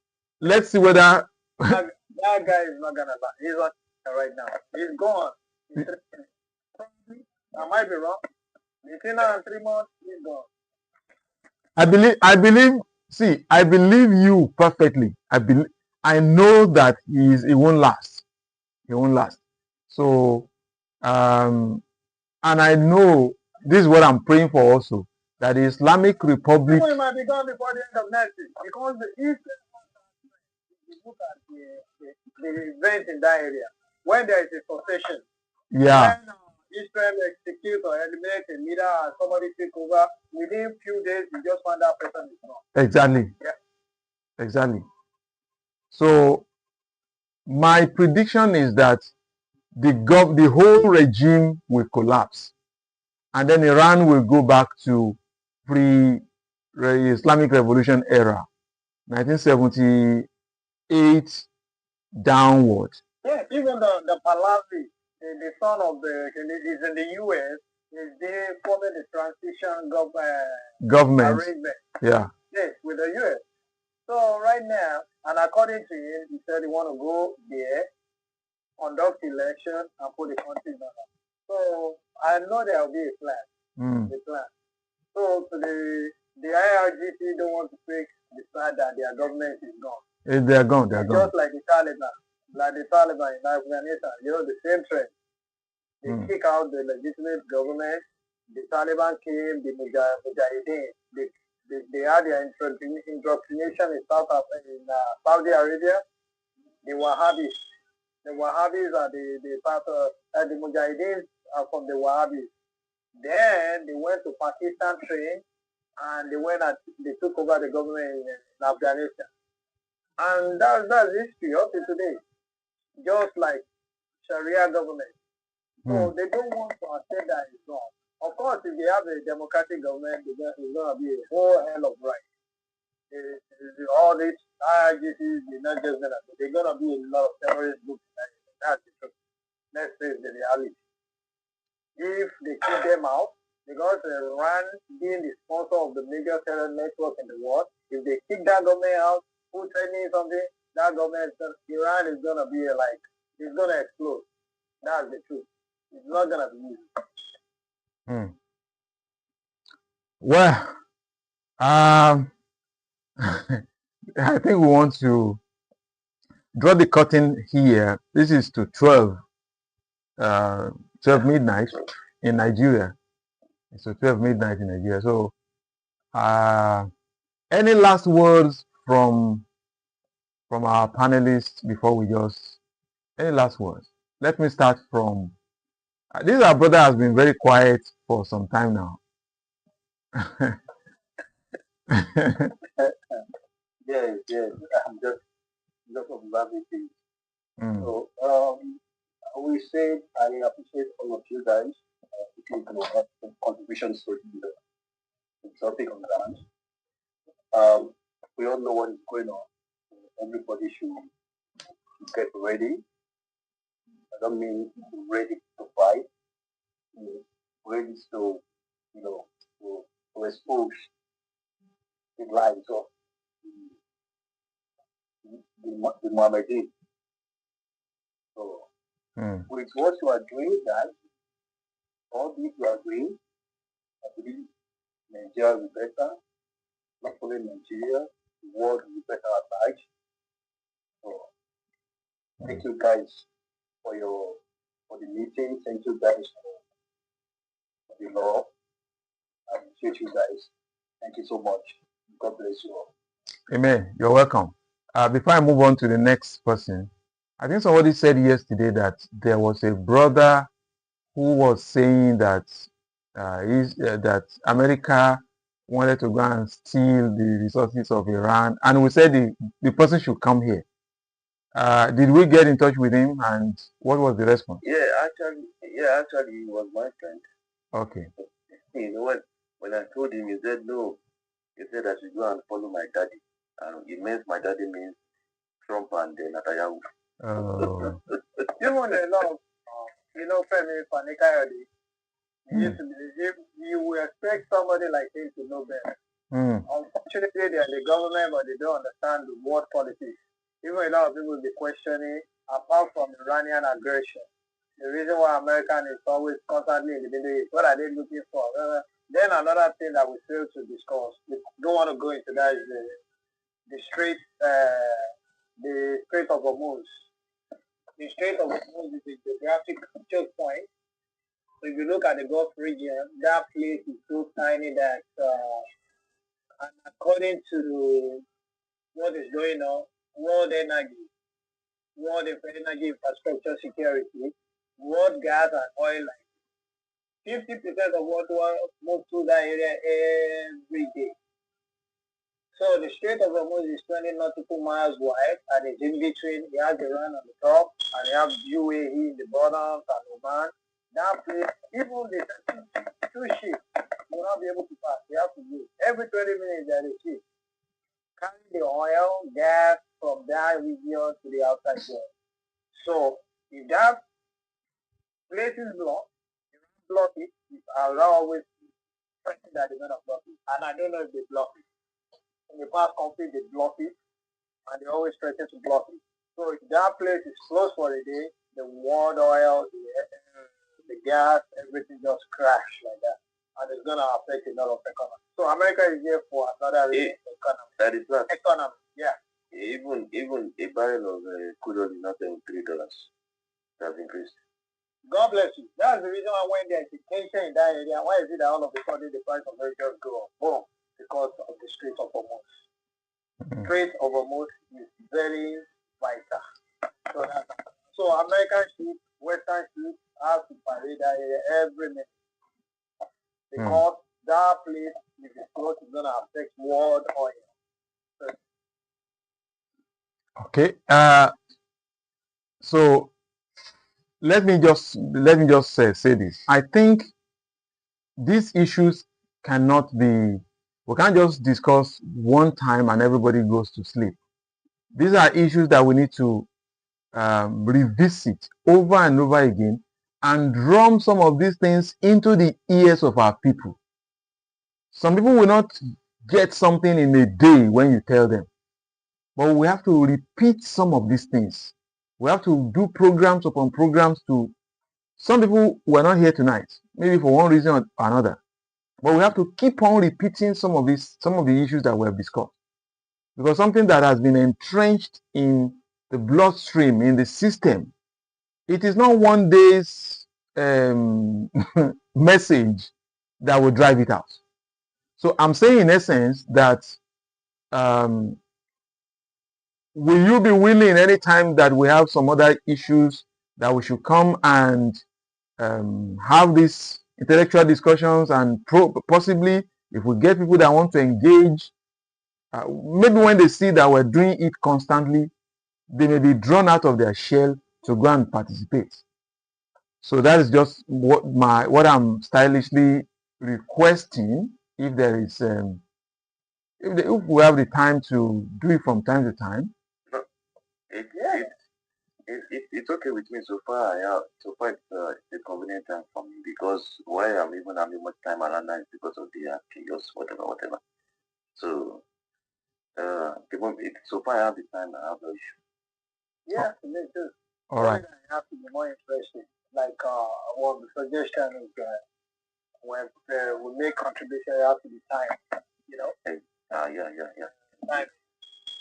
let's see whether that guy is not gonna buy. He's on right now. He's gone. I might be wrong. Between now and 3 months, he's gone. I believe you perfectly. I know that he won't last. He won't last. So and I know this is what I'm praying for also, that the Islamic Republic. He might be gone before the end of next week, because the Eastern, you look at the event in that area, when there is a succession, Yeah. when Israel execute or eliminate a leader and somebody take over, within few days you just find that person is gone. Exactly. Yeah. Exactly. So my prediction is that the whole regime will collapse, and then Iran will go back to pre-Islamic Revolution era, 1978 downward. Yeah, even the Pahlavi, the son of the is in the U.S. Is they forming the transition Government. arrangement. Yeah. Yes, with the U.S. So right now, and according to him, he said he want to go there, conduct election, and put the country in order. So I know there will be a plan. The plan. So the IRGC don't want to take the fact that their government is gone. They are gone. They are gone. Just like the Taliban in Afghanistan, the same trend. They kick out the legitimate government. The Taliban came, the Mujahideen. They had their indoctrination in Saudi Arabia. The Wahhabis. The Wahhabis are the part of the Mujahideen are from the Wahhabis. Then they went to Pakistan train and they took over the government in Afghanistan. And that's history up to today. Just like Sharia government. So they don't want to accept that it's wrong. Of course, if they have a democratic government, it's going to be a whole hell of right. All these IRGCs, they're not just going to be. They're going to be a lot of terrorist groups. That's the truth. Let's face the reality. If they kick them out, because Iran being the sponsor of the major terror network in the world, if they kick that government out, who's threatening something, that government, Iran is going to be it's going to explode. That's the truth. It's not going to be easy. Well, I think we want to draw the curtain here. This is to 12 midnight in Nigeria. It's 12 midnight in Nigeria. So, any last words from our panelists before we any last words? Let me start from, this our brother has been very quiet for some time now. Yes, I'm just observing things. So, we said I appreciate all of you guys because have some contributions to the topic on ground. We all know what is going on. Everybody should get ready. I don't mean ready to fight. Ready to, to expose the lives of the Mohammedan. So, with what you are doing, guys, all this you are doing, I believe Nigeria will be better. Not only Nigeria, the world will be better at large. So, thank you guys for the meeting. Thank you guys for the law. I appreciate you guys. Thank you so much. God bless you all. Amen. You're welcome. Before I move on to the next person, I think somebody said yesterday that there was a brother who was saying that that America wanted to go and steal the resources of Iran, and we said the person should come here. Did we get in touch with him, and what was the response? Yeah, actually, he was my friend. Okay. You know what? When I told him, he said no. He said I should go and follow my daddy. It means my daddy means Trump and Netanyahu. Oh. Even a lot of, Femi Fanikayode, if you will expect somebody like him to know better. Unfortunately, they are the government, but they don't understand the world politics. Even a lot of people will be questioning, apart from Iranian aggression, the reason why American is always constantly in the Middle East, what are they looking for? Then another thing that we fail to discuss, we don't want to go into that, is the Strait of Hormuz. The Strait of Hormuz is a geographic choke point. So if you look at the Gulf region, that place is so tiny that, and according to what is going on, world energy infrastructure security, world gas and oil, 50% of what moves through that area every day. So the Strait of Hormuz is 20 nautical miles wide, and it's in between. You have Iran on the top, and you have UAE in the bottom, and Oman. That place, even the two ships will not be able to pass. They have to move. Every 20 minutes, there is a ship carrying the oil, gas from that region to the outside world. So if that Places block it. I will always pressing that they're gonna block it, and I don't know if they block it. In the past conflict, they block it, and they always threaten to block it. So if that place is closed for a day, the water, oil, the gas, everything just crash like that, and it's gonna affect a lot of economy. So America is here for another reason, economy. That is that. Economy, yeah. Even a barrel of crude oil is not $3. It has increased. God bless you. That's the reason why when there's a tension in that area, why is it that all of a sudden the price of oil just go up? Boom. Because of the Strait of Hormuz. Strait of Hormuz is very vital. So American ships, Western ships have to parade that area every minute. Because that place, if it's closed, is gonna affect world oil. Okay. So let me just say this. I think these issues cannot be. We can't just discuss one time and everybody goes to sleep. These are issues that we need to revisit over and over again and drum some of these things into the ears of our people. Some people will not get something in a day when you tell them, but we have to repeat some of these things. We have to do programs upon programs to. Some people were not here tonight, maybe for one reason or another, but we have to keep on repeating some of the issues that we have discussed, because something that has been entrenched in the bloodstream, in the system, it is not one day's message that will drive it out. So I'm saying in essence that will you be willing anytime that we have some other issues that we should come and have these intellectual discussions and possibly if we get people that want to engage, maybe when they see that we're doing it constantly, they may be drawn out of their shell to go and participate. So that is just what I'm stylishly requesting. If there is, if we have the time to do it from time to time. No, it's okay with me so far. Yeah, so far it's a convenient time for me because why I'm even having much time around now is because of the chaos, whatever. So so far I have the time. I have no issue. Yeah, me too. All right. I have to be more interested. Like one suggestion is when we make contribution, it has to be time. You know. Yeah. Time,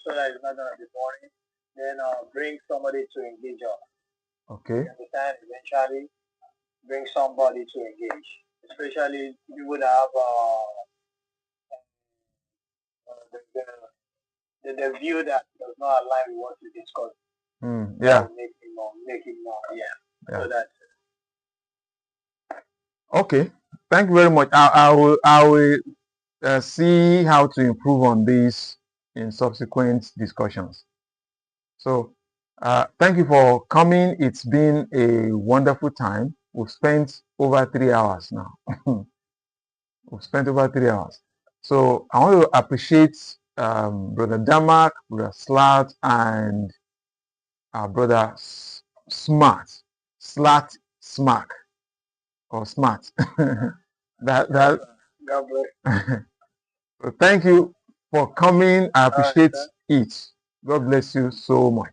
so that it's not gonna be boring. Then bring somebody to engage us. Okay. Understand? Eventually, bring somebody to engage, especially people that have the view that does not align with what we discuss. Yeah. Make it more. Yeah. So that's okay. Thank you very much. I will see how to improve on this in subsequent discussions. So thank you for coming. It's been a wonderful time. We've spent over 3 hours now. We've spent over 3 hours. So I want to appreciate Brother Damak, Brother Slat, and our brother Slat Smack, or Smart. that God bless. So thank you for coming. I appreciate it. God bless you so much.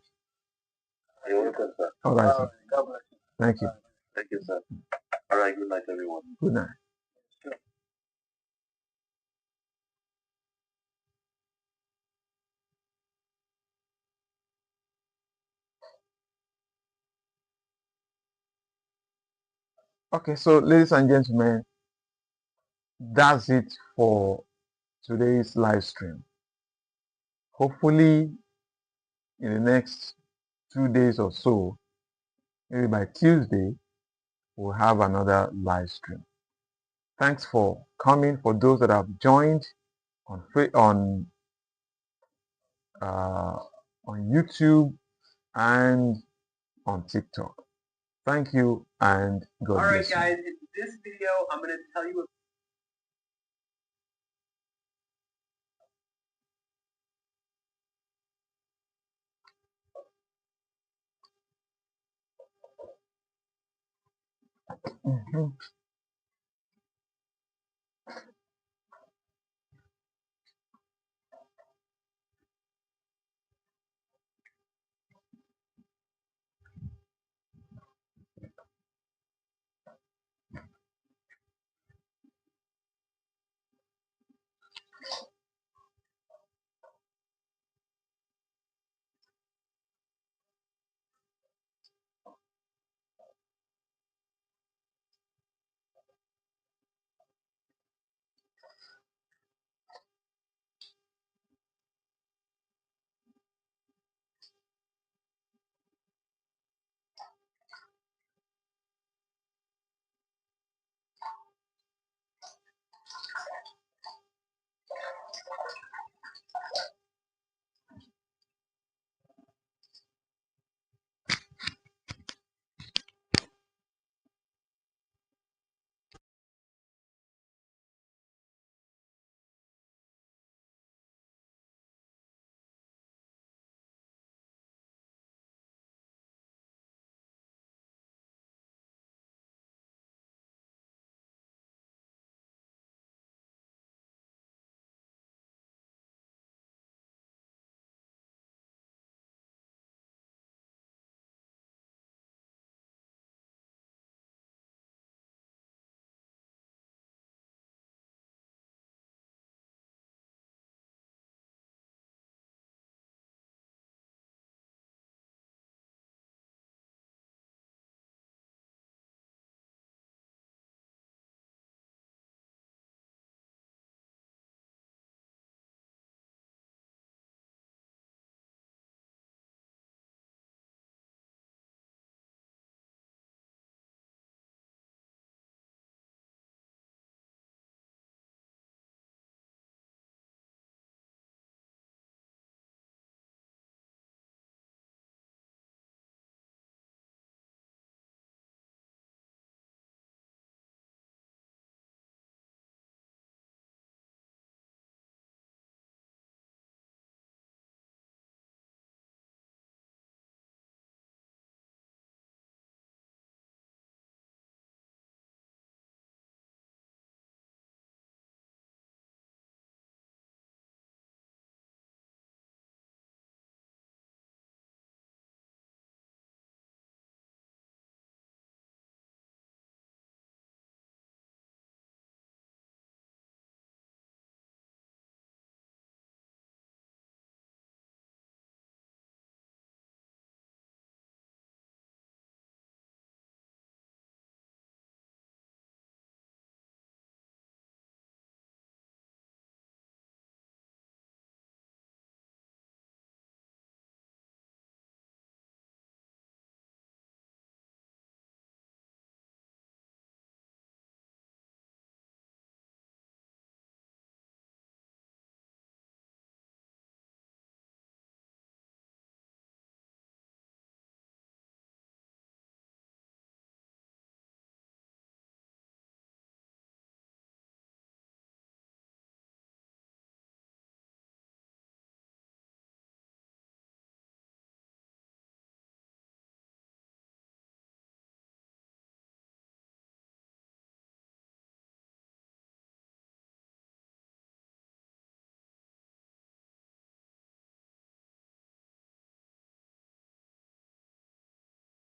You're welcome, sir. All right, sir. God bless you. Thank you. Thank you, sir. All right, good night, everyone. Good night. Okay, so ladies and gentlemen, that's it for today's live stream. Hopefully, in the next 2 days or so, maybe by Tuesday, we'll have another live stream. Thanks for coming. For those that have joined on YouTube and on TikTok. Thank you and God bless you. All right, guys, in this video, I'm going to tell you Mhm.